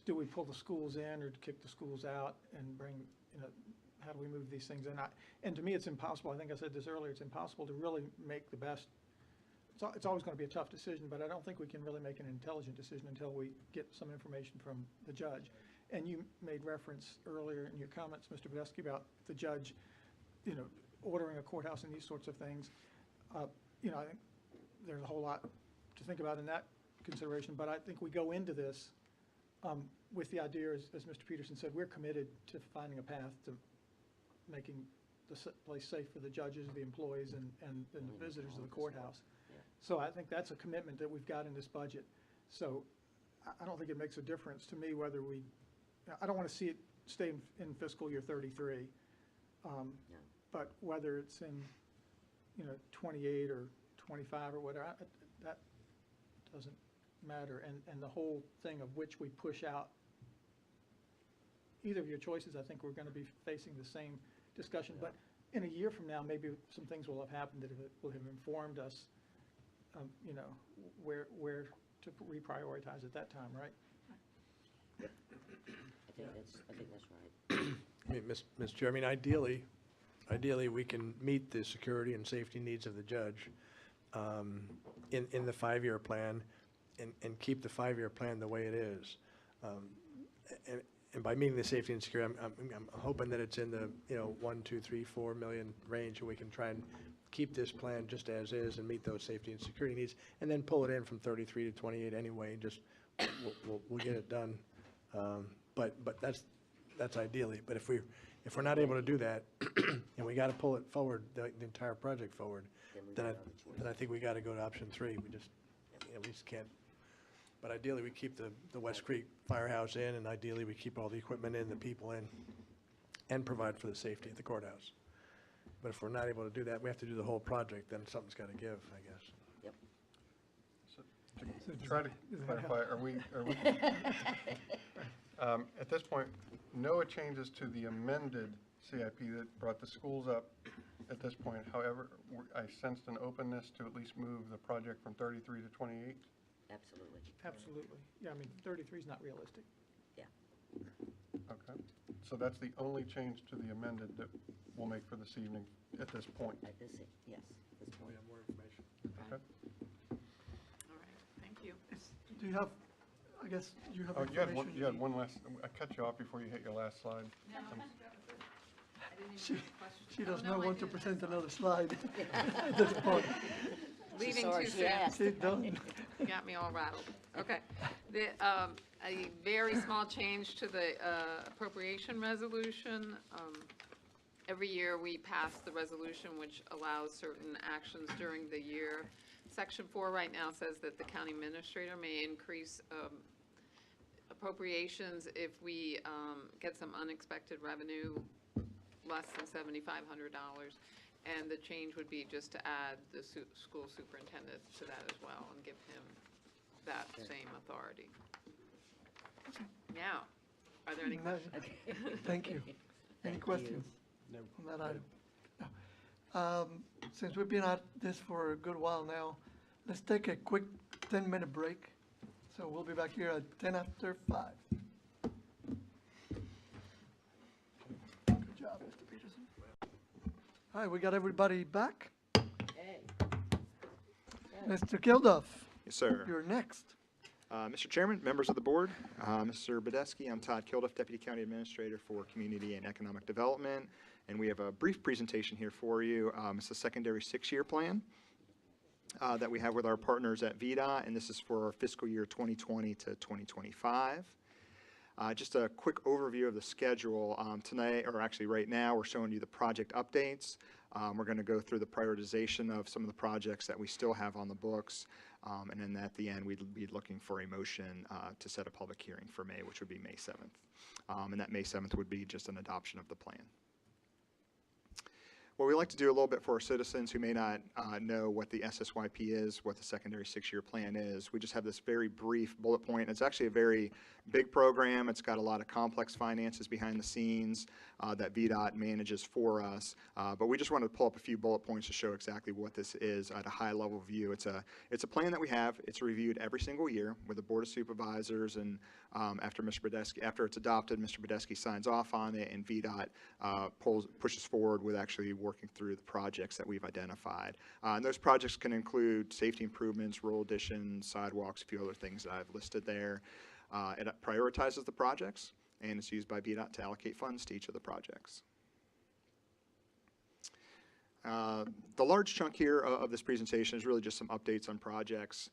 do we pull the schools in or kick the schools out and bring, how do we move these things in? And to me, it's impossible. I think I said this earlier. It's impossible to really make the best. It's always going to be a tough decision, but I don't think we can really make an intelligent decision until we get some information from the judge. And you made reference earlier in your comments, Mr. Badesky, about the judge, ordering a courthouse and these sorts of things. I think there's a whole lot to think about in that consideration, but I think we go into this with the idea, as Mr. Peterson said, we're committed to finding a path to making the place safe for the judges, the employees, and the visitors of the courthouse. So I think that's a commitment that we've got in this budget. So I don't think it makes a difference to me whether I don't want to see it stay in fiscal year 33, but whether it's in, 28 or 25 or whatever, that doesn't matter. And the whole thing of which we push out, either of your choices, I think we're going to be facing the same discussion. But in a year from now, maybe some things will have happened that will have informed us, where to reprioritize at that time, right? I think that's right. I mean, Mr. Chair, I mean, ideally, we can meet the security and safety needs of the judge in the 5-year plan and keep the 5-year plan the way it is. And by meeting the safety and security, I'm hoping that it's in the, 1, 2, 3, 4 million range, and we can try and keep this plan just as is and meet those safety and security needs, and then pull it in from 33 to 28 anyway, and just, we'll get it done. But that's ideally. But if we're not able to do that, and we got to pull it forward, the entire project forward, then I think we got to go to option 3. We just can't. But ideally, we keep the West Creek Firehouse in, and ideally, we keep all the equipment in, the people in, and provide for the safety at the courthouse. But if we're not able to do that, we have to do the whole project, then something's got to give, I guess. Yep. So to try to clarify, are we at this point, no changes to the amended CIP that brought the schools up at this point. However, I sensed an openness to at least move the project from 33 to 28. Absolutely. Absolutely. Yeah, I mean, 33 is not realistic. Yeah. Okay. So that's the only change to the amended that we'll make for this evening at this point. At this, yes, at this point. We have more information. Okay. All right, thank you. Do you have, I guess, you have Oh, information? you had one last, I cut you off before you hit your last slide. No, that was it. I didn't even have a question. She does Oh, not no, I want to didn't. present another slide at this point. Leaving sorry too she soon. asked. She's done. You got me all rattled. Okay. A very small change to the appropriation resolution. Every year, we pass the resolution which allows certain actions during the year. Section 4 right now says that the county administrator may increase appropriations if we get some unexpected revenue less than $7,500. And the change would be just to add the school superintendent to that as well and give him that same authority. Now, are there any questions? Thank you. Any questions? No. On that item? No. Since we've been at this for a good while now, let's take a quick 10-minute break. So we'll be back here at 10 after 5. Good job, Mr. Peterson. All right, we got everybody back. Mr. Kilduff. Yes, sir. You're next. Mr. Chairman, members of the board, Mr. Badesky, I'm Todd Kilduff, Deputy County Administrator for Community and Economic Development, and we have a brief presentation here for you. It's a secondary 6-year plan that we have with our partners at VDOT, and this is for our fiscal year 2020 to 2025. Just a quick overview of the schedule. Tonight, or actually right now, we're showing you the project updates. We're going to go through the prioritization of some of the projects that we still have on the books. And then at the end, we'd be looking for a motion to set a public hearing for May, which would be May 7th. And that May 7th would be just an adoption of the plan. What we like to do a little bit for our citizens who may not know what the SSYP is, what the secondary 6-year plan is, we just have this very brief bullet point. It's actually a very big program. It's got a lot of complex finances behind the scenes that VDOT manages for us. But we just wanted to pull up a few bullet points to show exactly what this is at a high level view. It's a plan that we have. It's reviewed every single year with the Board of Supervisors, and after it's adopted, Mr. Badesky signs off on it, and VDOT pushes forward with actually working through the projects that we've identified. And those projects can include safety improvements, rural additions, sidewalks, a few other things that I've listed there. It prioritizes the projects, and it's used by VDOT to allocate funds to each of the projects. The large chunk here of this presentation is really just some updates on projects.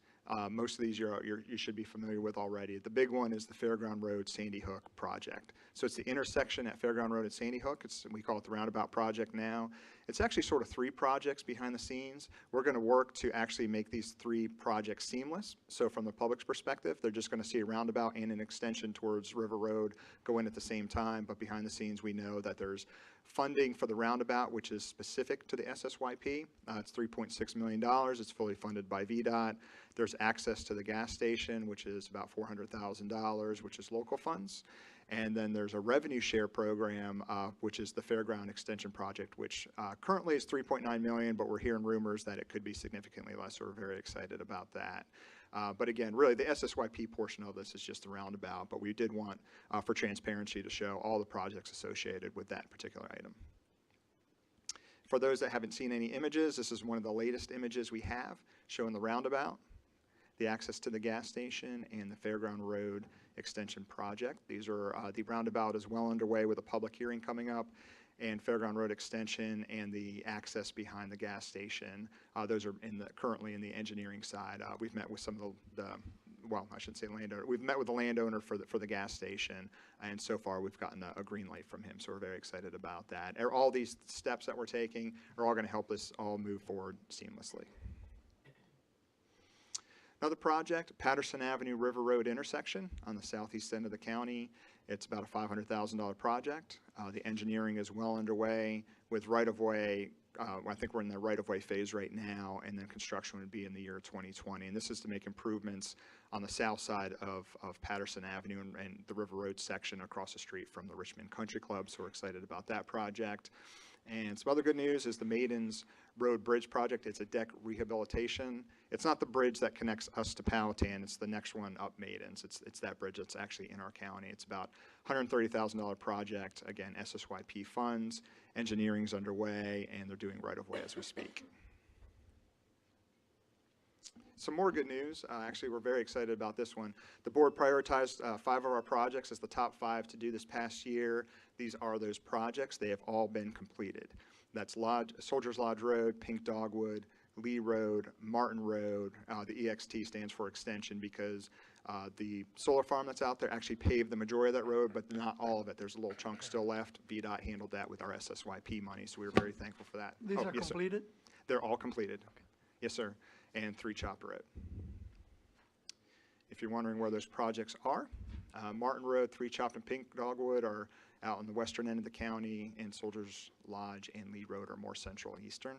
Most of these you should be familiar with already. The big one is the Fairground Road Sandy Hook project. So it's the intersection at Fairground Road and Sandy Hook. We call it the Roundabout Project now. It's actually sort of 3 projects behind the scenes. We're going to work to actually make these 3 projects seamless. So from the public's perspective, they're just going to see a roundabout and an extension towards River Road go in at the same time. But behind the scenes, we know that there's funding for the roundabout, which is specific to the SSYP. It's $3.6 million. It's fully funded by VDOT. There's access to the gas station, which is about $400,000, which is local funds. And then there's a revenue share program, which is the Fairground Extension Project, which currently is $3.9 million, but we're hearing rumors that it could be significantly less, so we're very excited about that. But again, really the SSYP portion of this is just the roundabout, but we did want, for transparency, to show all the projects associated with that particular item. For those that haven't seen any images, this is one of the latest images we have showing the roundabout, the access to the gas station, and the Fairground Road Extension Project. These are, the roundabout is well underway with a public hearing coming up, and Fairground Road Extension and the access behind the gas station. Those are currently in the engineering side. We've met with some of well, I shouldn't say landowner. We've met with the landowner for the gas station, and so far we've gotten a green light from him, so we're very excited about that. All these steps that we're taking are all going to help us all move forward seamlessly. Another project, Patterson Avenue River Road intersection on the southeast end of the county. It's about a $500,000 project. The engineering is well underway with right-of-way. I think we're in the right-of-way phase right now, and then construction would be in the year 2020. And this is to make improvements on the south side of Patterson Avenue and the River Road section across the street from the Richmond Country Club, so we're excited about that project. And some other good news is the Maidens Road Bridge project. It's a deck rehabilitation. It's not the bridge that connects us to Powhatan. It's the next one up Maidens. It's that bridge that's actually in our county. It's about $130,000 project. Again, SSYP funds. Engineering's underway, and they're doing right-of-way as we speak. Some more good news. Actually, we're very excited about this one. The board prioritized 5 of our projects as the top 5 to do this past year. These are those projects. They have all been completed. That's Soldiers Lodge Road, Pink Dogwood, Lee Road, Martin Road. The EXT stands for extension because the solar farm that's out there actually paved the majority of that road, but not all of it. There's a little chunk still left. VDOT handled that with our SSYP money, so we were very thankful for that. These are completed? They're all completed. Okay. Yes, sir. and 3 Chopper Road. If you're wondering where those projects are, Martin Road, 3 Chop and Pink Dogwood are out on the western end of the county, and Soldiers Lodge and Lee Road are more central and eastern.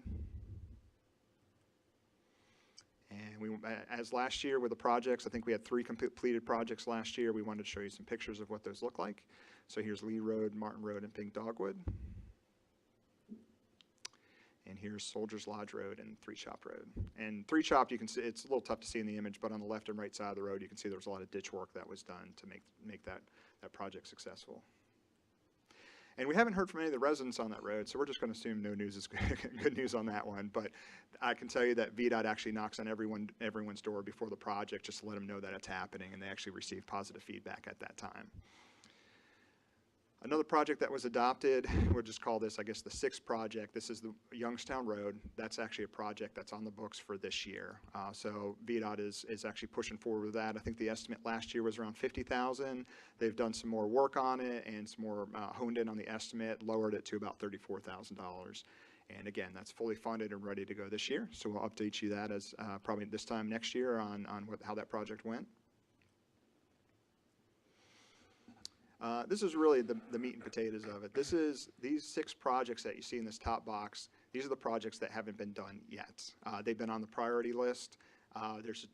And we, as last year with the projects, I think we had 3 completed projects last year. We wanted to show you some pictures of what those look like. So here's Lee Road, Martin Road, and Pink Dogwood. And here's Soldiers Lodge Road and 3 Chop Road. And 3 Chop, you can see, it's a little tough to see in the image, but on the left and right side of the road, you can see there's a lot of ditch work that was done to make that project successful. And we haven't heard from any of the residents on that road, so we're just going to assume no news is good news on that one. But I can tell you that VDOT actually knocks on everyone's door before the project just to let them know that it's happening, and they actually receive positive feedback at that time. Another project that was adopted, we'll just call this, I guess, the 6th project. This is the Youngstown Road. That's actually a project that's on the books for this year. So VDOT is actually pushing forward with that. I think the estimate last year was around $50,000. They've done some more work on it and some more honed in on the estimate, lowered it to about $34,000. And again, that's fully funded and ready to go this year. So we'll update you that as probably this time next year on how that project went. This is really the meat and potatoes of it. These 6 projects that you see in this top box, these are the projects that haven't been done yet. They've been on the priority list.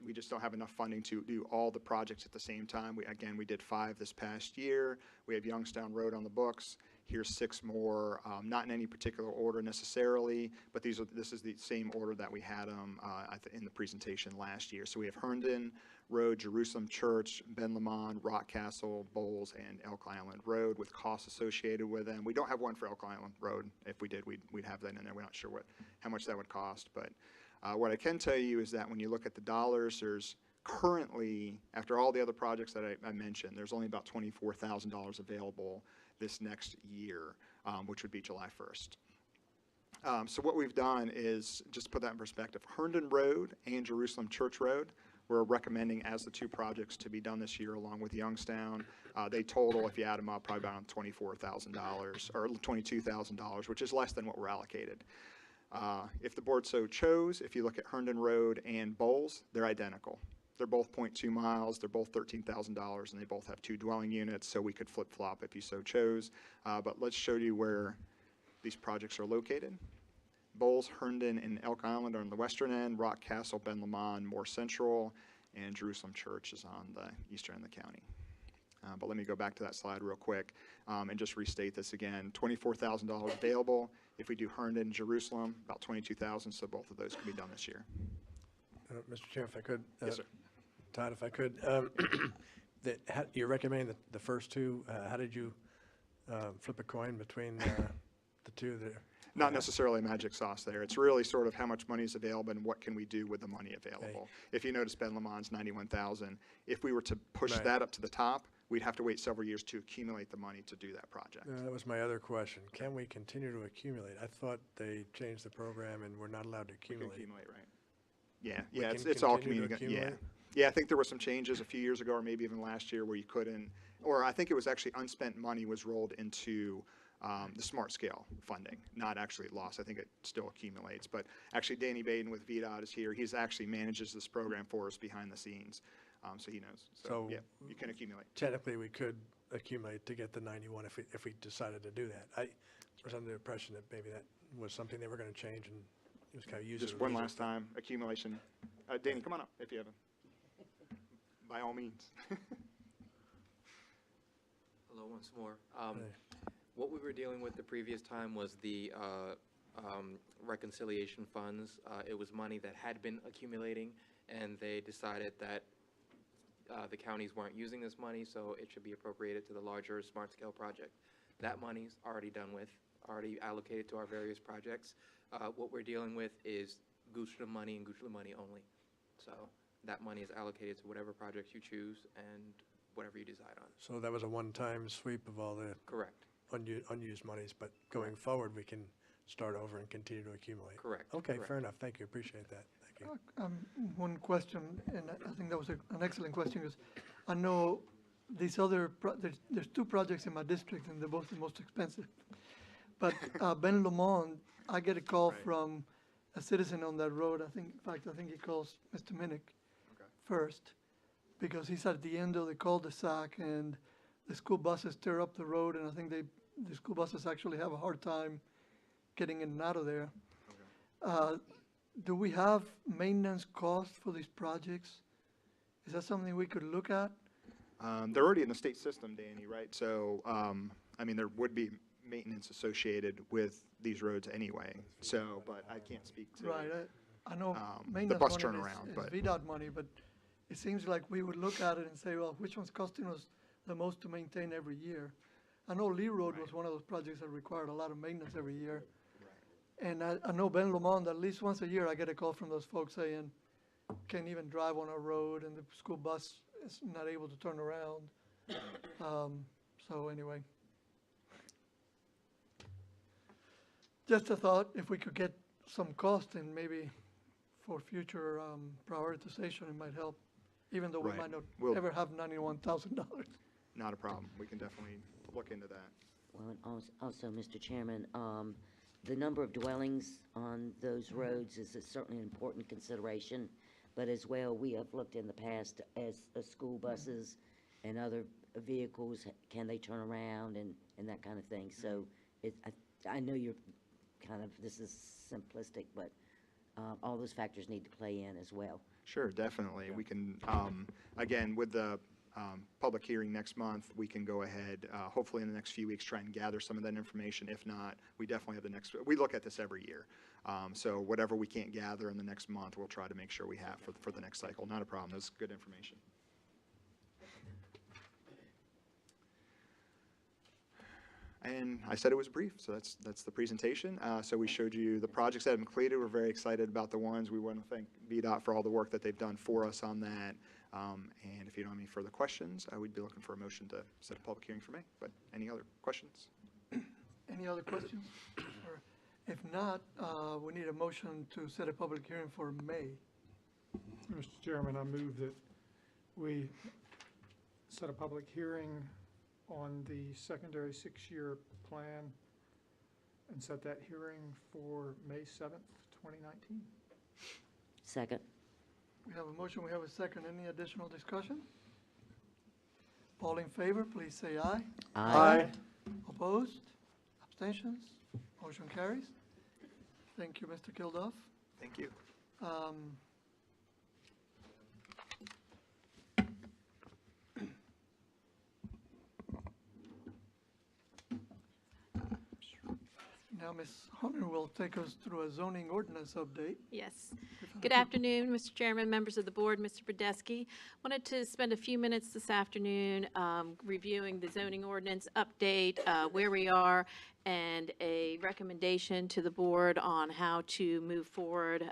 We just don't have enough funding to do all the projects at the same time. We did 5 this past year. We have Youngstown Road on the books. Here's 6 more, not in any particular order necessarily, but this is the same order that we had them in the presentation last year. So we have Herndon Road, Jerusalem Church, Ben Lamont, Rock Castle, Bowles, and Elk Island Road with costs associated with them. We don't have one for Elk Island Road. If we did, we'd have that in there. We're not sure how much that would cost, but what I can tell you is that when you look at the dollars, there's currently, after all the other projects that I mentioned, there's only about $24,000 available this next year, which would be July 1st. So what we've done is, just to put that in perspective, Herndon Road and Jerusalem Church Road, we're recommending as the 2 projects to be done this year along with Youngstown. They total, if you add them up, probably about $24,000 or $22,000, which is less than what we're allocated. If the board so chose, if you look at Herndon Road and Bowles, they're identical. They're both 0.2 miles, they're both $13,000, and they both have 2 dwelling units, so we could flip-flop if you so chose. But let's show you where these projects are located. Bowles, Herndon, and Elk Island are on the western end, Rock Castle, Ben Lamont more central, and Jerusalem Church is on the eastern end of the county. But let me go back to that slide real quick and just restate this again. $24,000 available. If we do Herndon and Jerusalem, about $22,000, so both of those can be done this year. Mr. Chair, if I could. Yes, sir. Todd, if I could. You're recommending the first 2. How did you flip a coin between the 2 there? Not necessarily a magic sauce there. It's really sort of how much money is available and what can we do with the money available. Right. If you notice Ben Lamont's $91,000, if we were to push that up to the top, we'd have to wait several years to accumulate the money to do that project. That was my other question. Can we continue to accumulate? I thought they changed the program and we're not allowed to accumulate. We can accumulate, right? Yeah, it's all community. Yeah, I think there were some changes a few years ago or maybe even last year where you couldn't, or I think it was actually unspent money was rolled into the smart scale funding, not actually lost. I think it still accumulates. But actually, Danny Baden with VDOT is here. He's actually manages this program for us behind the scenes, so he knows. So yeah, you can accumulate. Technically, we could accumulate to get the 91 if we decided to do that. I was under the impression that maybe that was something they were going to change and it was kind of used. Just one last time, accumulation. Danny, come on up if you haven't. By all means. Hello, once more. What we were dealing with the previous time was the reconciliation funds. It was money that had been accumulating, and they decided that the counties weren't using this money, so it should be appropriated to the larger smart scale project. That money's already done with, already allocated to our various projects. What we're dealing with is Goochland money and Goochland money only. So that money is allocated to whatever projects you choose and whatever you decide on. So that was a one-time sweep of all the correct unused monies, but going forward, we can start over and continue to accumulate. Correct. Okay, correct. fair enough. Thank you. Appreciate that. Thank you. One question, and I think that was an excellent question, because I know these other, there's 2 projects in my district, and they're both the most expensive. But Ben Lamont, I get a call from a citizen on that road. I think, in fact, I think he calls Mr. Minnick first, because he's at the end of the cul-de-sac, and the school buses tear up the road, and I think the school buses actually have a hard time getting in and out of there. Do we have maintenance costs for these projects? Is that something we could look at? They're already in the state system, Danny, right? So, I mean, there would be maintenance associated with these roads anyway, so, but I can't speak to. Right, I know the maintenance bus money turnaround, is but- VDOT money, but it seems like we would look at it and say, well, which one's costing us the most to maintain every year? I know Lee Road was one of those projects that required a lot of maintenance every year. And I know Ben Lamont, at least once a year, I get a call from those folks saying, can't even drive on our road, and the school bus is not able to turn around. So anyway. Just a thought, if we could get some cost and maybe for future prioritization, it might help, even though we Right. might not We'll- ever have $91,000. Not a problem. We can definitely look into that. Well, and also, Mr. Chairman, the number of dwellings on those roads is certainly an important consideration, but as well, we have looked in the past as school buses and other vehicles, can they turn around and that kind of thing. So I know you're kind of, this is simplistic, but all those factors need to play in as well. Sure, definitely. We can, again, with the public hearing next month, we can go ahead, hopefully in the next few weeks, try and gather some of that information. If not, we definitely have the next, we look at this every year. So whatever we can't gather in the next month, we'll try to make sure we have for the next cycle. Not a problem. That's good information. And I said it was brief, so that's the presentation. So we showed you the projects that have been completed. We're very excited about the ones. We want to thank VDOT for all the work that they've done for us on that. And if you don't have any further questions, I would be looking for a motion to set a public hearing for May. But any other questions? Any other questions? Or if not, we need a motion to set a public hearing for May. Mr. Chairman, I move that we set a public hearing on the secondary six-year plan and set that hearing for May 7th, 2019. Second. We have a motion, we have a second. Any additional discussion? All in favor, please say aye. Aye. Opposed? Abstentions? Motion carries. Thank you, Mr. Kilduff. Thank you. Now, Ms. Hunter will take us through a zoning ordinance update. Yes. Good afternoon, Mr. Chairman, members of the board, Mr. Brodesky. Wanted to spend a few minutes this afternoon reviewing the zoning ordinance update, where we are, and a recommendation to the board on how to move forward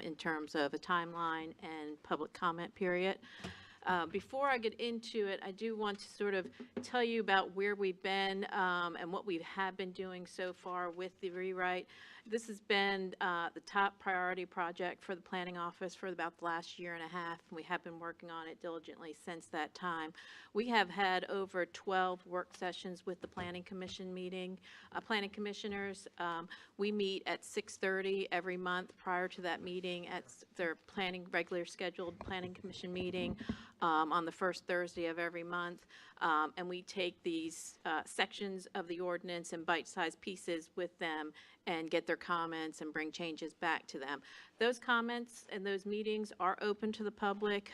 in terms of a timeline and public comment period. Before I get into it, I do want to sort of tell you about where we've been and what we have been doing so far with the rewrite. This has been the top priority project for the planning office for about the last year and a half, and we have been working on it diligently since that time. We have had over 12 work sessions with the planning commission planning commissioners. We meet at 6:30 every month. Prior to that meeting, at their regular scheduled planning commission meeting on the first Thursday of every month. And we take these sections of the ordinance and bite-sized pieces with them and get their comments and bring changes back to them. Those comments and those meetings are open to the public.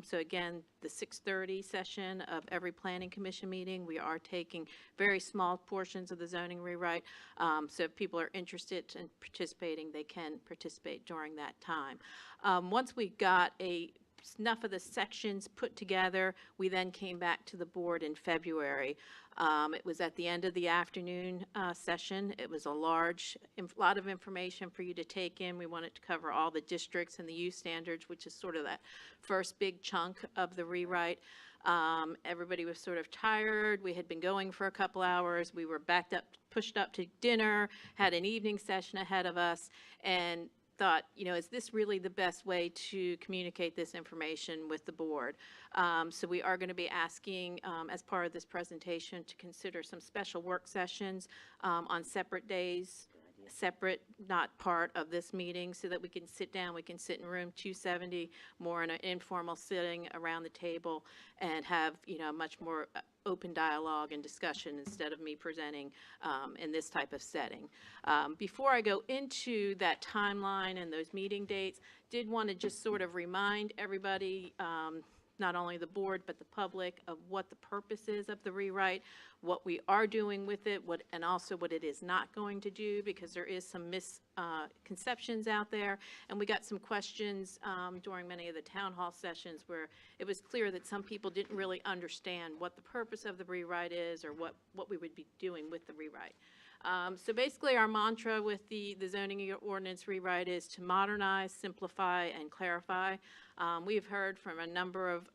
So again, the 6:30 session of every planning commission meeting, we are taking very small portions of the zoning rewrite. So if people are interested in participating, they can participate during that time. Once we got enough of the sections put together, we then came back to the board in February. It was at the end of the afternoon session. It was a lot of information for you to take in. We wanted to cover all the districts and the use standards, which is sort of that first big chunk of the rewrite. Everybody was sort of tired. We had been going for a couple hours. We were pushed up to dinner, had an evening session ahead of us, and thought, is this really the best way to communicate this information with the board? So we are going to be asking, as part of this presentation, to consider some special work sessions on separate days separate, not part of this meeting, so that we can sit down, we can sit in room 270, more in an informal sitting around the table, and have, much more open dialogue and discussion instead of me presenting in this type of setting. Before I go into that timeline and those meeting dates, did want to just sort of remind everybody, not only the board but the public, of what the purpose is of the rewrite, what we are doing with it, and also what it is not going to do, because there is some misconceptions out there, and we got some questions during many of the town hall sessions where it was clear that some people didn't really understand what the purpose of the rewrite is, or what we would be doing with the rewrite. So basically our mantra with the zoning ordinance rewrite is to modernize, simplify, and clarify. We've heard from a number of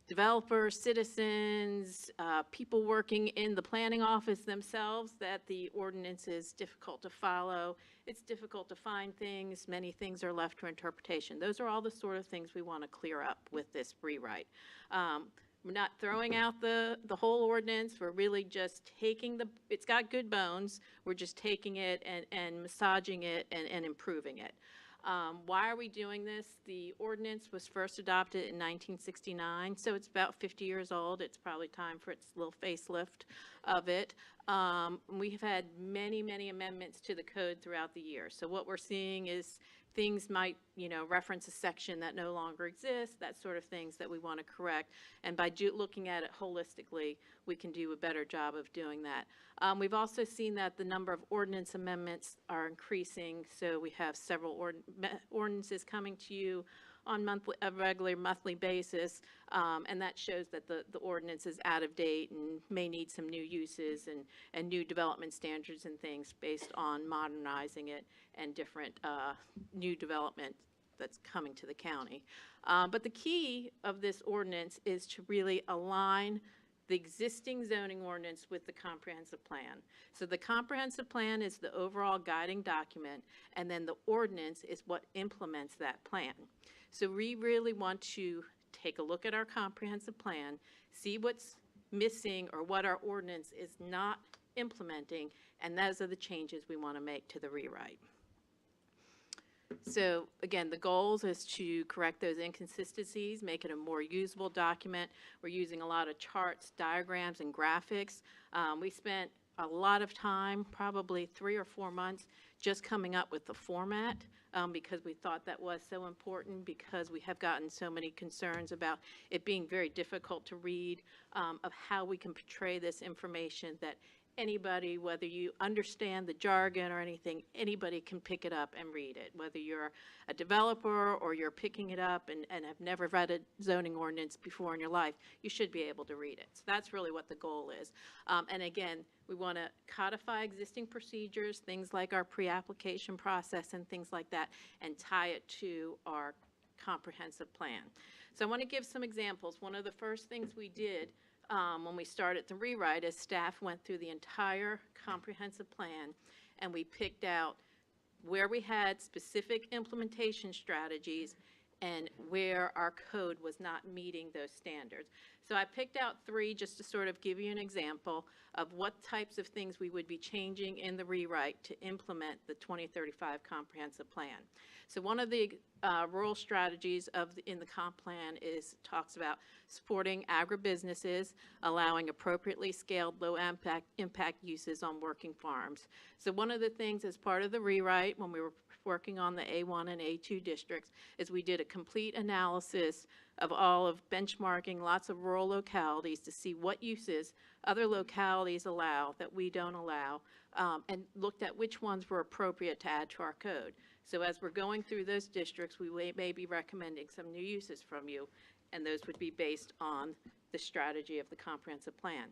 developers, citizens, people working in the planning office themselves, that the ordinance is difficult to follow. It's difficult to find things. Many things are left to interpretation. Those are all the sort of things we want to clear up with this rewrite. We're not throwing out the whole ordinance. We're really just taking it's got good bones. We're just taking it and massaging it and improving it. Why are we doing this? The ordinance was first adopted in 1969, so it's about 50 years old. It's probably time for its little facelift of it. We've had many, many amendments to the code throughout the year. So what we're seeing is things might, reference a section that no longer exists, that sort of things that we want to correct. And by looking at it holistically, we can do a better job of doing that. We've also seen that the number of ordinance amendments are increasing, so we have several ordinances coming to you on a regular monthly basis, and that shows that the ordinance is out of date and may need some new uses and new development standards and things based on modernizing it and different new development that's coming to the county. But the key of this ordinance is to really align the existing zoning ordinance with the comprehensive plan. So the comprehensive plan is the overall guiding document, and then the ordinance is what implements that plan. So we really want to take a look at our comprehensive plan, see what's missing or what our ordinance is not implementing, and those are the changes we want to make to the rewrite. So again, the goals is to correct those inconsistencies, make it a more usable document. We're using a lot of charts, diagrams, and graphics. We spent a lot of time, probably 3 or 4 months, just coming up with the format because we thought that was so important, because we have gotten so many concerns about it being very difficult to read, of how we can portray this information that anybody, whether you understand the jargon or anything, anybody can pick it up and read it. Whether you're a developer or you're picking it up and have never read a zoning ordinance before in your life, you should be able to read it. So that's really what the goal is. And again, we want to codify existing procedures, things like our pre-application process and things like that, and tie it to our comprehensive plan. So I want to give some examples. One of the first things we did when we started the rewrite is staff went through the entire comprehensive plan, and we picked out where we had specific implementation strategies and where our code was not meeting those standards. So I picked out 3 just to sort of give you an example of what types of things we would be changing in the rewrite to implement the 2035 comprehensive plan. So one of the rural strategies in the comp plan talks about supporting agribusinesses, allowing appropriately scaled low impact uses on working farms. So one of the things as part of the rewrite when we were working on the A1 and A2 districts is we did a complete analysis of all of benchmarking lots of rural localities to see what uses other localities allow that we don't allow, and looked at which ones were appropriate to add to our code. So as we're going through those districts, we may be recommending some new uses from you, and those would be based on the strategy of the comprehensive plan.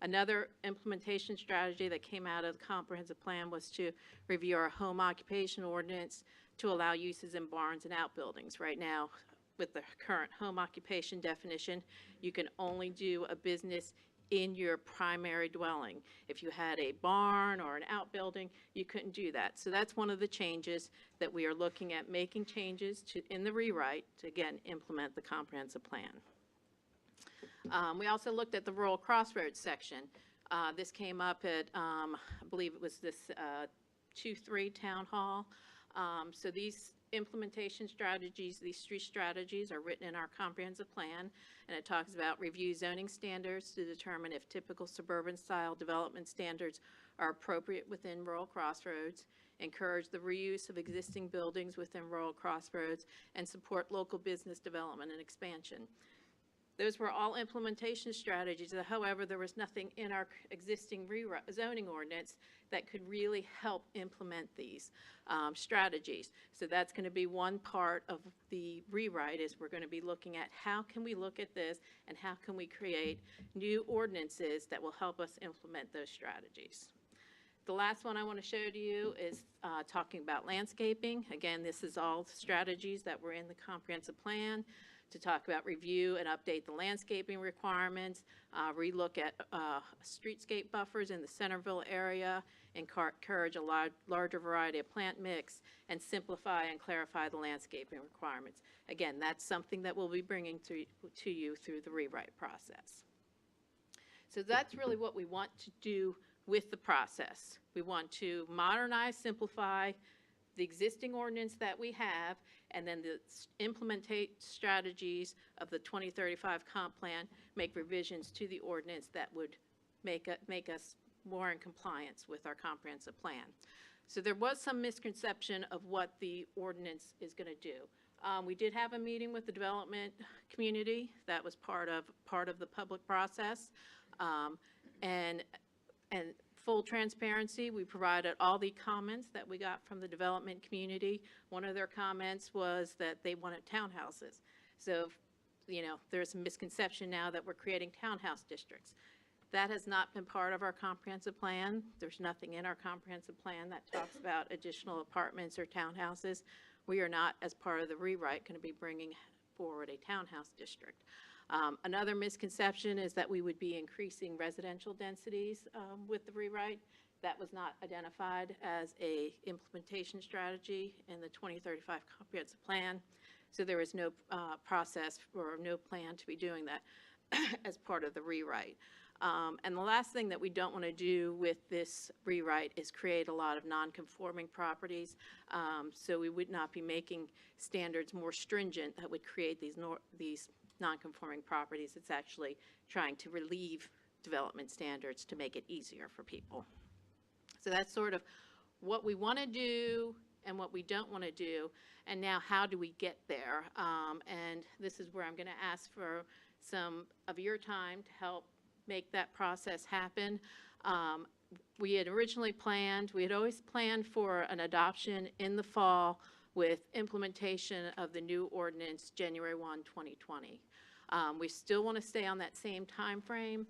Another implementation strategy that came out of the comprehensive plan was to review our home occupation ordinance to allow uses in barns and outbuildings. Right now, with the current home occupation definition, you can only do a business in your primary dwelling. If you had a barn or an outbuilding, you couldn't do that. So that's one of the changes that we are looking at, making changes in the rewrite to, again, implement the comprehensive plan. We also looked at the rural crossroads section. This came up at, I believe it was this 23 Town Hall. So these implementation strategies, these 3 strategies are written in our comprehensive plan, and it talks about review zoning standards to determine if typical suburban style development standards are appropriate within rural crossroads, encourage the reuse of existing buildings within rural crossroads, and support local business development and expansion. Those were all implementation strategies. However, there was nothing in our existing zoning ordinance that could really help implement these strategies. So that's going to be one part of the rewrite, is we're going to be looking at how can we look at this and how can we create new ordinances that will help us implement those strategies. The last one I want to show to you is talking about landscaping. Again, this is all strategies that were in the comprehensive plan to talk about review and update the landscaping requirements, relook at streetscape buffers in the Centerville area, encourage a larger variety of plant mix, and simplify and clarify the landscaping requirements. Again, that's something that we'll be bringing to you through the rewrite process. So that's really what we want to do with the process. We want to modernize, simplify the existing ordinance that we have, and then the implementate strategies of the 2035 comp plan, make revisions to the ordinance that would make us more in compliance with our comprehensive plan. So there was some misconception of what the ordinance is going to do. We did have a meeting with the development community. That was part of the public process. And full transparency, we provided all the comments that we got from the development community. One of their comments was that they wanted townhouses. So, you know, there's a misconception now that we're creating townhouse districts. That has not been part of our comprehensive plan. There's nothing in our comprehensive plan that talks about additional apartments or townhouses. We are not, as part of the rewrite, going to be bringing forward a townhouse district. Another misconception is that we would be increasing residential densities with the rewrite. That was not identified as a implementation strategy in the 2035 comprehensive plan. So there is no process or no plan to be doing that as part of the rewrite. And the last thing that we don't want to do with this rewrite is create a lot of non-conforming properties. So we would not be making standards more stringent that would create these non-conforming properties. It's actually trying to relieve development standards to make it easier for people. So that's sort of what we want to do and what we don't want to do, and now how do we get there? And this is where I'm going to ask for some of your time to help make that process happen. We had originally planned, we had always planned for an adoption in the fall with implementation of the new ordinance January 1, 2020. We still want to stay on that same time frame,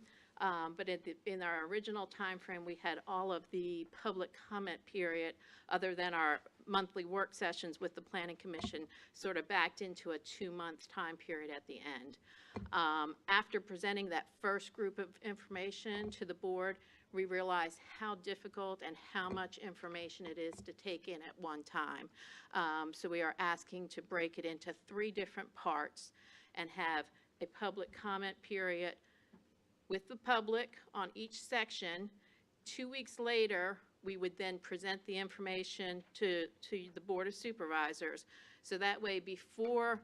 but in our original time frame, we had all of the public comment period, other than our monthly work sessions with the Planning Commission, sort of backed into a 2-month time period at the end. After presenting that first group of information to the board, we realized how difficult and how much information it is to take in at one time. So we are asking to break it into 3 different parts and have a public comment period with the public on each section. 2 weeks later, we would then present the information to the Board of Supervisors. So that way, before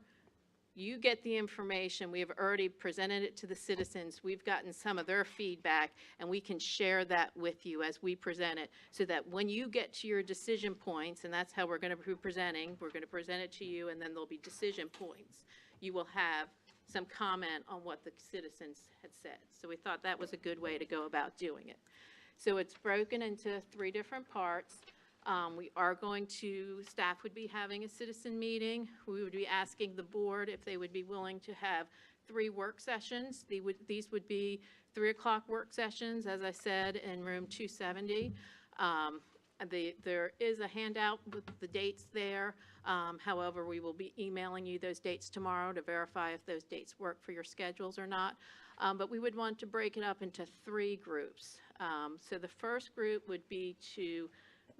you get the information, we have already presented it to the citizens, we've gotten some of their feedback, and we can share that with you as we present it, so that when you get to your decision points, and that's how we're going to be presenting, we're going to present it to you, and then there'll be decision points. You will have some comment on what the citizens had said. So we thought that was a good way to go about doing it. So it's broken into 3 different parts. We are going to, staff would be having a citizen meeting. We would be asking the board if they would be willing to have 3 work sessions. These would be 3 o'clock work sessions, as I said, in room 270. There is a handout with the dates there. However, we will be emailing you those dates tomorrow to verify if those dates work for your schedules or not. But we would want to break it up into 3 groups. So the first group would be to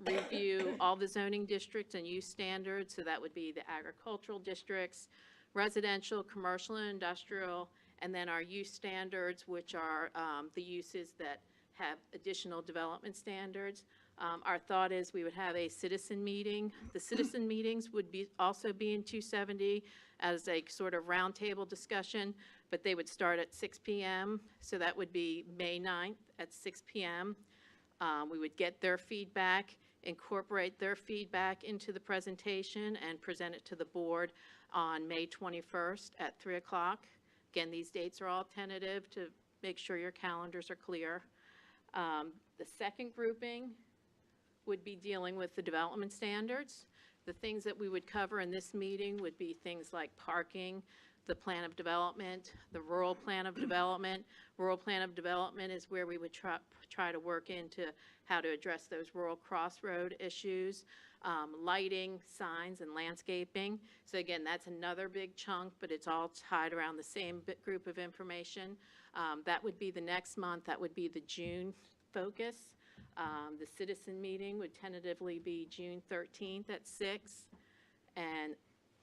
review all the zoning districts and use standards. So that would be the agricultural districts, residential, commercial, and industrial, and then our use standards, which are the uses that have additional development standards. Our thought is we would have a citizen meeting. The citizen meetings would also be in 270 as a sort of roundtable discussion, but they would start at 6 p.m. So that would be May 9th at 6 p.m. We would get their feedback, incorporate their feedback into the presentation, and present it to the board on May 21st at 3 o'clock. Again, these dates are all tentative to make sure your calendars are clear. The second grouping would be dealing with the development standards. The things that we would cover in this meeting would be things like parking, the plan of development, the rural plan of development. Rural plan of development is where we would try to work into how to address those rural crossroad issues, lighting, signs, and landscaping. So again, that's another big chunk, but it's all tied around the same group of information. That would be the next month. That would be the June focus. The citizen meeting would tentatively be June 13th at 6, and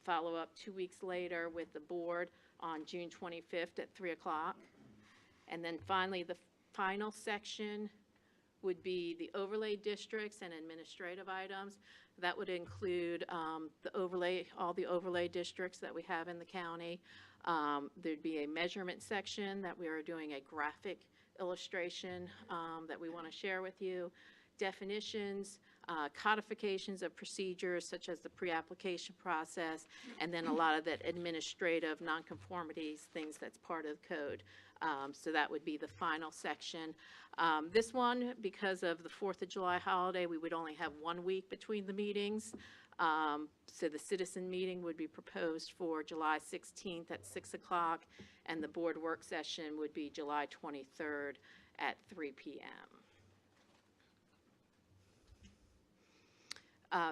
follow up 2 weeks later with the board on June 25th at 3 o'clock. And then finally, the final section would be the overlay districts and administrative items. That would include the overlay, all the overlay districts that we have in the county. There'd be a measurement section that we are doing a graphic illustration that we want to share with you, definitions, codifications of procedures such as the pre-application process, and then a lot of that administrative nonconformities, things that's part of the code. So that would be the final section. This one, because of the 4th of July holiday, we would only have 1 week between the meetings. So the citizen meeting would be proposed for July 16th at 6 o'clock, and the board work session would be July 23rd at 3 p.m.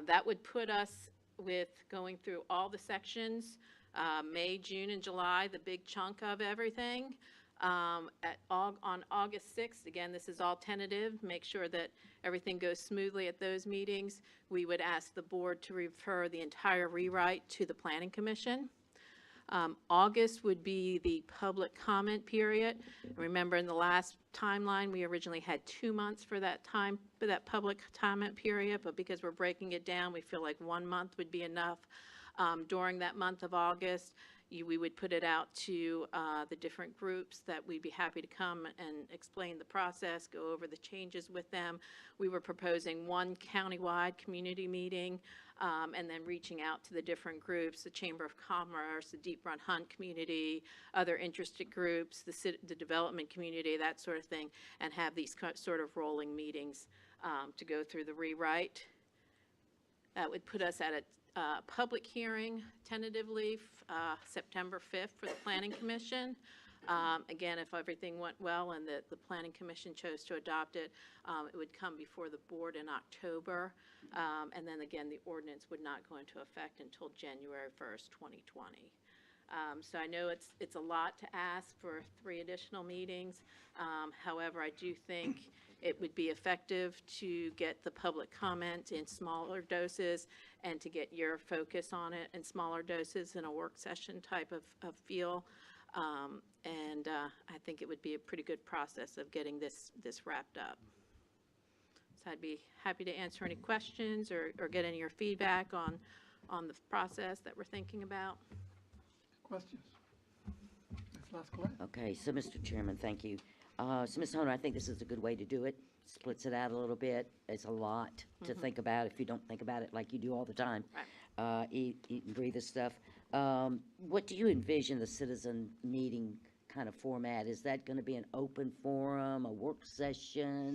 That would put us with going through all the sections, May, June, and July, the big chunk of everything. On August 6th, again, this is all tentative, make sure that everything goes smoothly at those meetings. We would ask the board to refer the entire rewrite to the Planning Commission. August would be the public comment period. Remember, in the last timeline, we originally had 2 months for that time, for that public comment period, but because we're breaking it down, we feel like 1 month would be enough. During that month of August, we would put it out to the different groups that we'd be happy to come and explain the process, go over the changes with them. We were proposing 1 countywide community meeting, and then reaching out to the different groups, the Chamber of Commerce, the Deep Run Hunt community, other interested groups, the development community, that sort of thing, and have these sort of rolling meetings to go through the rewrite. That would put us at a public hearing tentatively September 5th for the Planning Commission. Again, if everything went well and the Planning Commission chose to adopt it, it would come before the board in October. And then again, the ordinance would not go into effect until January 1st, 2020. So I know it's a lot to ask for 3 additional meetings. However, I do think it would be effective to get the public comment in smaller doses and to get your focus on it in smaller doses in a work session type of feel. I think it would be a pretty good process of getting this wrapped up. So I'd be happy to answer any questions or get any of your feedback on the process that we're thinking about. Questions? Ms. Lascaux? Okay, so Mr. Chairman, thank you. So Ms. Hunter, I think this is a good way to do it. Splits it out a little bit. It's a lot to think about if you don't think about it like you do all the time. Right. Eat and breathe this stuff. What do you envision the citizen meeting kind of format? Is that going to be an open forum, a work session?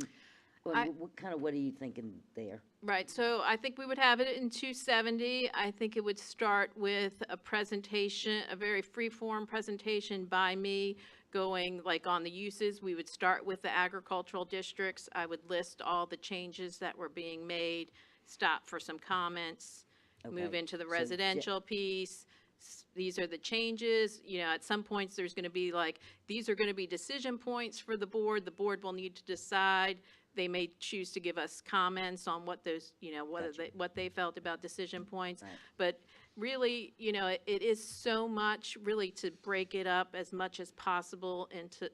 What are you thinking there? Right, so I think we would have it in 270. I think it would start with a presentation, a very free-form presentation by me going like on the uses. We would start with the agricultural districts. I would list all the changes that were being made, stop for some comments, move into the residential piece. These are the changes. You know, at some points there's going to be like, these are going to be decision points for the board. The board will need to decide. They may choose to give us comments on what those, you know, what they felt about decision points. Right. But really, you know, it is so much really to break it up as much as possible into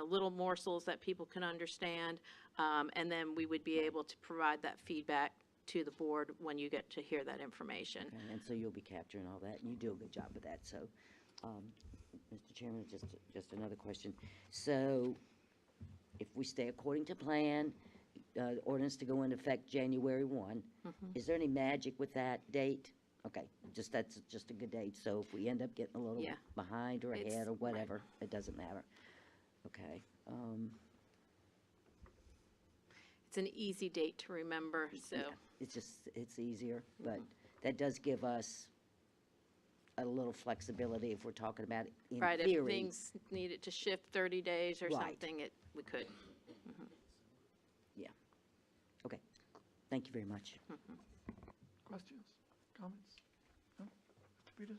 little morsels that people can understand. And then we would be able to provide that feedback to the board when you get to hear that information. Okay, and so you'll be capturing all that, and you do a good job of that, so, Mr. Chairman, just another question. So, if we stay according to plan, ordinance to go into effect January 1, is there any magic with that date? Okay, that's just a good date, so if we end up getting a little Yeah. behind or It's- ahead or right. whatever, it doesn't matter. Okay, It's an easy date to remember, so. yeah, it's easier, but that does give us a little flexibility if we're talking about it in Right, if theory. things needed to shift 30 days or Right. something, we could. Yeah. Okay, thank you very much. Questions, comments? No? Mr. Peters?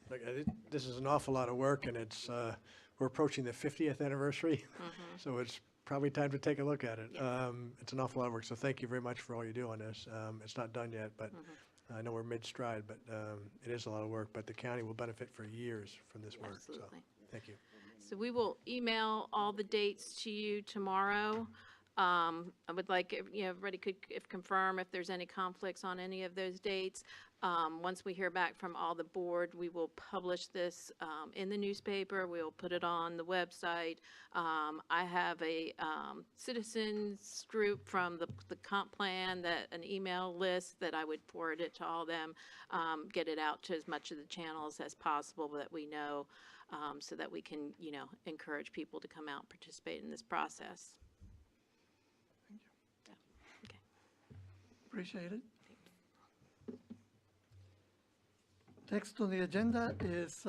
Look, this is an awful lot of work, and we're approaching the 50th anniversary, so it's probably time to take a look at it. It's an awful lot of work, so thank you very much for all you do on this. It's not done yet, but I know we're mid-stride, but it is a lot of work, but the county will benefit for years from this work, so Absolutely. thank you. So we will email all the dates to you tomorrow. I would like, everybody could confirm if there's any conflicts on any of those dates. Once we hear back from all the board, we will publish this in the newspaper. We'll put it on the website. I have a citizens group from the comp plan, an email list that I would forward it to all them, get it out to as much of the channels as possible that we know, so that we can, encourage people to come out and participate in this process. Appreciate it. Next on the agenda is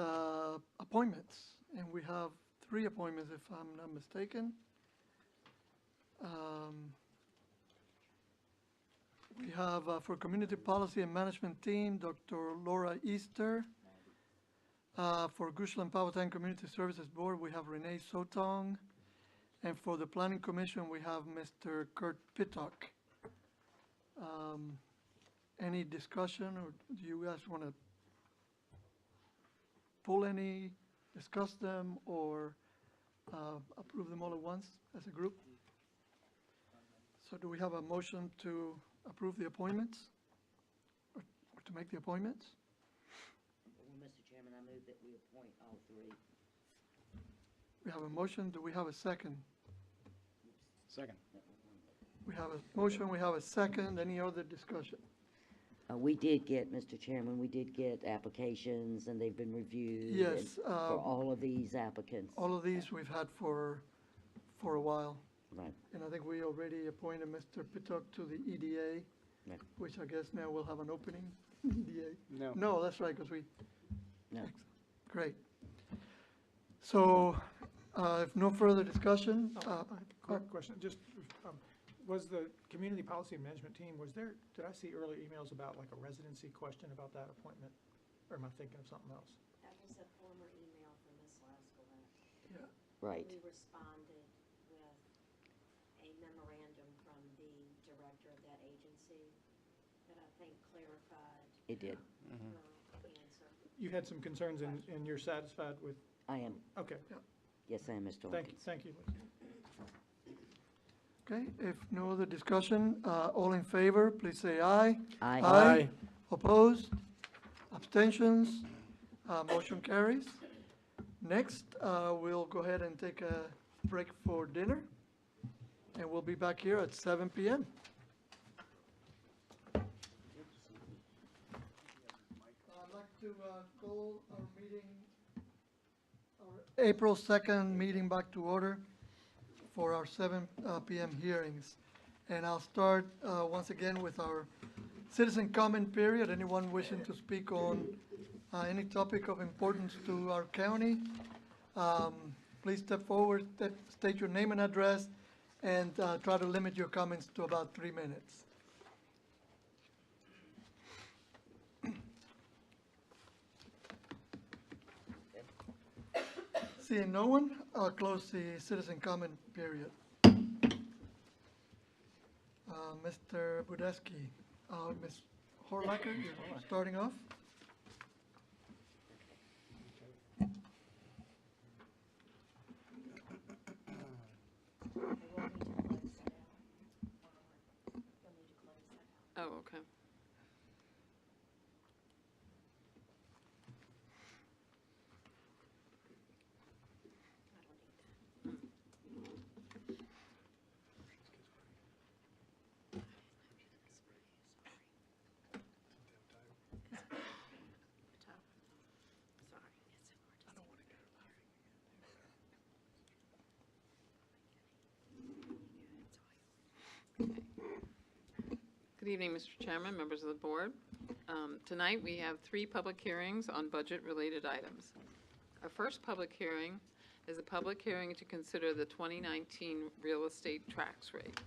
appointments, and we have 3 appointments, if I'm not mistaken. We have for Community Policy and Management Team, Dr. Laura Easter. For Goochland Powhatan Community Services Board, we have Renee Sotong. And for the Planning Commission, we have Mr. Kurt Pittock. Any discussion, or do you guys want to pull any, discuss them, or approve them all at once as a group? So do we have a motion to approve the appointments, or to make the appointments? Well, Mr. Chairman, I move that we appoint all 3. We have a motion, do we have a second? Second. We have a motion, we have a second, any other discussion? We did get, Mr. Chairman, we did get applications, and they've been reviewed. Yes, and for all of these applicants. All of these we've had for a while. Right. And I think we already appointed Mr. Pittock to the EDA, Right. which I guess now will have an opening, EDA. No. No, that's right, because we, No. great. So, if no further discussion, Quick question, just, was the Community Policy and Management Team, did I see earlier emails about like a residency question about that appointment? Or am I thinking of something else? That was a former email from Ms. Laskowitz. yeah, Right. We responded with a memorandum from the director of that agency that I think clarified It did. her answer. You had some concerns and you're satisfied with, I am. okay, Yes, I am, Mr. Hawkins. thank you. okay, if no other discussion, all in favor, please say aye. Aye. Aye. Opposed? Abstentions? Motion carries. Next, we'll go ahead and take a break for dinner, and we'll be back here at 7 p.m. I'd like to call our meeting, our April 2nd meeting back to order for our 7 p.m. hearings. And I'll start once again with our citizen comment period. Anyone wishing to speak on any topic of importance to our county, please step forward, state your name and address, and try to limit your comments to about 3 minutes. Seeing no one, I'll close the citizen comment period. Mr. Budeski, Ms. Horlacher, you're starting off. Okay. Good evening, Mr. Chairman, members of the board. Tonight, we have 3 public hearings on budget-related items. Our first public hearing is a public hearing to consider the 2019 real estate tax rate.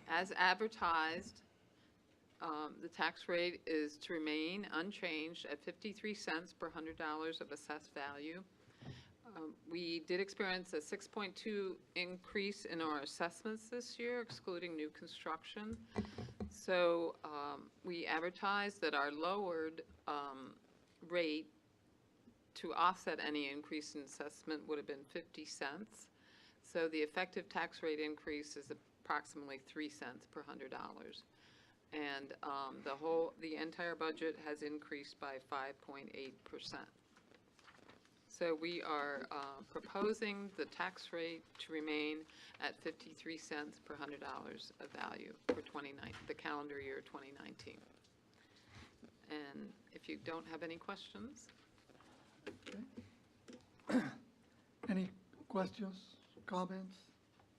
As advertised, the tax rate is to remain unchanged at 53 cents per $100 of assessed value. We did experience a 6.2 increase in our assessments this year, excluding new construction. So we advertised that our lowered rate to offset any increase in assessment would have been 50 cents. So the effective tax rate increase is approximately 3 cents per $100. And the entire budget has increased by 5.8%. So we are proposing the tax rate to remain at 53 cents per $100 of value for the calendar year 2019. And if you don't have any questions. Any questions, comments?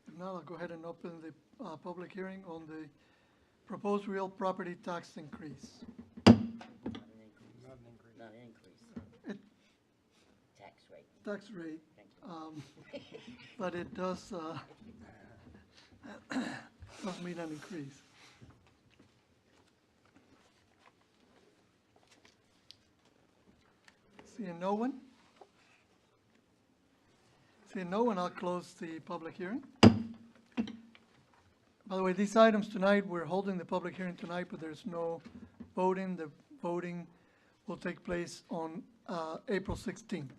If not, I'll go ahead and open the public hearing on the proposed real property tax increase. Not an increase. Tax rate. Tax rate, Thank you. but it does mean an increase. Seeing no one? Seeing no one, I'll close the public hearing. By the way, these items tonight, we're holding the public hearing tonight, but there's no voting. The voting will take place on April 16th.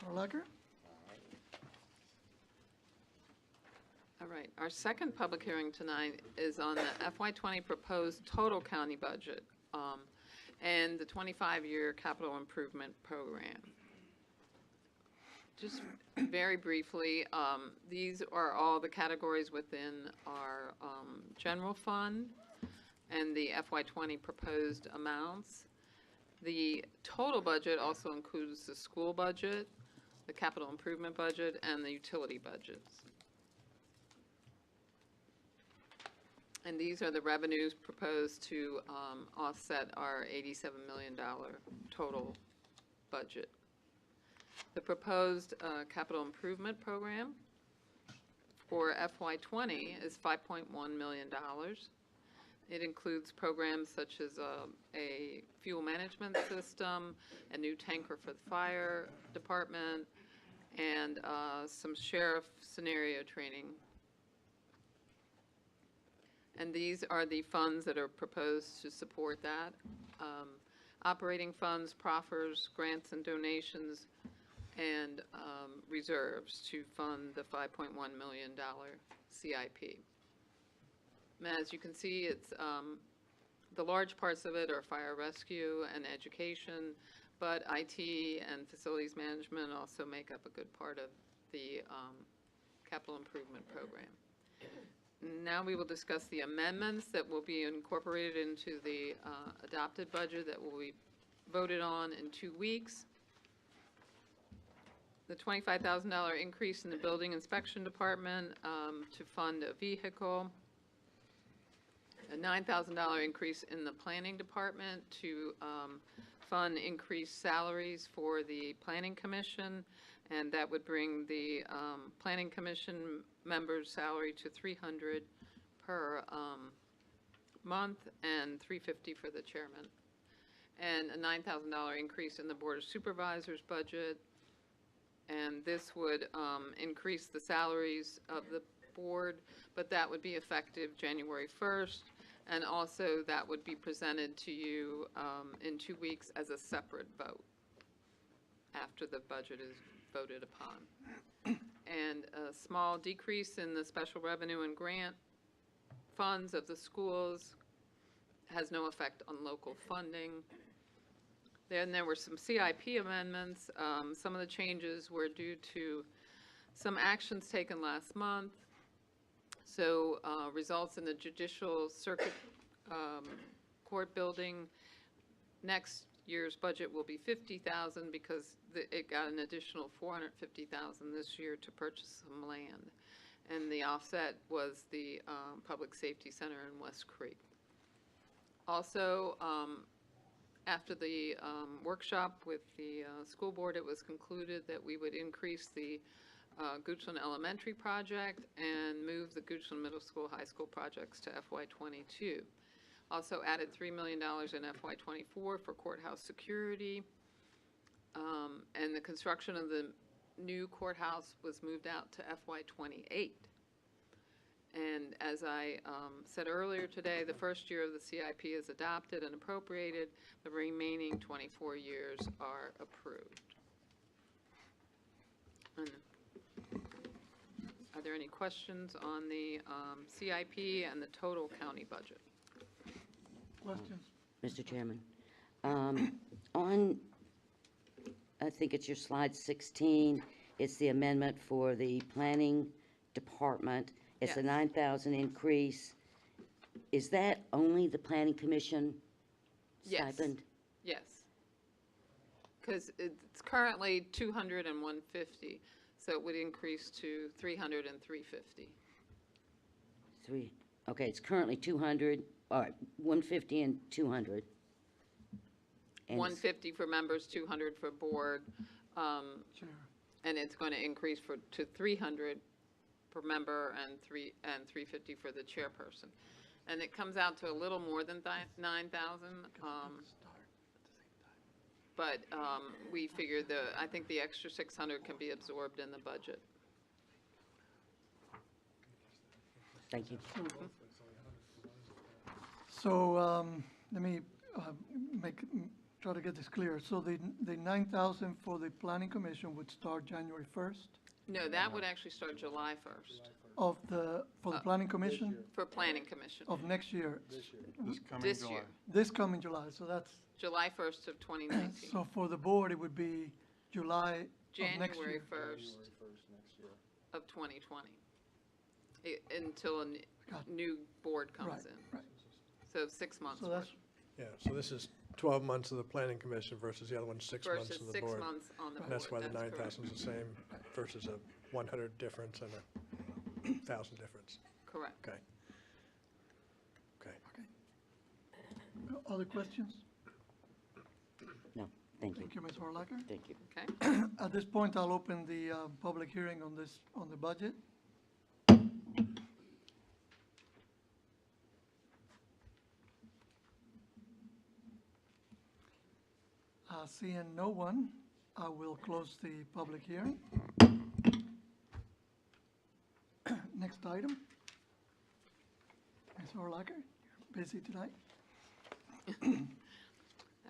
Mr. Lacker? All right, our second public hearing tonight is on the FY20 proposed total county budget and the 25-year capital improvement program. Just very briefly, these are all the categories within our general fund and the FY20 proposed amounts. The total budget also includes the school budget, the capital improvement budget, and the utility budgets. And these are the revenues proposed to offset our $87 million total budget. The proposed capital improvement program for FY20 is $5.1 million. It includes programs such as a fuel management system, a new tanker for the fire department, and some sheriff scenario training. And these are the funds that are proposed to support that. Operating funds, proffers, grants and donations, and reserves to fund the $5.1 million CIP. And as you can see, it's the large parts of it are fire rescue and education, but IT and facilities management also make up a good part of the capital improvement program. Now we will discuss the amendments that will be incorporated into the adopted budget that will be voted on in 2 weeks. The $25,000 increase in the building inspection department to fund a vehicle. A $9,000 increase in the planning department to fund increased salaries for the planning commission, and that would bring the planning commission members' salary to $300 per month and $350 for the chairman. And a $9,000 increase in the Board of Supervisors budget, and this would increase the salaries of the board, but that would be effective January 1st, and also that would be presented to you in 2 weeks as a separate vote after the budget is voted upon. and a small decrease in the special revenue and grant funds of the schools. Has no effect on local funding. Then there were some CIP amendments. Some of the changes were due to some actions taken last month. So results in the judicial circuit court building. Next year's budget will be $50,000 because it got an additional $450,000 this year to purchase some land. And the offset was the Public Safety Center in West Creek. Also, after the workshop with the school board, it was concluded that we would increase the Goochland Elementary project and move the Goochland Middle School, High School projects to FY22. Also added $3 million in FY24 for courthouse security. And the construction of the new courthouse was moved out to FY28. And as I said earlier today, the first year of the CIP is adopted and appropriated. The remaining 24 years are approved. And are there any questions on the CIP and the total county budget? Questions? Mr. Chairman, on, I think it's your slide 16, it's the amendment for the planning department. It's a Yes. 9,000 increase. Is that only the planning commission Yes. stipend? Yes. Because it's currently 200 and 150, so it would increase to 300 and 350. Okay, it's currently 200, all right, 150 and 200. And 150 for members, 200 for board. And it's going to increase to 300 per member and 350 for the chairperson. And it comes out to a little more than 9,000. But we figured I think the extra 600 can be absorbed in the budget. Thank you. So let me try to get this clear. So the 9,000 for the planning commission would start January 1st No, that would actually start July 1st for the planning commission for planning commission. of next year. This coming This July. year, This coming July, so that's, July 1st of 2019. so for the board, it would be July of next January year. 1st of 2020, until a new board comes Right, in. right. So 6 months So worth that's, Yeah, so this is 12 months of the planning commission versus the other one's 6 months versus of the 6 board. months on the board. And that's why the correct. 9,000 is the same versus a 100 difference and a 1,000 difference. Correct. Okay. Okay. other questions? No, thank you. Thank you, Ms. Horlacher. Thank you. Okay. At this point, I'll open the public hearing on the budget. Seeing no one, I will close the public hearing. Next item. Ms. Horlacher, you're busy tonight.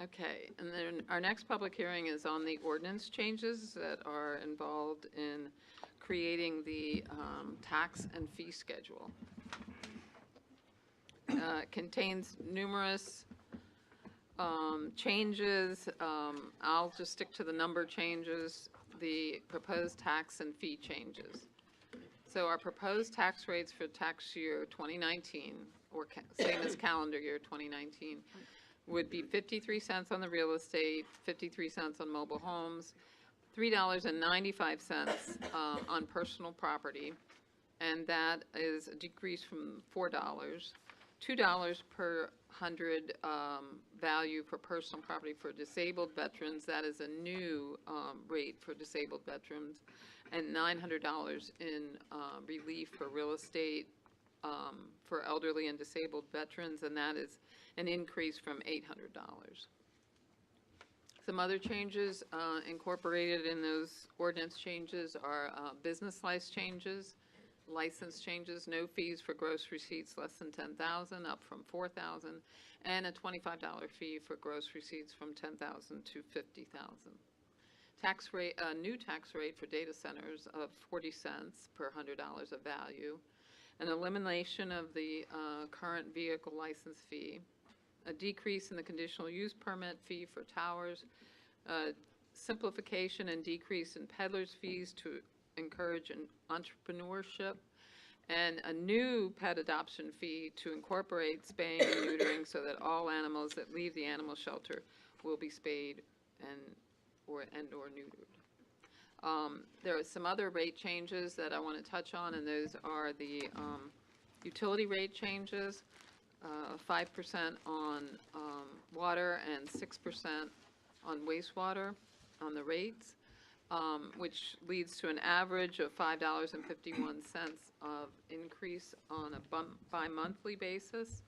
Okay, and then our next public hearing is on the ordinance changes that are involved in creating the tax and fee schedule. It contains numerous changes. I'll just stick to the number changes, the proposed tax and fee changes. So our proposed tax rates for tax year 2019, or same as calendar year 2019, would be 53 cents on the real estate, 53 cents on mobile homes, $3.95 on personal property, and that is a decrease from $4, $2 per 100 value for personal property for disabled veterans. That is a new rate for disabled veterans, and $900 in relief for real estate for elderly and disabled veterans, and that is an increase from $800. Some other changes incorporated in those ordinance changes are business license changes, no fees for gross receipts less than $10,000, up from $4,000, and a $25 fee for gross receipts from $10,000 to $50,000. tax rate, a new tax rate for data centers of 40 cents per $100 of value, an elimination of the current vehicle license fee, a decrease in the conditional use permit fee for towers, simplification and decrease in peddlers' fees to encourage entrepreneurship, and a new pet adoption fee to incorporate spaying and neutering so that all animals that leave the animal shelter will be spayed or neutered. There are some other rate changes that I want to touch on, and those are the utility rate changes, 5% on water and 6% on wastewater on the rates, which leads to an average of $5.51 of increase on a bi-monthly basis.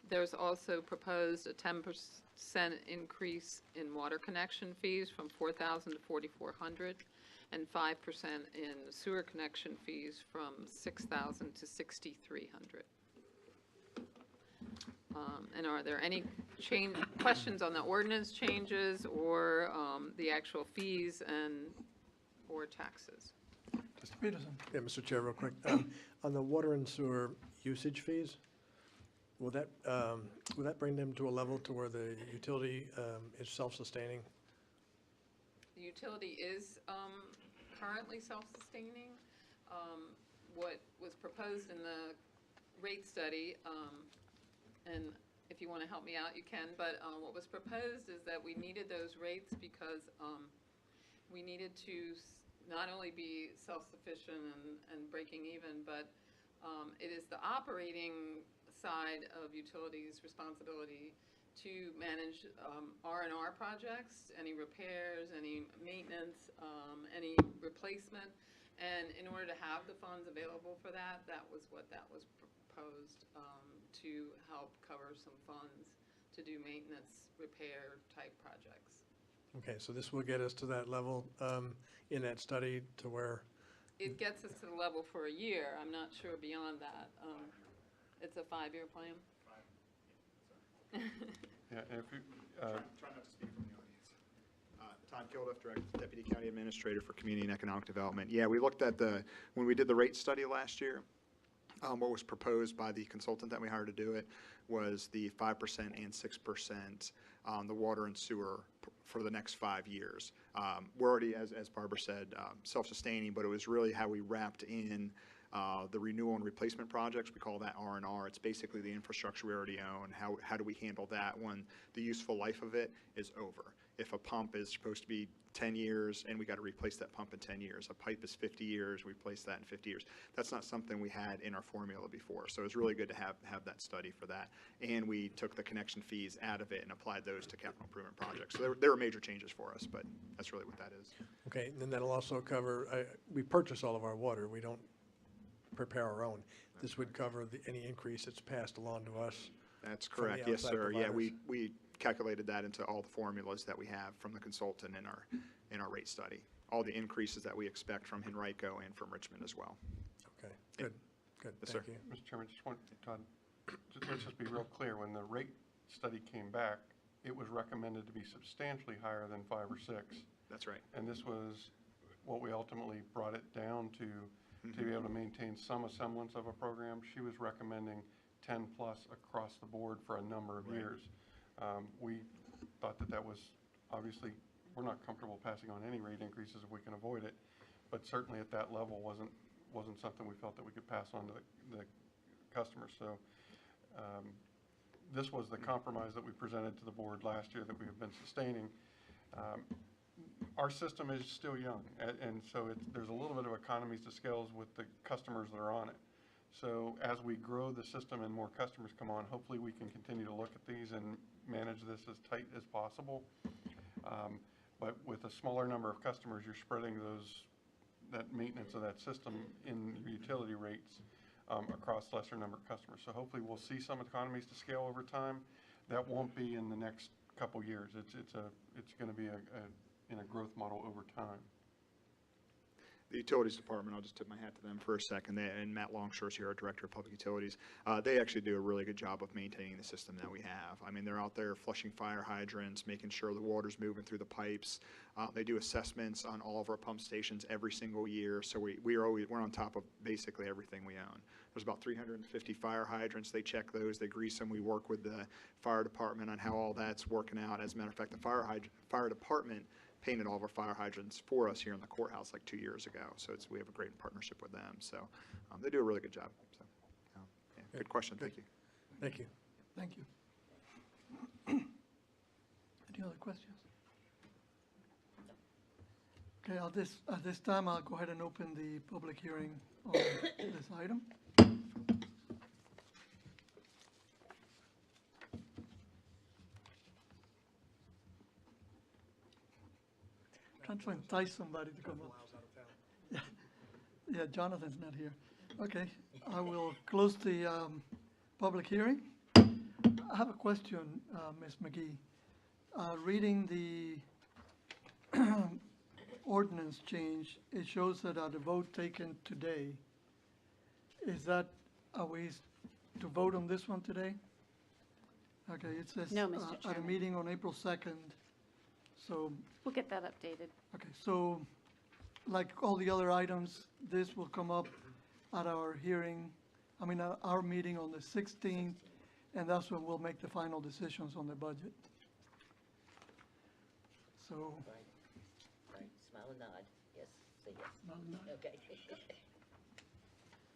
There's also proposed a 10% increase in water connection fees from $4,000 to $4,400, and 5% in sewer connection fees from $6,000 to $6,300. And are there any questions on the ordinance changes or the actual fees or taxes? Mr. Peterson? Yeah, Mr. Chair, real quick. On the water and sewer usage fees, will that bring them to a level to where the utility is self-sustaining? The utility is currently self-sustaining. What was proposed in the rate study, and if you want to help me out, you can, but what was proposed is that we needed those rates because we needed to not only be self-sufficient and breaking even, but it is the operating side of utilities' responsibility to manage R&R projects, any repairs, any maintenance, any replacement. And in order to have the funds available for that, that was what that was proposed to help cover some funds to do maintenance, repair type projects. Okay, so this will get us to that level in that study to where? It gets us to the level for a year. I'm not sure beyond that. It's a 5-year plan. Yeah, and if you, Try not to speak from the audience. Todd Kilduff, Deputy County Administrator for Community and Economic Development. Yeah, we looked at when we did the rate study last year, what was proposed by the consultant that we hired to do it was the 5% and 6% on the water and sewer for the next 5 years. We're already, as Barbara said, self-sustaining, but it was really how we wrapped in the renewal and replacement projects. We call that R&R. It's basically the infrastructure we already own. How do we handle that when the useful life of it is over? If a pump is supposed to be 10 years and we got to replace that pump in 10 years, a pipe is 50 years, we replace that in 50 years. That's not something we had in our formula before. So it's really good to have that study for that. And we took the connection fees out of it and applied those to capital improvement projects. So there were major changes for us, but that's really what that is. Okay, and then that'll also cover, we purchase all of our water. We don't prepare our own. This would cover any increase that's passed along to us. That's correct. Yes, sir. Yeah, we calculated that into all the formulas that we have from the consultant in our rate study. All the increases that we expect from Henrico and from Richmond as well. Okay, good. Yes, Thank sir. you. Mr. Chairman, Todd, let's just be real clear. When the rate study came back, it was recommended to be substantially higher than 5 or 6. That's right. And this was what we ultimately brought it down to be able to maintain some semblance of a program. She was recommending 10 plus across the board for a number of years. We thought that was obviously, we're not comfortable passing on any rate increases if we can avoid it, but certainly at that level wasn't something we felt that we could pass on to the customers. So this was the compromise that we presented to the board last year that we have been sustaining. Our system is still young, and so there's a little bit of economies of scales with the customers that are on it. So as we grow the system and more customers come on, hopefully we can continue to look at these and manage this as tight as possible. But with a smaller number of customers, you're spreading that maintenance of that system in your utility rates across lesser number of customers. So hopefully we'll see some economies to scale over time. That won't be in the next couple years. It's going to be in a growth model over time. The Utilities Department, I'll just tip my hat to them for a second, and Matt Longshore's here, our Director of Public Utilities. They actually do a really good job of maintaining the system that we have. I mean, they're out there flushing fire hydrants, making sure the water's moving through the pipes. They do assessments on all of our pump stations every single year, so we're on top of basically everything we own. There's about 350 fire hydrants. They check those, they grease them. We work with the fire department on how all that's working out. As a matter of fact, the fire department painted all of our fire hydrants for us here in the courthouse like 2 years ago. So we have a great partnership with them. So they do a really good job. So yeah, good question. Thank you. Thank you. Thank you. Any other questions? Okay, at this time, I'll go ahead and open the public hearing on this item. Trying to entice somebody to come up. Yeah, Jonathan's not here. Okay, I will close the public hearing. I have a question, Ms. McGee. Reading the ordinance change, it shows that the vote taken today, are we to vote on this one today? Okay, it says No, Mr. at a Chairman. meeting on April 2nd. So, We'll get that updated. okay, so like all the other items, this will come up at our hearing, at our meeting on the 16th, and that's when we'll make the final decisions on the budget. So, Right, smile and nod, yes, say yes. Smile and nod.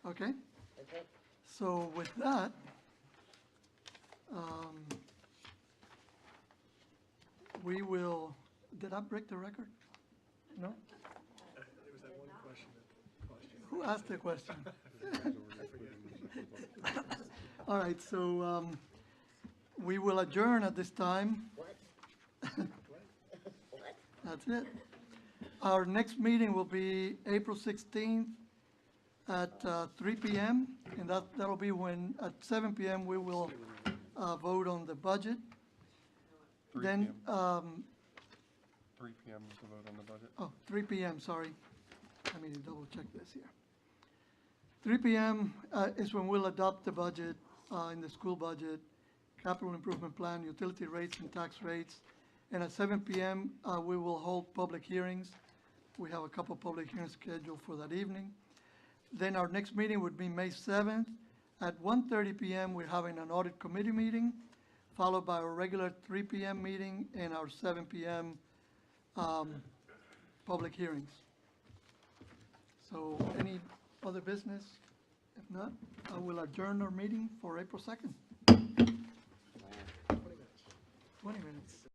Okay. okay, Okay, so with that, we will, did I break the record? No? There was that one question. Who asked the question? All right, so we will adjourn at this time. what? That's it. Our next meeting will be April 16th at 3 p.m. And that'll be when, at 7 p.m., we will vote on the budget. 3 Then, p.m. 3 p.m. is the vote on the budget. 3 p.m., sorry. Let me double check this here. 3 p.m. Is when we'll adopt the budget in the school budget, capital improvement plan, utility rates and tax rates. And at 7 p.m., we will hold public hearings. We have a couple public hearings scheduled for that evening. Then our next meeting would be May 7th. At 1:30 p.m., we're having an audit committee meeting, followed by our regular 3 p.m. meeting and our 7 p.m. Public hearings. So any other business? If not, I will adjourn our meeting for April 2nd. 20 minutes.